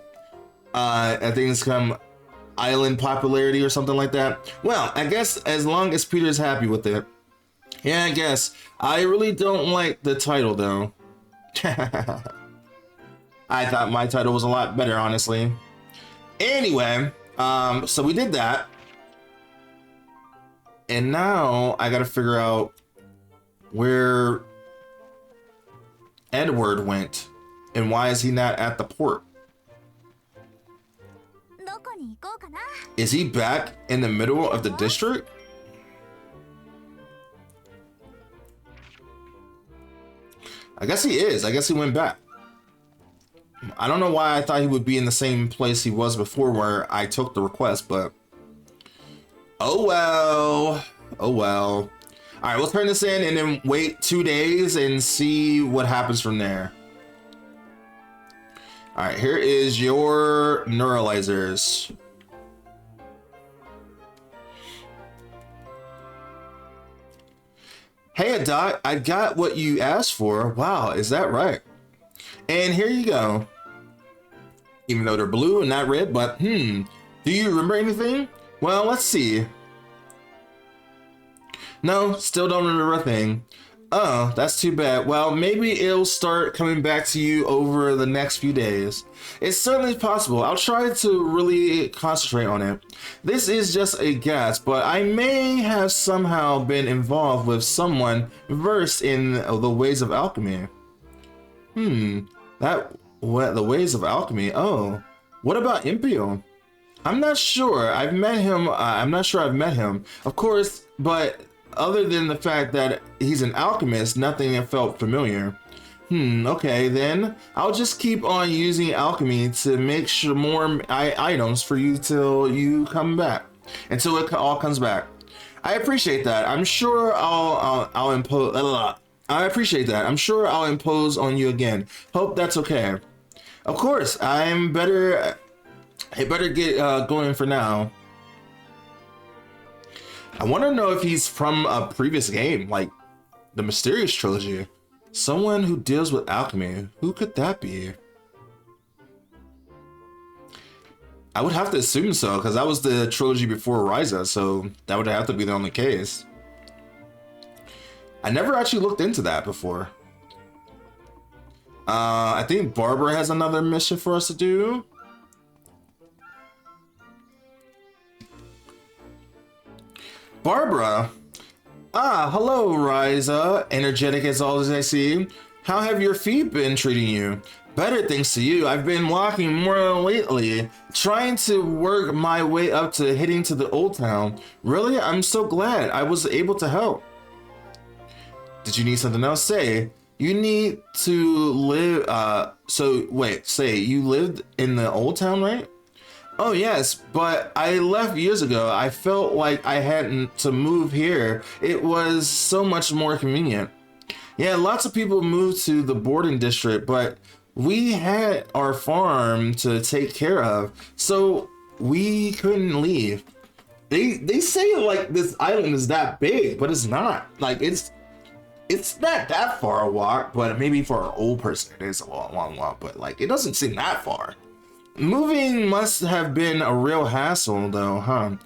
I think it's come island popularity or something like that. Well, I guess as long as Peter's happy with it. Yeah, I guess. I really don't like the title, though. I thought my title was a lot better, honestly. Anyway, so we did that. And now I gotta figure out where Edward went and why is he not at the port? Is he back in the middle of the district? I guess he is. I guess he went back. I don't know why I thought he would be in the same place he was before where I took the request, but oh well. Oh well. All right, we'll turn this in and then wait 2 days and see what happens from there. All right, here is your neuralizers. Hey, Doc, I got what you asked for. Wow, is that right? And here you go. Even though they're blue and not red, but do you remember anything? Well, let's see. No, still don't remember a thing. Oh, that's too bad. Well, maybe it'll start coming back to you over the next few days. It's certainly possible. I'll try to really concentrate on it. This is just a guess, but I may have somehow been involved with someone versed in the ways of alchemy. The ways of alchemy. Oh, what about Impio? I'm not sure. I've met him. I'm not sure I've met him. Of course, but other than the fact that he's an alchemist, nothing felt familiar. Okay, then I'll just keep on using alchemy to make sure more items for you till you come back, until it all comes back. I appreciate that. I'm sure I'll impose. I appreciate that. I'm sure I'll impose on you again. Hope that's okay. Of course, I better get going for now. I want to know if he's from a previous game, like the Mysterious Trilogy. Someone who deals with alchemy. Who could that be? I would have to assume so, because that was the trilogy before Ryza, so that would have to be the only case. I never actually looked into that before. I think Barbara has another mission for us to do. Barbara. Ah, hello, Ryza. Energetic as always, I see. How have your feet been treating you? Better, thanks to you. I've been walking more lately, trying to work my way up to hitting to the old town. Really? I'm so glad I was able to help. Did you need something else? Say, you need to live, so wait, say, you lived in the old town, right? Oh yes, but I left years ago. I felt like I hadn't to move here. It was so much more convenient. Yeah, lots of people moved to the boarding district, but we had our farm to take care of, so we couldn't leave. They say like this island is that big, but it's not. Like it's not that far a walk, but maybe for an old person it is a long walk, but like it doesn't seem that far. Moving must have been a real hassle though, huh?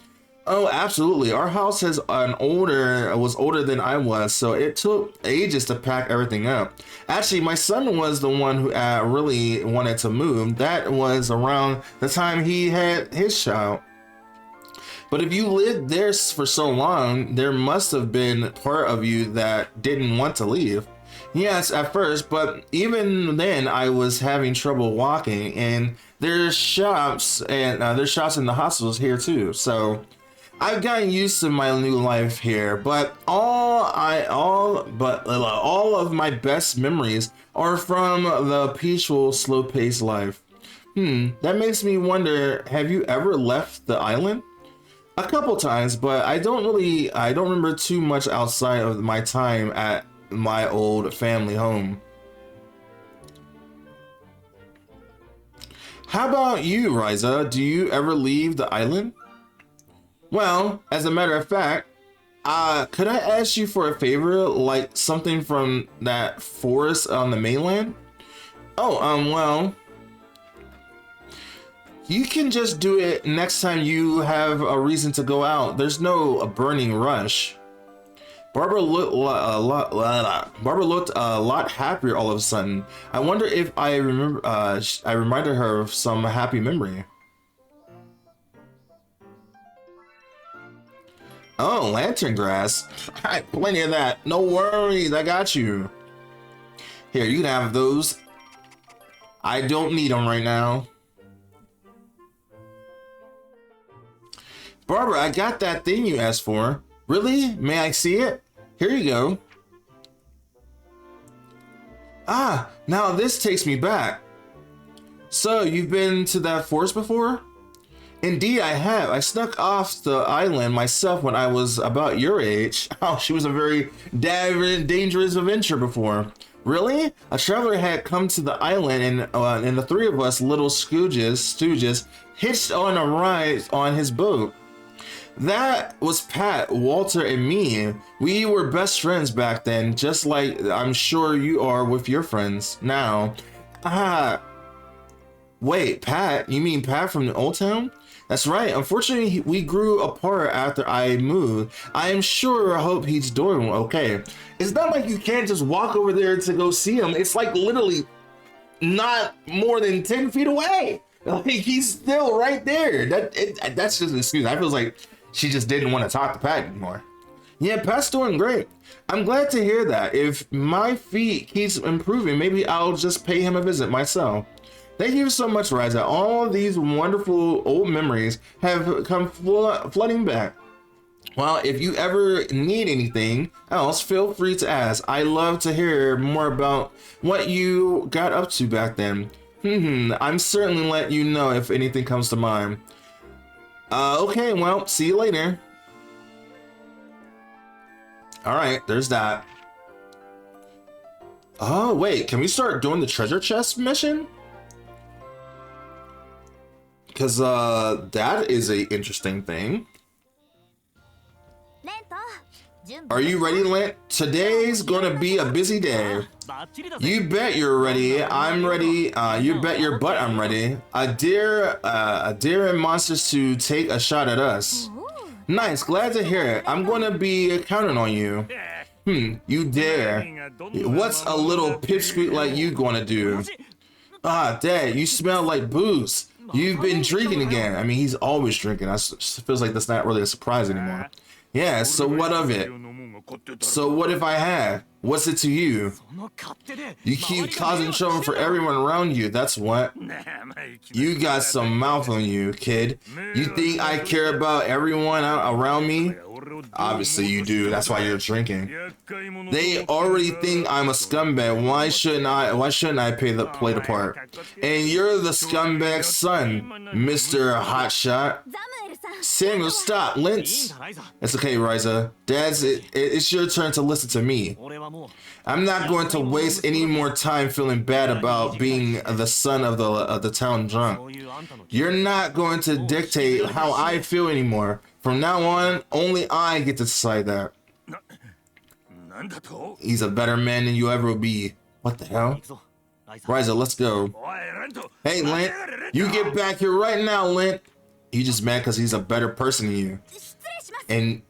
Oh, absolutely. Our house was older than I was, so it took ages to pack everything up. Actually, my son was the one who really wanted to move. That was around the time he had his child. But if you lived there for so long, there must have been part of you that didn't want to leave. Yes, at first, but even then I was having trouble walking, and there's shops in the hospitals here too. So I've gotten used to my new life here, but all of my best memories are from the peaceful, slow-paced life. That makes me wonder, have you ever left the island? A couple times, but I don't remember too much outside of my time at my old family home. How about you, Ryza? Do you ever leave the island? Well, as a matter of fact, could I ask you for a favor, like something from that forest on the mainland? Oh, well, you can just do it next time you have a reason to go out. There's no burning rush. Barbara looked a lot happier all of a sudden. I wonder if I reminded her of some happy memory. Oh, lantern grass. I have plenty of that. No worries, I got you. Here, you can have those. I don't need them right now. Barbara, I got that thing you asked for. Really? May I see it? Here you go. Ah, now this takes me back. So, you've been to that forest before? Indeed, I have. I snuck off the island myself when I was about your age. Oh, she was a very dangerous adventure before. Really? A traveler had come to the island, and the three of us little stooges hitched on a ride on his boat. That was Pat, Walter, and me. We were best friends back then, just like I'm sure you are with your friends now. Wait, Pat? You mean Pat from the old town? That's right. Unfortunately, we grew apart after I moved. I am sure, I hope he's doing okay. It's not like you can't just walk over there to go see him. It's like literally not more than 10 feet away. Like he's still right there. That's just an excuse. I feel like she just didn't want to talk to Pat anymore. Yeah, Pat's doing great. I'm glad to hear that. If my feet keeps improving, maybe I'll just pay him a visit myself. Thank you so much, Ryza. All these wonderful old memories have come flooding back. Well, if you ever need anything else, feel free to ask. I love to hear more about what you got up to back then. I'm certainly let you know if anything comes to mind. Okay, well, see you later. All right, there's that. Oh, wait, can we start doing the treasure chest mission? Because that is a interesting thing. Are you ready, Lent? Today's gonna be a busy day. You bet you're ready. I'm ready. You bet your butt I'm ready. A deer and monsters to take a shot at us. Nice, glad to hear it. I'm gonna be counting on you. You dare. What's a little pipsqueak like you gonna do? Ah, Dad, you smell like booze. You've been drinking again. I mean, he's always drinking. Feels like that's not really a surprise anymore. Yeah, so what of it? So what if I had? What's it to you? You keep causing trouble for everyone around you, that's what. You got some mouth on you, kid. You think I care about everyone around me? Obviously you do, that's why you're drinking. They already think I'm a scumbag. Why shouldn't I play the part? And you're the scumbag son, Mr. Hotshot. Samuel, stop. Lintz. It's okay, Ryza. It's your turn to listen to me. I'm not going to waste any more time feeling bad about being the son of the town drunk. You're not going to dictate how I feel anymore. From now on, only I get to decide that. He's a better man than you ever will be. What the hell? Ryza, let's go. Hey, Lint. You get back here right now, Lint. You just mad because he's a better person than you. And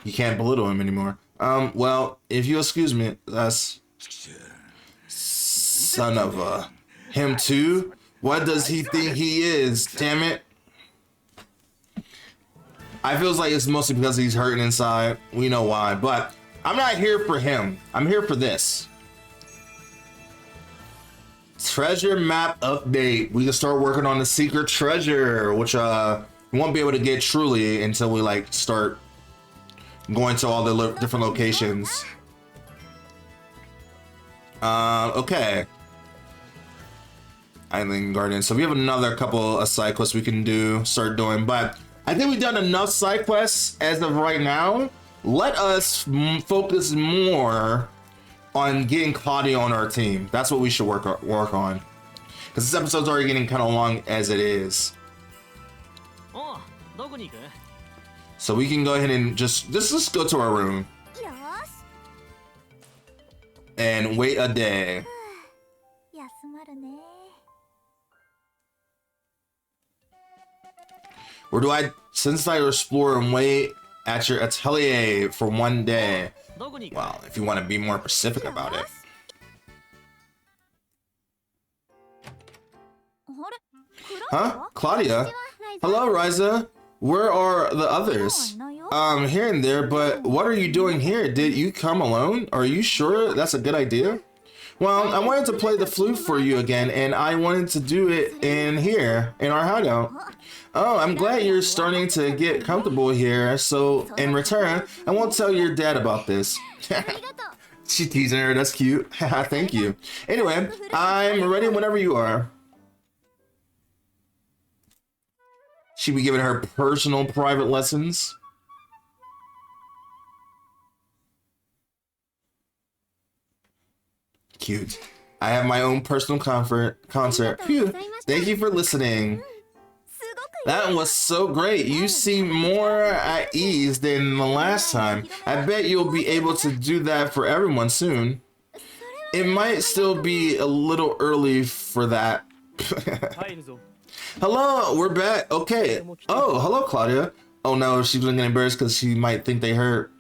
you can't belittle him anymore. Well, if you excuse me, that's... Son of a... Him too? What does he think he is? Damn it. I feels like it's mostly because he's hurting inside. We know why, but I'm not here for him. I'm here for this. Treasure map update. We can start working on the secret treasure, which we won't be able to get truly until we like start going to all the different locations. Okay. Island Garden. So we have another couple of side quests we can start doing, but I think we've done enough side quests as of right now. Let us focus more on getting Claudia on our team. That's what we should work on. Because this episode's already getting kind of long as it is. So we can go ahead and just go to our room. And wait a day. Since I explore and wait at your atelier for one day. Well, if you want to be more specific about it. Huh? Claudia? Hello, Ryza. Where are the others? Here and there, but what are you doing here? Did you come alone? Are you sure that's a good idea? Well, I wanted to play the flute for you again, and I wanted to do it in here, in our hideout. Oh, I'm glad you're starting to get comfortable here, so in return, I won't tell your dad about this. She's teasing her, that's cute. Thank you. Anyway, I'm ready whenever you are. She be giving her personal private lessons. Cute. I have my own personal concert. Phew. Thank you for listening. That was so great. You seem more at ease than the last time. I bet you'll be able to do that for everyone soon. It might still be a little early for that. Hello, we're back. Okay. Oh, hello, Claudia. Oh no, she's gonna get embarrassed because she might think they hurt.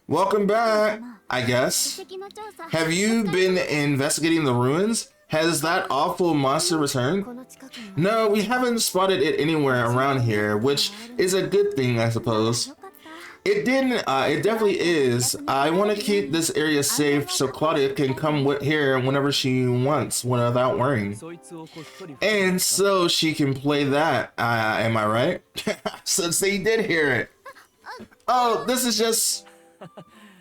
Welcome back, I guess. Have you been investigating the ruins? Has that awful monster returned? No, we haven't spotted it anywhere around here, which is a good thing, I suppose. It definitely is. I want to keep this area safe so Claudia can come here whenever she wants without worrying. And so she can play that, am I right? Since they did hear it. Oh, this is just...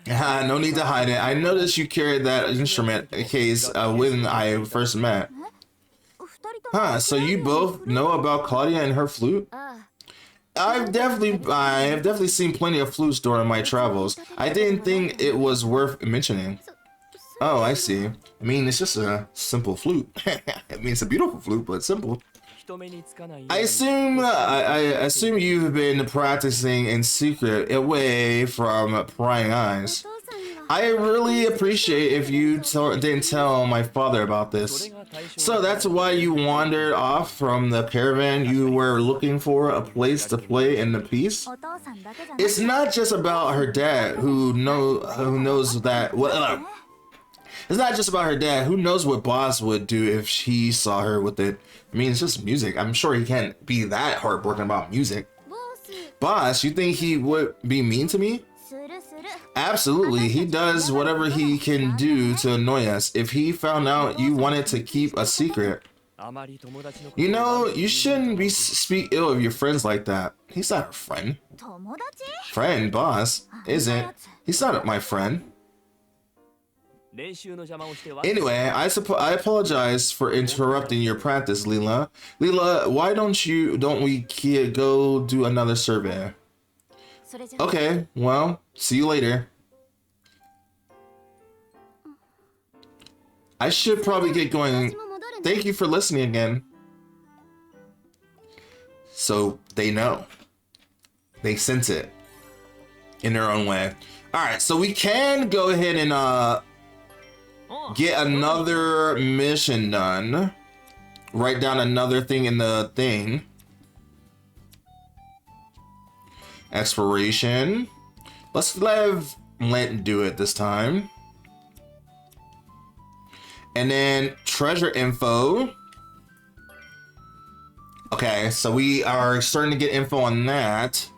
no need to hide it. I noticed you carried that instrument case when I first met. Huh, so you both know about Claudia and her flute? I have definitely seen plenty of flutes during my travels. I didn't think it was worth mentioning. Oh, I see. I mean, it's just a simple flute. I mean, it's a beautiful flute, but simple. I assume you've been practicing in secret, away from prying eyes. I really appreciate if you didn't tell my father about this. So that's why you wandered off from the caravan. You were looking for a place to play in the piece. It's not just about her dad who knows that. Well, it's not just about her dad. Who knows what Boss would do if he saw her with it? I mean, it's just music. I'm sure he can't be that heartbroken about music. Boss, you think he would be mean to me? Absolutely, he does whatever he can do to annoy us. If he found out you wanted to keep a secret, you know, you shouldn't speak ill of your friends like that. He's not a friend. Friend, boss, isn't. He's not my friend. Anyway, I apologize for interrupting your practice, Leela. Leela, why don't we go do another survey? Okay, well, see you later. I should probably get going. Thank you for listening again. So they know. They sense it in their own way. All right, so we can go ahead and get another mission done. Write down another thing in the thing. Exploration. Let's have Lent do it this time. And then treasure info. Okay, so we are starting to get info on that.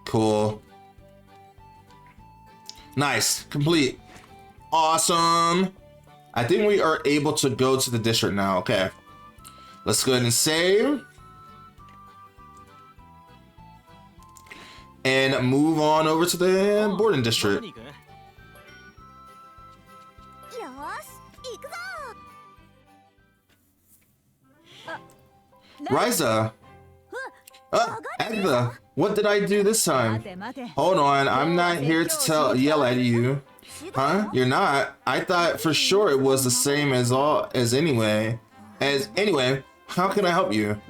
Cool. Nice. Complete. Awesome. I think we are able to go to the district now. Okay. Let's go ahead and save. And move on over to the boarding district. Ryza. Agatha, what did I do this time? Hold on, I'm not here to yell at you. Huh? You're not? I thought for sure it was the same as anyway. How can I help you?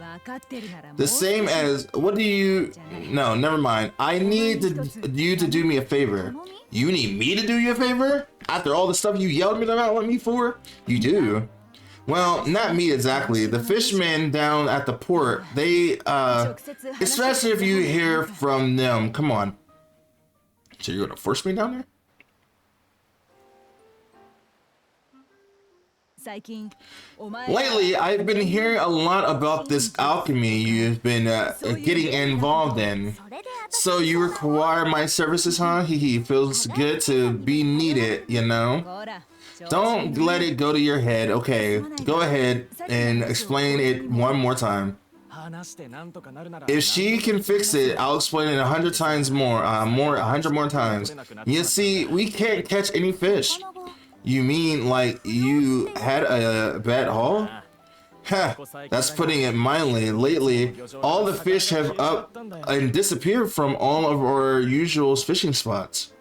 The same as, what do you... No, never mind. I need you to do me a favor. You need me to do you a favor? After all the stuff you yelled at me for? You do. Well, not me exactly. The fishermen down at the port, they, especially if you hear from them. Come on. So you're gonna force me down there? Lately, I've been hearing a lot about this alchemy you've been getting involved in. So you require my services, huh? Feels good to be needed, you know? Don't let it go to your head. Okay, go ahead and explain it one more time. If she can fix it, I'll explain it 100 times more, 100 more times. You see, we can't catch any fish. You mean like you had a bad haul? Ha, that's putting it mildly. Lately, all the fish have up and disappeared from all of our usual fishing spots.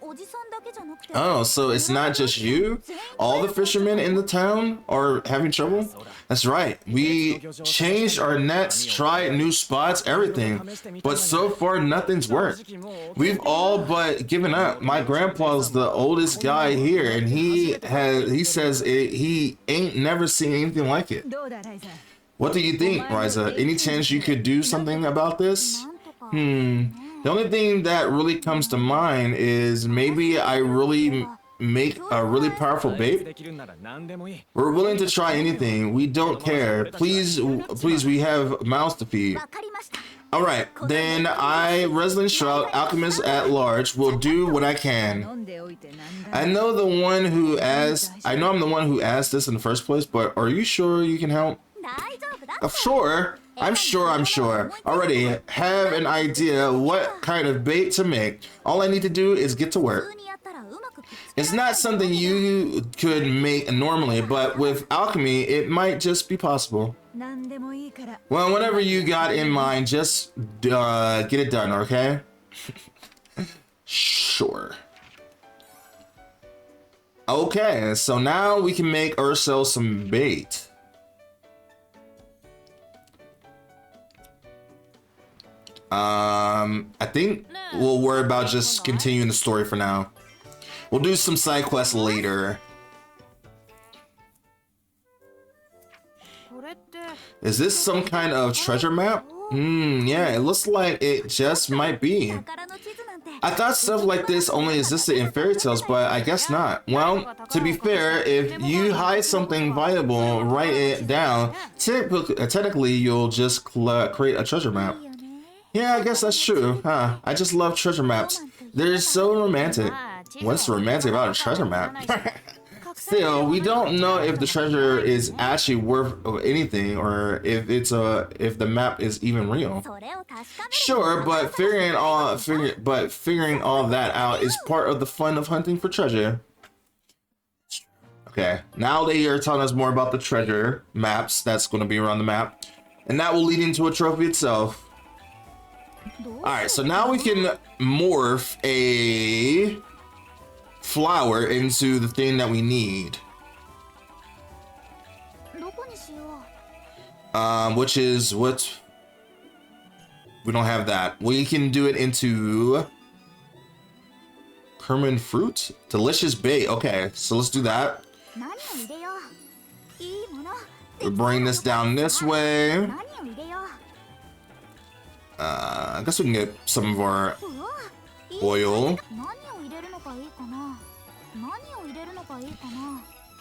Oh, so it's not just you? All the fishermen in the town are having trouble? That's right. We changed our nets, tried new spots, everything. But so far, nothing's worked. We've all but given up. My grandpa's the oldest guy here, and he says he ain't never seen anything like it. What do you think, Ryza? Any chance you could do something about this? The only thing that really comes to mind is maybe I really make a really powerful bait. We're willing to try anything. We don't care. Please, we have mouths to feed. All right, then Resident Shroud, Alchemist at Large, will do what I can. I know I'm the one who asked this in the first place, but are you sure you can help? Sure. I'm sure. Already have an idea what kind of bait to make. All I need to do is get to work. It's not something you could make normally, but with alchemy, it might just be possible. Well, whatever you got in mind, just get it done, okay? Sure. Okay, so now we can make ourselves some bait. I think we'll worry about just continuing the story for now. We'll do some side quests later. Is this some kind of treasure map? Yeah, it looks like it just might be. I thought stuff like this only existed in fairy tales, but I guess not. Well, to be fair, if you hide something valuable, write it down, technically you'll just create a treasure map. Yeah, I guess that's true, huh? I just love treasure maps. They're so romantic. What's romantic about a treasure map? Still, we don't know if the treasure is actually worth anything or if the map is even real. Sure, but figuring all that out is part of the fun of hunting for treasure. Okay, now they are telling us more about the treasure maps that's going to be around the map, and that will lead into a trophy itself. Alright, so now we can morph a flower into the thing that we need. Which is what? We don't have that. We can do it into Kerman fruit? Delicious bait. Okay, so let's do that. We'll bring this down this way. I guess we can get some of our oil.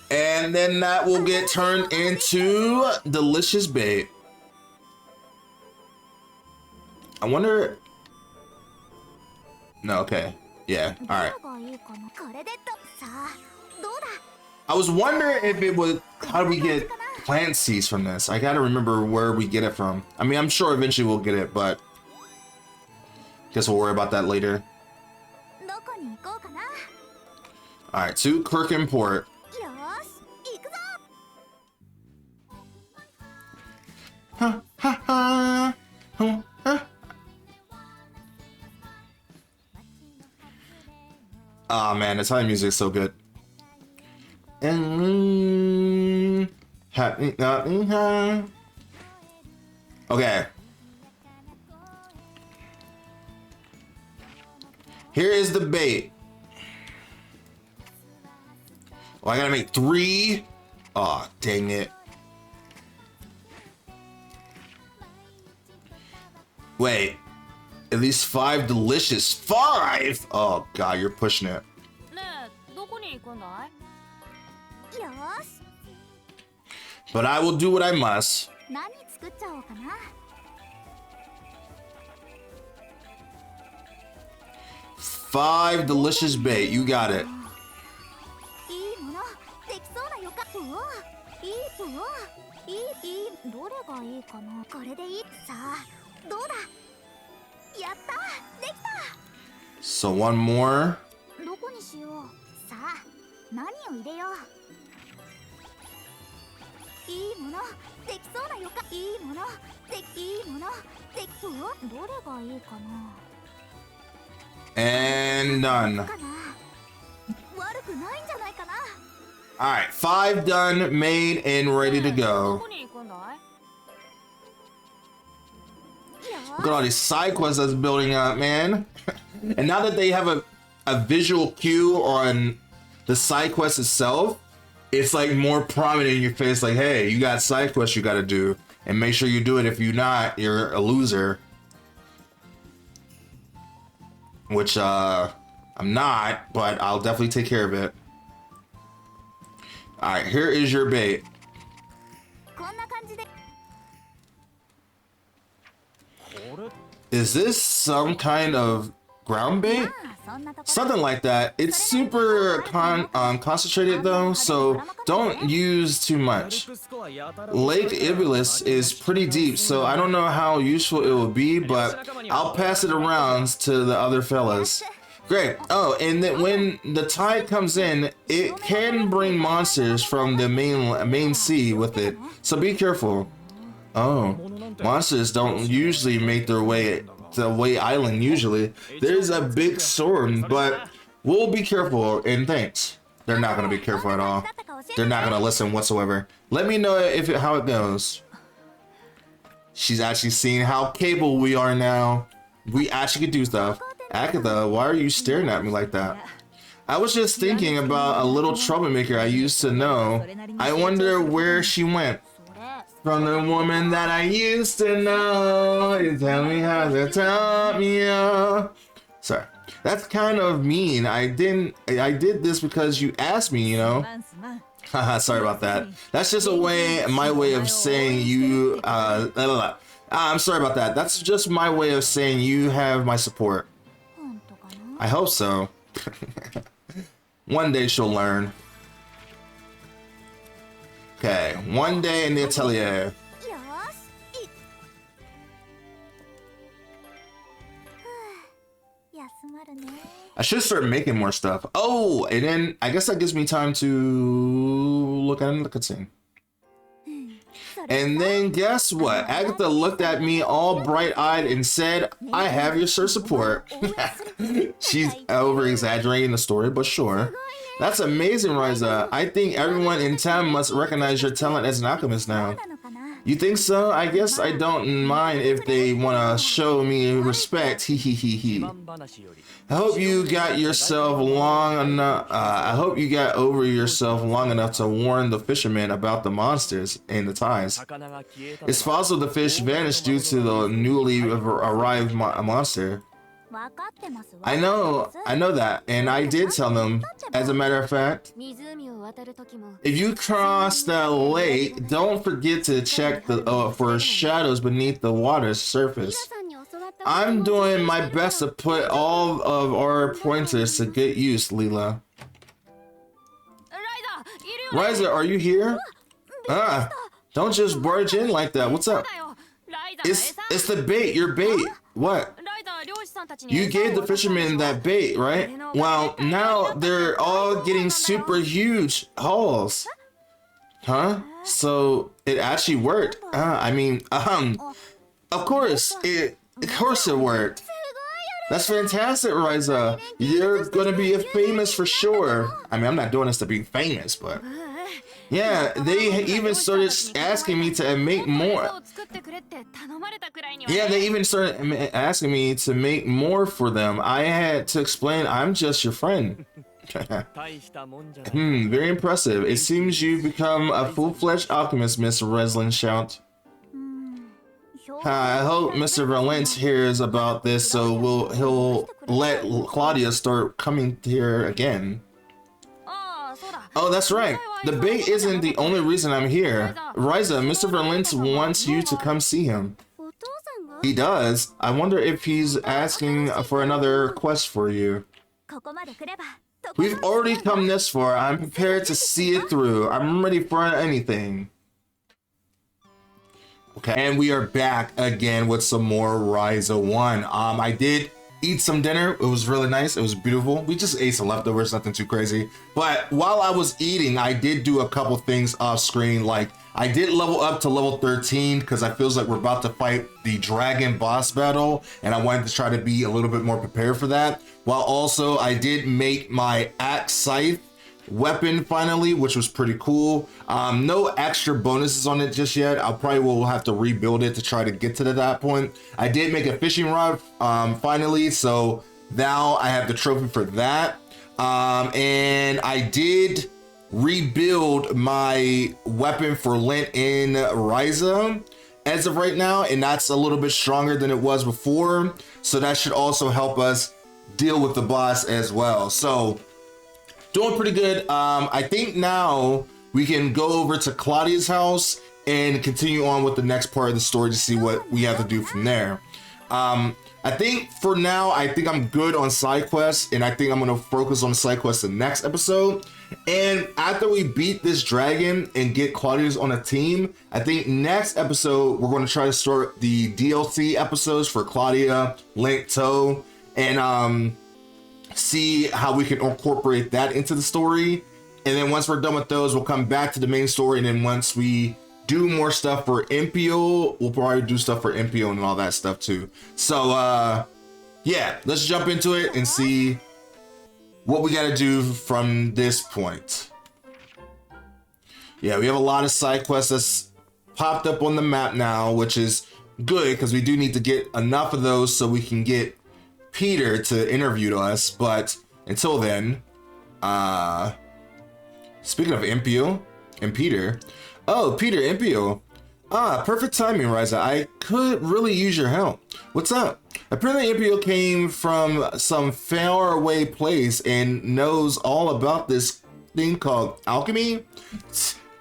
And then that will get turned into delicious bait. I wonder... No, okay. Yeah, alright. I was wondering if it was... How do we get plant seeds from this? I gotta remember where we get it from. I mean, I'm sure eventually we'll get it, but... Guess we'll worry about that later. Alright, to Kirkenport. Ha ha ha! Oh man, the Italian music is so good. Okay. Here is the bait. Oh, I gotta make 3. Oh, dang it. Wait. At least 5 delicious. 5? Oh god, you're pushing it. But I will do what I must. 5 delicious bait. You got it. So one more. And done. Alright, 5 done, made, and ready to go. Look at all these side quests that's building up, man. And now that they have a visual cue on the side quest itself, it's like more prominent in your face, like, hey, you got side quests you gotta do. And make sure you do it. If you're not, you're a loser. Which, I'm not, but I'll definitely take care of it. Alright, here is your bait. Is this some kind of ground bait? Something like that. It's super concentrated though, so don't use too much. Lake Iblis is pretty deep, so I don't know how useful it will be, but I'll pass it around to the other fellas. Great. Oh, and then when the tide comes in, it can bring monsters from the main sea with it, so be careful. Oh, monsters don't usually make their way to Way Island usually. There's a big storm, but we'll be careful, and thanks. They're not going to be careful at all. They're not going to listen whatsoever. Let me know how it goes. She's actually seeing how capable we are now. We actually can do stuff. Agatha, why are you staring at me like that? I was just thinking about a little troublemaker I used to know. I wonder where she went. From the woman that I used to know. You tell me how to tell me. Sorry. That's kind of mean. I did this because you asked me, you know. Haha, sorry about that. That's just my way of saying you, I'm sorry about that. That's just my way of saying you have my support. I hope so. One day she'll learn. Okay, one day in the atelier. I should start making more stuff. Oh, and then I guess that gives me time to look at the cutscene. And then guess what? Agatha looked at me all bright-eyed and said, I have your sir support. She's over-exaggerating the story, but sure. That's amazing, Ryza. I think everyone in town must recognize your talent as an alchemist now. You think so? I guess I don't mind if they want to show me respect. Hee hee hee hee. I hope you got yourself long enough. I hope you got over yourself long enough to warn the fishermen about the monsters and the ties. It's possible the fish vanished due to the newly arrived monster. I know that, and I did tell them. As a matter of fact, if you cross the lake, don't forget to check for shadows beneath the water's surface. I'm doing my best to put all of our pointers to good use, Leela. Ryza, are you here? Don't just barge in like that. What's up? It's the bait, your bait. What? You gave the fishermen that bait, right? Well, now they're all getting super huge hauls. Huh? So it actually worked. Of course it worked. That's fantastic, Ryza. You're gonna be famous for sure. I mean, I'm not doing this to be famous, but yeah, they even started asking me to make more. Yeah, they even started asking me to make more for them. I had to explain I'm just your friend. Very impressive. It seems you've become a full-fledged alchemist, Miss Reslin shout. I hope Mr. Valence hears about this, so he'll let Claudia start coming here again. Oh, that's right. The bait isn't the only reason I'm here. Ryza, Mr. Valence wants you to come see him. He does? I wonder if he's asking for another quest for you. We've already come this far. I'm prepared to see it through. I'm ready for anything. Okay, and we are back again with some more Ryza 1. I did eat some dinner. It was really nice. It was beautiful. We just ate some leftovers, nothing too crazy. But while I was eating, I did do a couple things off screen. Like I did level up to level 13 because I feels like we're about to fight the dragon boss battle, and I wanted to try to be a little bit more prepared for that. While also I did make my axe scythe weapon finally, which was pretty cool. No extra bonuses on it just yet. I probably will have to rebuild it to try to get to that point. I did make a fishing rod finally, so now I have the trophy for that. And I did rebuild my weapon for Lent in Ryza as of right now, and that's a little bit stronger than it was before, so that should also help us deal with the boss as well. So doing pretty good. I think now we can go over to Claudia's house and continue on with the next part of the story to see what we have to do from there. I think for now, I think I'm good on side quests, and I think I'm gonna focus on side quests the next episode. And after we beat this dragon and get Claudia's on a team, I think next episode we're gonna try to start the DLC episodes for Claudia, Link, Toe, and see how we can incorporate that into the story. And then once we're done with those, we'll come back to the main story. And then once we do more stuff for Impio, we'll probably do stuff for Impio and all that stuff too. So yeah, let's jump into it and see what we got to do from this point. Yeah, we have a lot of side quests that's popped up on the map now, which is good because we do need to get enough of those so we can get Peter to interview us. But until then, speaking of Impio and Peter, oh, Peter, Impio. Perfect timing, Ryza. I could really use your help. What's up? Apparently Imperial came from some far away place and knows all about this thing called alchemy.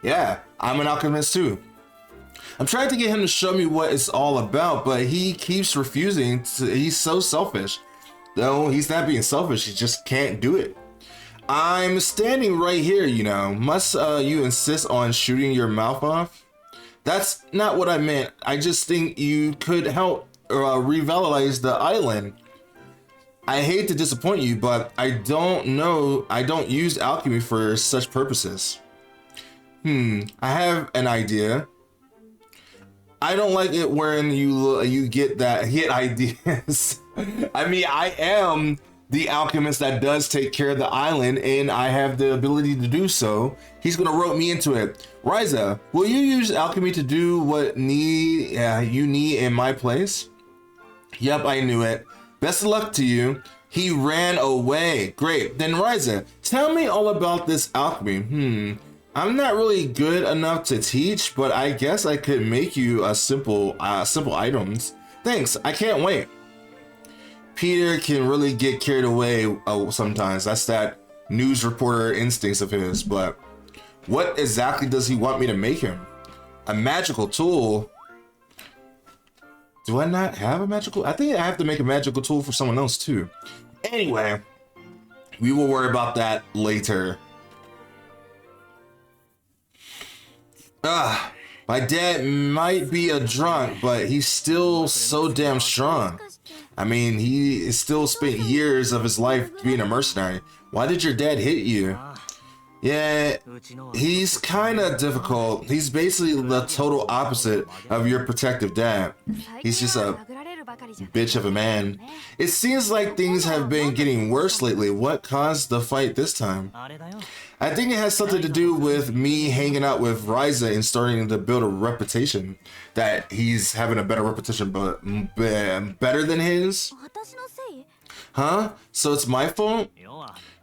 Yeah, I'm an alchemist too. I'm trying to get him to show me what it's all about, but he keeps refusing to. He's so selfish. No, he's not being selfish, he just can't do it. I'm standing right here, you know. Must you insist on shooting your mouth off? That's not what I meant. I just think you could help revitalize the island. I hate to disappoint you, but I don't use alchemy for such purposes. I have an idea. I don't like it when you get that hit ideas. I mean, I am the alchemist that does take care of the island, and I have the ability to do so. He's gonna rope me into it. Ryza, will you use alchemy to do what you need in my place? Yep, I knew it. Best of luck to you. He ran away. Great. Then Ryza, tell me all about this alchemy. I'm not really good enough to teach, but I guess I could make you a simple items. Thanks. I can't wait. Peter can really get carried away sometimes. That's that news reporter instincts of his. But what exactly does he want me to make him? A magical tool? Do I not have a magical? I think I have to make a magical tool for someone else too. Anyway, we will worry about that later. My dad might be a drunk, but he's still so damn strong. I mean, he still spent years of his life being a mercenary. Why did your dad hit you? Yeah, he's kind of difficult. He's basically the total opposite of your protective dad. He's just a bitch of a man. It seems like things have been getting worse lately. What caused the fight this time? I think it has something to do with me hanging out with Ryza and starting to build a reputation. That he's having a better reputation, but better than his? Huh? So it's my fault?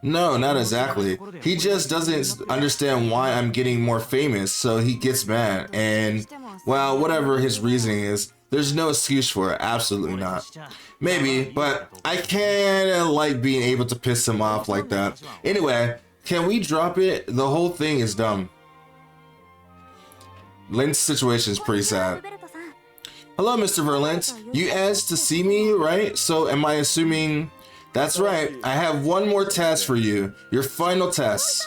No, not exactly. He just doesn't understand why I'm getting more famous, so he gets mad. And, well, whatever his reasoning is, there's no excuse for it. Absolutely not. Maybe, but I kinda like being able to piss him off like that. Anyway, can we drop it? The whole thing is dumb. Lynch's situation is pretty sad. Hello, Mr. Verlint. You asked to see me, right? So am I assuming... That's right. I have one more task for you. Your final test.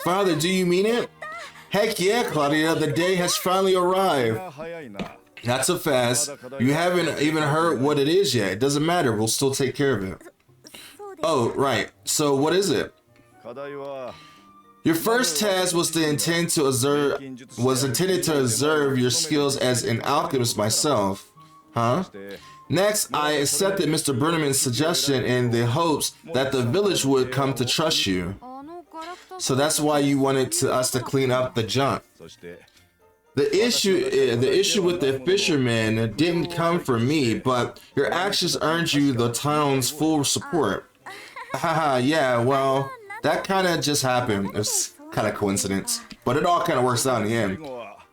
Father, do you mean it? Heck yeah, Claudia. The day has finally arrived. Not so fast. You haven't even heard what it is yet. It doesn't matter. We'll still take care of it. Oh, right. So what is it? Your first task was intended to observe your skills as an alchemist myself. Huh? Next, I accepted Mr. Burnham's suggestion in the hopes that the village would come to trust you. So that's why you wanted us to clean up the junk. The issue with the fishermen didn't come from me, but your actions earned you the town's full support. Haha, yeah, well, that kind of just happened. It's kind of coincidence, but it all kind of works out in the end.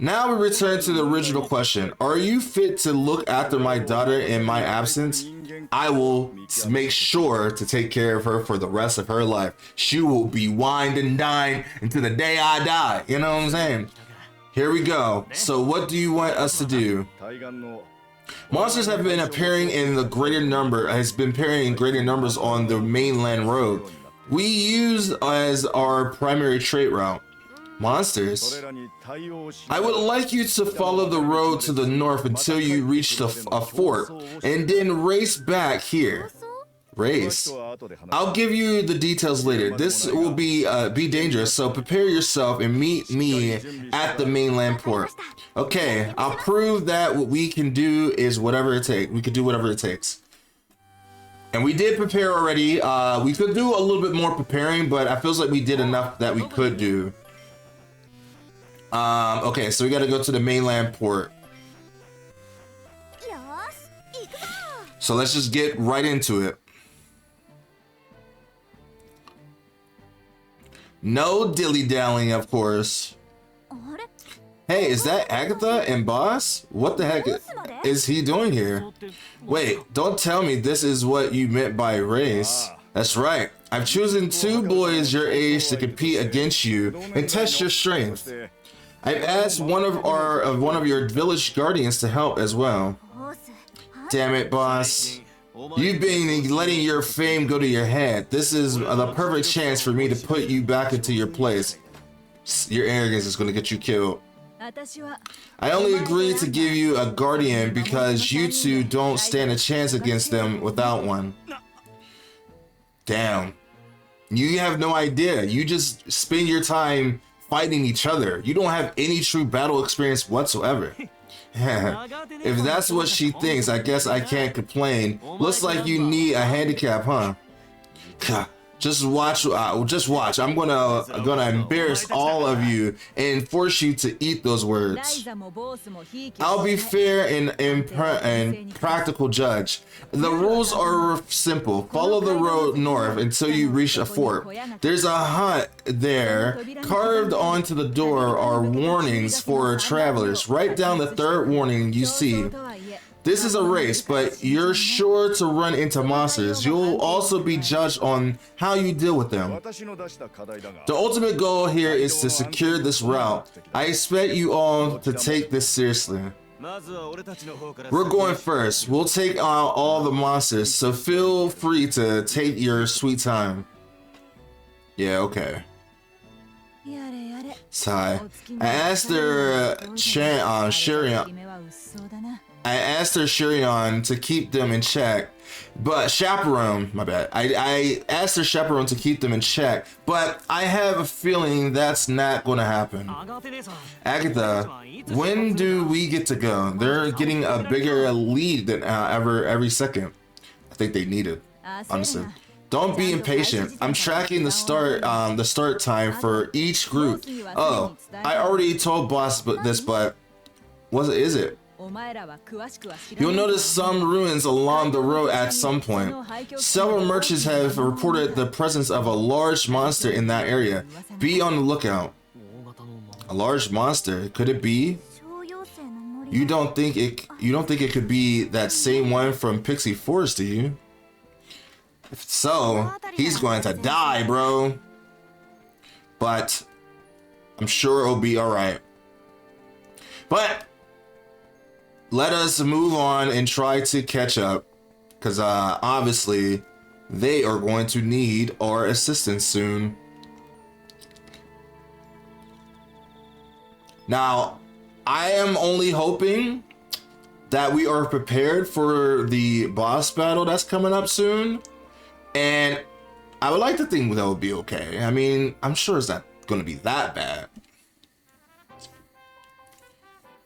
Now we return to the original question. Are you fit to look after my daughter in my absence? I will make sure to take care of her for the rest of her life. She will be wined and dined until the day I die. You know what I'm saying? Here we go. So what do you want us to do? Monsters have been appearing in greater numbers on the mainland road. We use as our primary trade route. Monsters? I would like you to follow the road to the north until you reach a fort, and then race back here. Race? I'll give you the details later. This will be dangerous, so prepare yourself and meet me at the mainland port. Okay, I'll prove that what we can do is whatever it takes. We can do whatever it takes. And we did prepare already. We could do a little bit more preparing, but I feel like we did enough that we could do. Okay, so we gotta go to the mainland port. So let's just get right into it. No dilly-dallying, of course. Hey, is that Agatha and Boss? What the heck is he doing here? Wait, don't tell me this is what you meant by race. That's right. I've chosen 2 boys your age to compete against you and test your strength. I've asked one of your village guardians to help as well. Damn it, boss. You've been letting your fame go to your head. This is the perfect chance for me to put you back into your place. Your arrogance is going to get you killed. I only agreed to give you a guardian because you two don't stand a chance against them without one. Damn. You have no idea. You just spend your time fighting each other. You don't have any true battle experience whatsoever. If that's what she thinks, I guess I can't complain. Looks like you need a handicap, huh? Just watch. I'm gonna embarrass all of you and force you to eat those words. I'll be fair and practical judge. The rules are simple. Follow the road north until you reach a fort. There's a hut there. Carved onto the door are warnings for travelers. Write down the 3rd warning you see. This is a race, but you're sure to run into monsters. You'll also be judged on how you deal with them. The ultimate goal here is to secure this route. I expect you all to take this seriously. We're going first. We'll take out all the monsters, so feel free to take your sweet time. Yeah, okay. Sigh. I asked her Shirion to keep them in check, but chaperone, my bad. I asked her chaperone to keep them in check, but I have a feeling that's not going to happen. Agatha, when do we get to go? They're getting a bigger lead than ever every second. I think they need it, honestly. Don't be impatient. I'm tracking the start time for each group. Oh, I already told boss this, but is it? You'll notice some ruins along the road at some point. Several merchants have reported the presence of a large monster in that area. Be on the lookout. A large monster? Could it be? You don't think it could be that same one from Pixie Forest, do you? If so, he's going to die, bro. But I'm sure it'll be alright. But let us move on and try to catch up, because obviously they are going to need our assistance soon. Now, I am only hoping that we are prepared for the boss battle that's coming up soon, and I would like to think that would be okay. I mean, I'm sure it's not going to be that bad.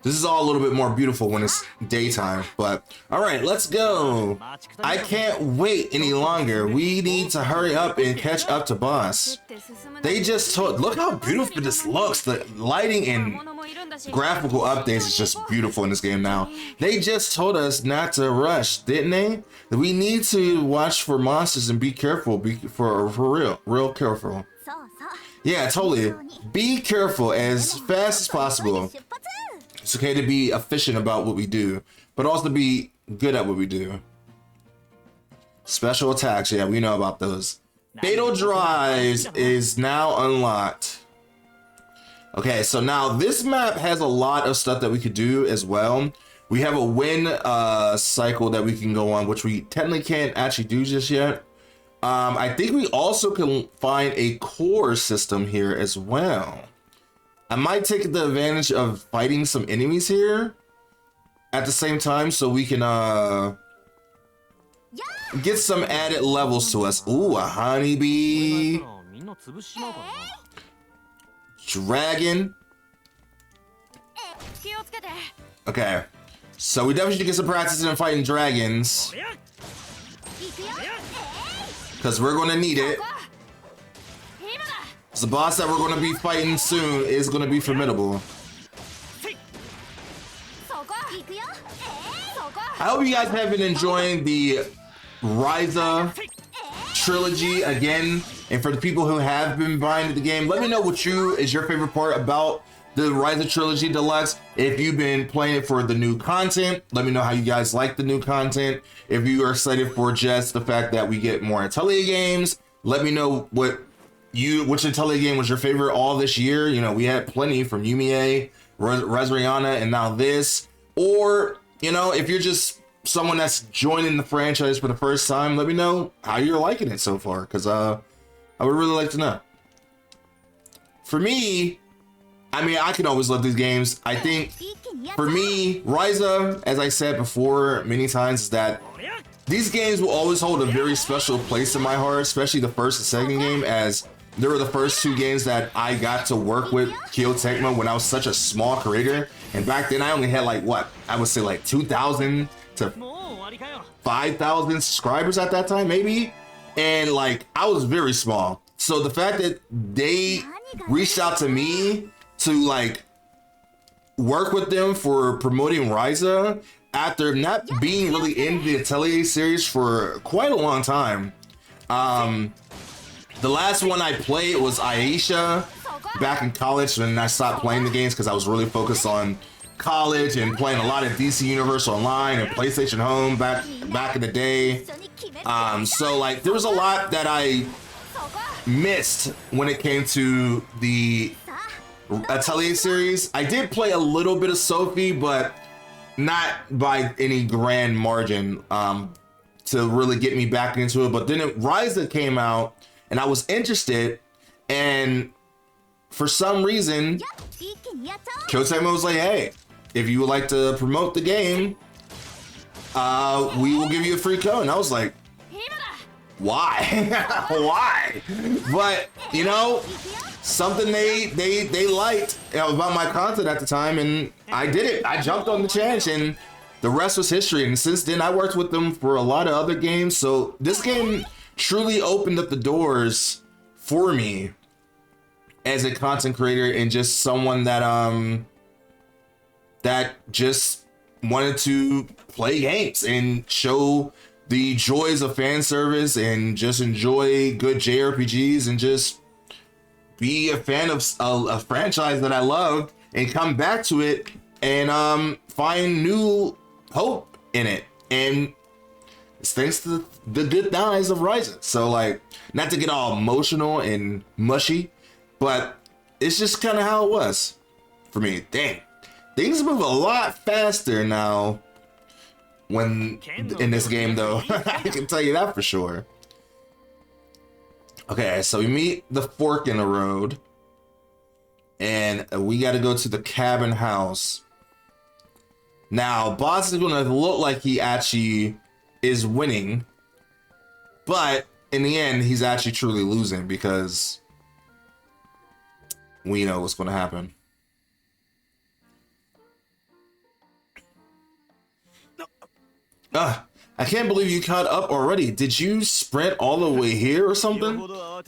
This is all a little bit more beautiful when it's daytime, but all right, let's go. I can't wait any longer. We need to hurry up and catch up to boss. They just told, look how beautiful this looks. The lighting and graphical updates is just beautiful in this game now. They just told us not to rush, didn't they? That we need to watch for monsters and be careful, for real careful. Yeah, totally. Be careful as fast as possible. It's okay to be efficient about what we do, but also to be good at what we do. Special attacks, yeah, we know about those. Fatal Drives is now unlocked. Okay, so now this map has a lot of stuff that we could do as well. We have a win cycle that we can go on, which we technically can't actually do just yet. I think we also can find a core system here as well. I might take the advantage of fighting some enemies here at the same time so we can get some added levels to us. Ooh, a honeybee. Dragon. Okay. So we definitely should get some practice in fighting dragons, because we're going to need it. The boss that we're going to be fighting soon is going to be formidable. I hope you guys have been enjoying the Ryza trilogy again. And for the people who have been buying the game, let me know what is your favorite part about the Ryza Trilogy Deluxe. If you've been playing it for the new content, let me know how you guys like the new content. If you are excited for just the fact that we get more Atelier games, let me know which Atelier game was your favorite all this year. You know, we had plenty from Yumiya, Resriana, and now this. Or, you know, if you're just someone that's joining the franchise for the first time, let me know how you're liking it so far, because I would really like to know. For me, I mean, I can always love these games. I think for me, Ryza, as I said before many times, is that these games will always hold a very special place in my heart, especially the first and second game, as they were the first two games that I got to work with Kyo Tecmo when I was such a small creator. And back then I only had like, what, I would say like 2,000 to 5,000 subscribers at that time, maybe. And like, I was very small. So the fact that they reached out to me to like work with them for promoting Ryza after not being really in the Atelier series for quite a long time. The last one I played was Aisha back in college, and I stopped playing the games because I was really focused on college and playing a lot of DC Universe Online and PlayStation Home back in the day. So like there was a lot that I missed when it came to the Atelier series. I did play a little bit of Sophie, but not by any grand margin to really get me back into it. But then Ryza came out and I was interested, and for some reason Kyo Tecmo was like, hey, if you would like to promote the game, we will give you a free code. And I was like, why? Why? But you know, something they liked about my content at the time, and I did it. I jumped on the chance, and the rest was history. And since then, I worked with them for a lot of other games. So this game truly opened up the doors for me as a content creator and just someone that that just wanted to play games and show the joys of fan service and just enjoy good JRPGs and just be a fan of a franchise that I love and come back to it and find new hope in it. And it's thanks to the good guys of Ryza. So like, not to get all emotional and mushy, but it's just kind of how it was for me. Dang, things move a lot faster now when in this game though. I can tell you that for sure. Okay, so we meet the fork in the road and we got to go to the cabin house. Now boss is gonna look like he actually is winning, but in the end he's actually truly losing because we know what's going to happen. I can't believe you caught up already. Did you sprint all the way here or something?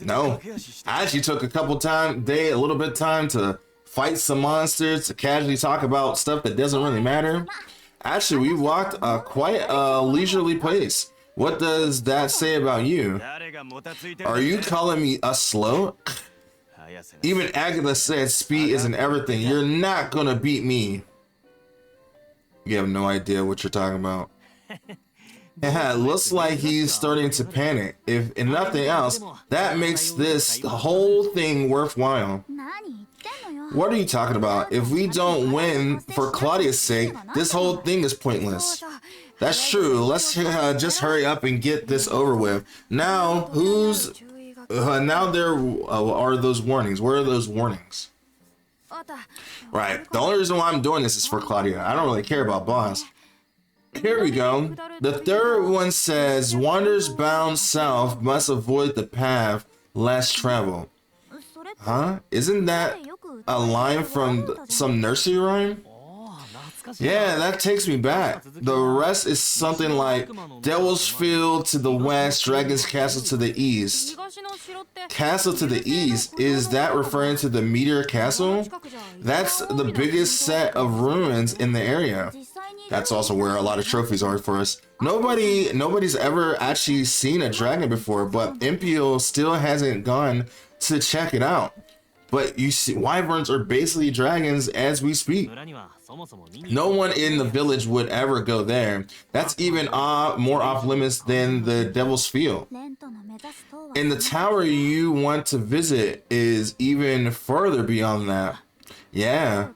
No, I actually took a little bit of time to fight some monsters, to casually talk about stuff that doesn't really matter. Actually, we walked quite a leisurely pace. What does that say about you? Are you calling me slow? Even Agatha said speed isn't everything. You're not gonna beat me. You have no idea what you're talking about. Yeah, it looks like he's starting to panic. If nothing else, that makes this whole thing worthwhile. What are you talking about? If we don't win for Claudia's sake, this whole thing is pointless. That's true. Let's just hurry up and get this over with. Now, now there are those warnings. Where are those warnings? Right. The only reason why I'm doing this is for Claudia. I don't really care about boss. Here we go. The third one says, wanderers bound south must avoid the path less traveled. Huh? Isn't that a line from some nursery rhyme? Yeah, that takes me back. The rest is something like Devil's Field to the west, Dragon's Castle to the east. Castle to the east, is that referring to the Meteor Castle? That's the biggest set of ruins in the area. That's also where a lot of trophies are for us. Nobody's ever actually seen a dragon before, but Impio still hasn't gone to check it out. But you see, wyverns are basically dragons as we speak. No one in the village would ever go there. That's even more off limits than the Devil's Field. And the tower you want to visit is even further beyond that. Yeah.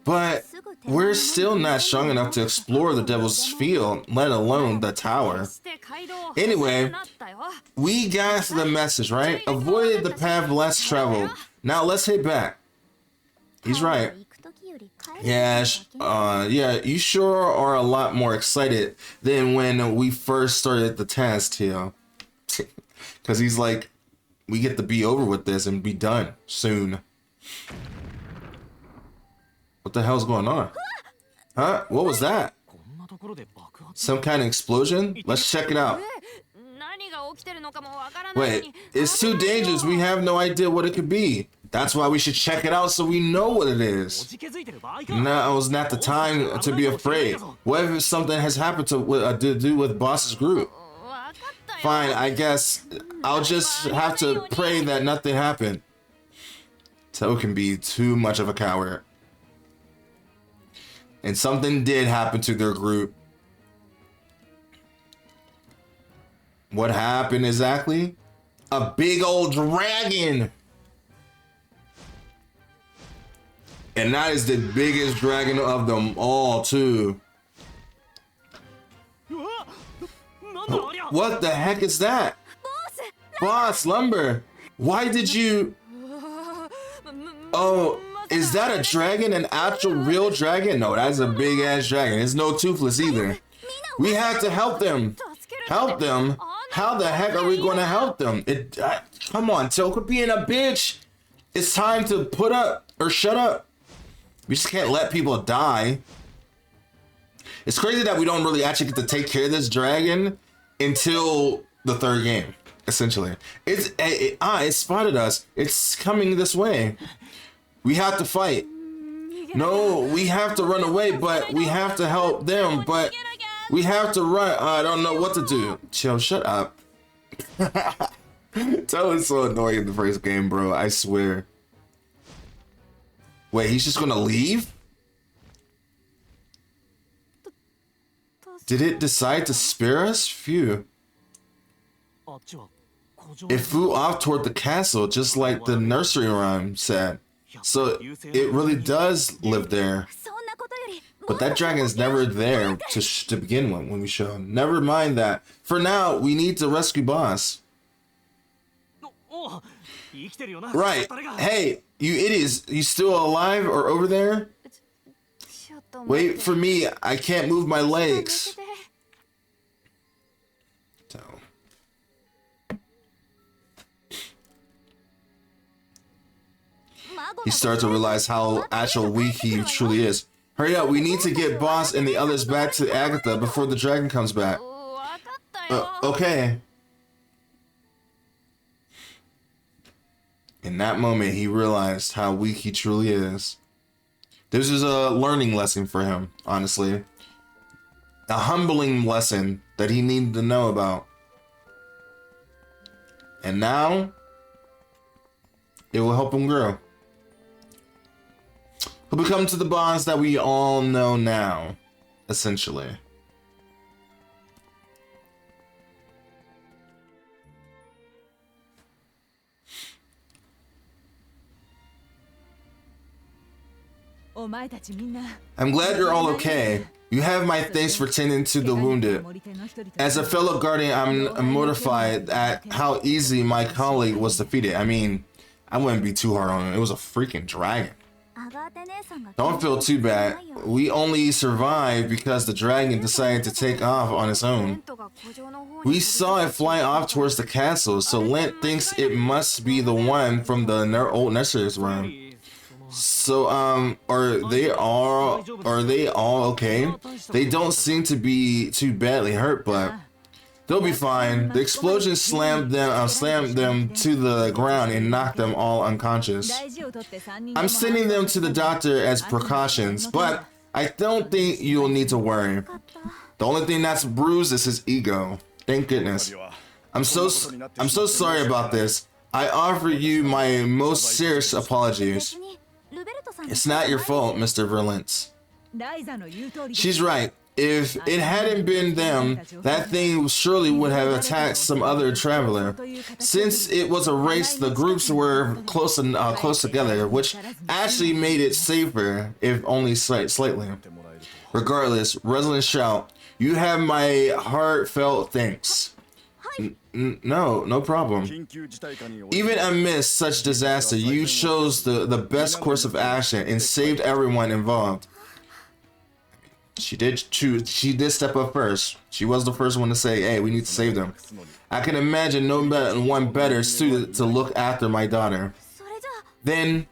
But we're still not strong enough to explore the Devil's Field, let alone the tower. Anyway, we got the message, right? Avoid the path less traveled. Now let's head back. He's right. Yeah, yeah, you sure are a lot more excited than when we first started the task here. Because he's like, we get to be over with this and be done soon. What the hell's going on? Huh? What was that? Some kind of explosion? Let's check it out. Wait, it's too dangerous. We have no idea what it could be. That's why we should check it out so we know what it is. Now is not the time to be afraid. What if something has happened to do with Boss's group? Fine, I guess I'll just have to pray that nothing happened. Toe can be too much of a coward. And something did happen to their group. What happened exactly? A big old dragon! And that is the biggest dragon of them all, too. What the heck is that? Boss, Lumber, why did you... Oh, is that a dragon? An actual real dragon? No, that's a big ass dragon. It's no toothless either. We have to help them. Help them? How the heck are we going to help them? Come on, Toka being a bitch. It's time to put up or shut up. We just can't let people die. It's crazy that we don't really actually get to take care of this dragon until the third game, essentially. It spotted us. It's coming this way. We have to fight. No, we have to run away, but we have to help them, but we have to run. I don't know what to do. Chill, shut up. That was so annoying in the first game, bro. I swear. Wait, he's just gonna leave? Did it decide to spare us? Phew. It flew off toward the castle, just like the nursery rhyme said. So it really does live there. But that dragon is never there to begin with when we show him. Never mind that. For now, we need to rescue Boss. Right. Hey, you idiots. You still alive or over there? Wait for me. I can't move my legs. So. He starts to realize how actual weak he truly is. Hurry up, we need to get Boss and the others back to Agatha before the dragon comes back. Okay. In that moment, he realized how weak he truly is. This is a learning lesson for him, honestly. A humbling lesson that he needed to know about. And now, it will help him grow. He'll become to the Boss that we all know now, essentially. I'm glad you're all okay. You have my thanks for tending to the wounded. As a fellow guardian, I'm mortified at how easy my colleague was defeated. I mean, I wouldn't be too hard on him. It was a freaking dragon. Don't feel too bad. We only survived because the dragon decided to take off on its own. We saw it fly off towards the castle, so Lent thinks it must be the one from the old nursery rhyme. So, are they all okay? They don't seem to be too badly hurt, but they'll be fine. The explosion slammed them to the ground and knocked them all unconscious. I'm sending them to the doctor as precautions, but I don't think you'll need to worry. The only thing that's bruised is his ego. Thank goodness. I'm so sorry about this. I offer you my most serious apologies. It's not your fault, Mr. Verlintz. She's right. If it hadn't been them, that thing surely would have attacked some other traveler. Since it was a race, the groups were close together, which actually made it safer, if only slightly. Regardless, Resolute Shout, you have my heartfelt thanks. No problem. Even amidst such disaster, you chose the best course of action and saved everyone involved. She did step up first. She was the first one to say, hey, we need to save them. I can imagine no one better suited to look after my daughter. Then,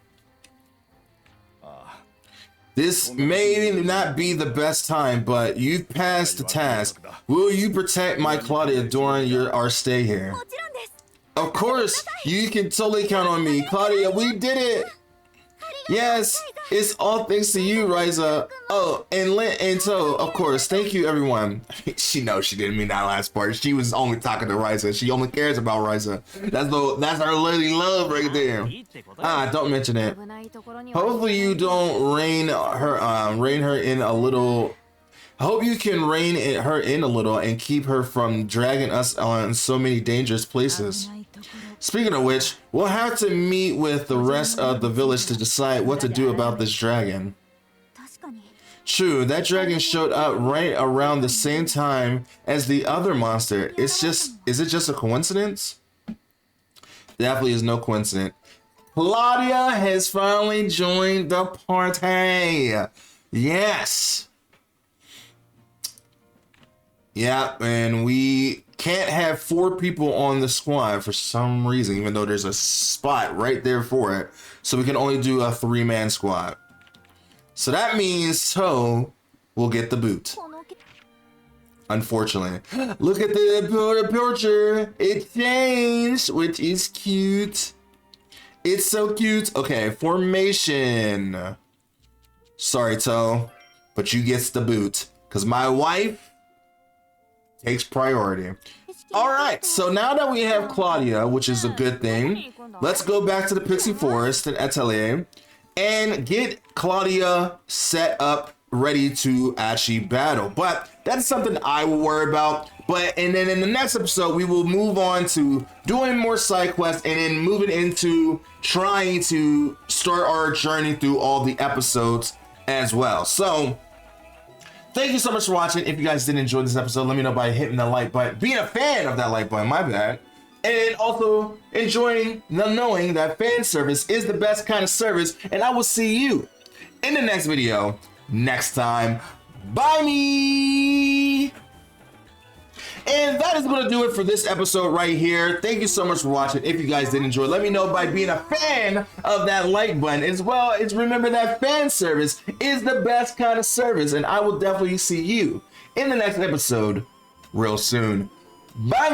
this may not be the best time, but you've passed the task. Will you protect my Claudia during our stay here? Of course, you can totally count on me. Claudia, we did it! Yes, it's all thanks to you, Ryza. Oh, and so, of course, thank you, everyone. She knows she didn't mean that last part. She was only talking to Ryza. She only cares about Ryza. That's our lady love right there. Don't mention it. Hopefully you don't rein her in a little. I hope you can rein her in a little and keep her from dragging us on so many dangerous places. Speaking of which, we'll have to meet with the rest of the village to decide what to do about this dragon. True, that dragon showed up right around the same time as the other monster. Is it just a coincidence? Definitely is no coincidence. Claudia has finally joined the party. Yes. Yeah, and we can't have 4 people on the squad for some reason, even though there's a spot right there for it. So we can only do a 3-man squad. So that means Toe will get the boot. Unfortunately. Look at the picture. It changed, which is cute. It's so cute. Okay, formation. Sorry, Toe, but you gets the boot. Because my wife takes priority. All right, so now that we have Claudia, which is a good thing, let's go back to the Pixie Forest and Atelier and get Claudia set up, ready to actually battle. But that's something I will worry about. And then in the next episode, we will move on to doing more side quests and then moving into trying to start our journey through all the episodes as well. So thank you so much for watching. If you guys did enjoy this episode, let me know by hitting the like button, being a fan of that like button, my bad. And also enjoying knowing that fan service is the best kind of service. And I will see you in the next video next time. Bye me. And that is going to do it for this episode right here. Thank you so much for watching. If you guys did enjoy, let me know by being a fan of that like button, as well as remember that fan service is the best kind of service. And I will definitely see you in the next episode real soon. Bye.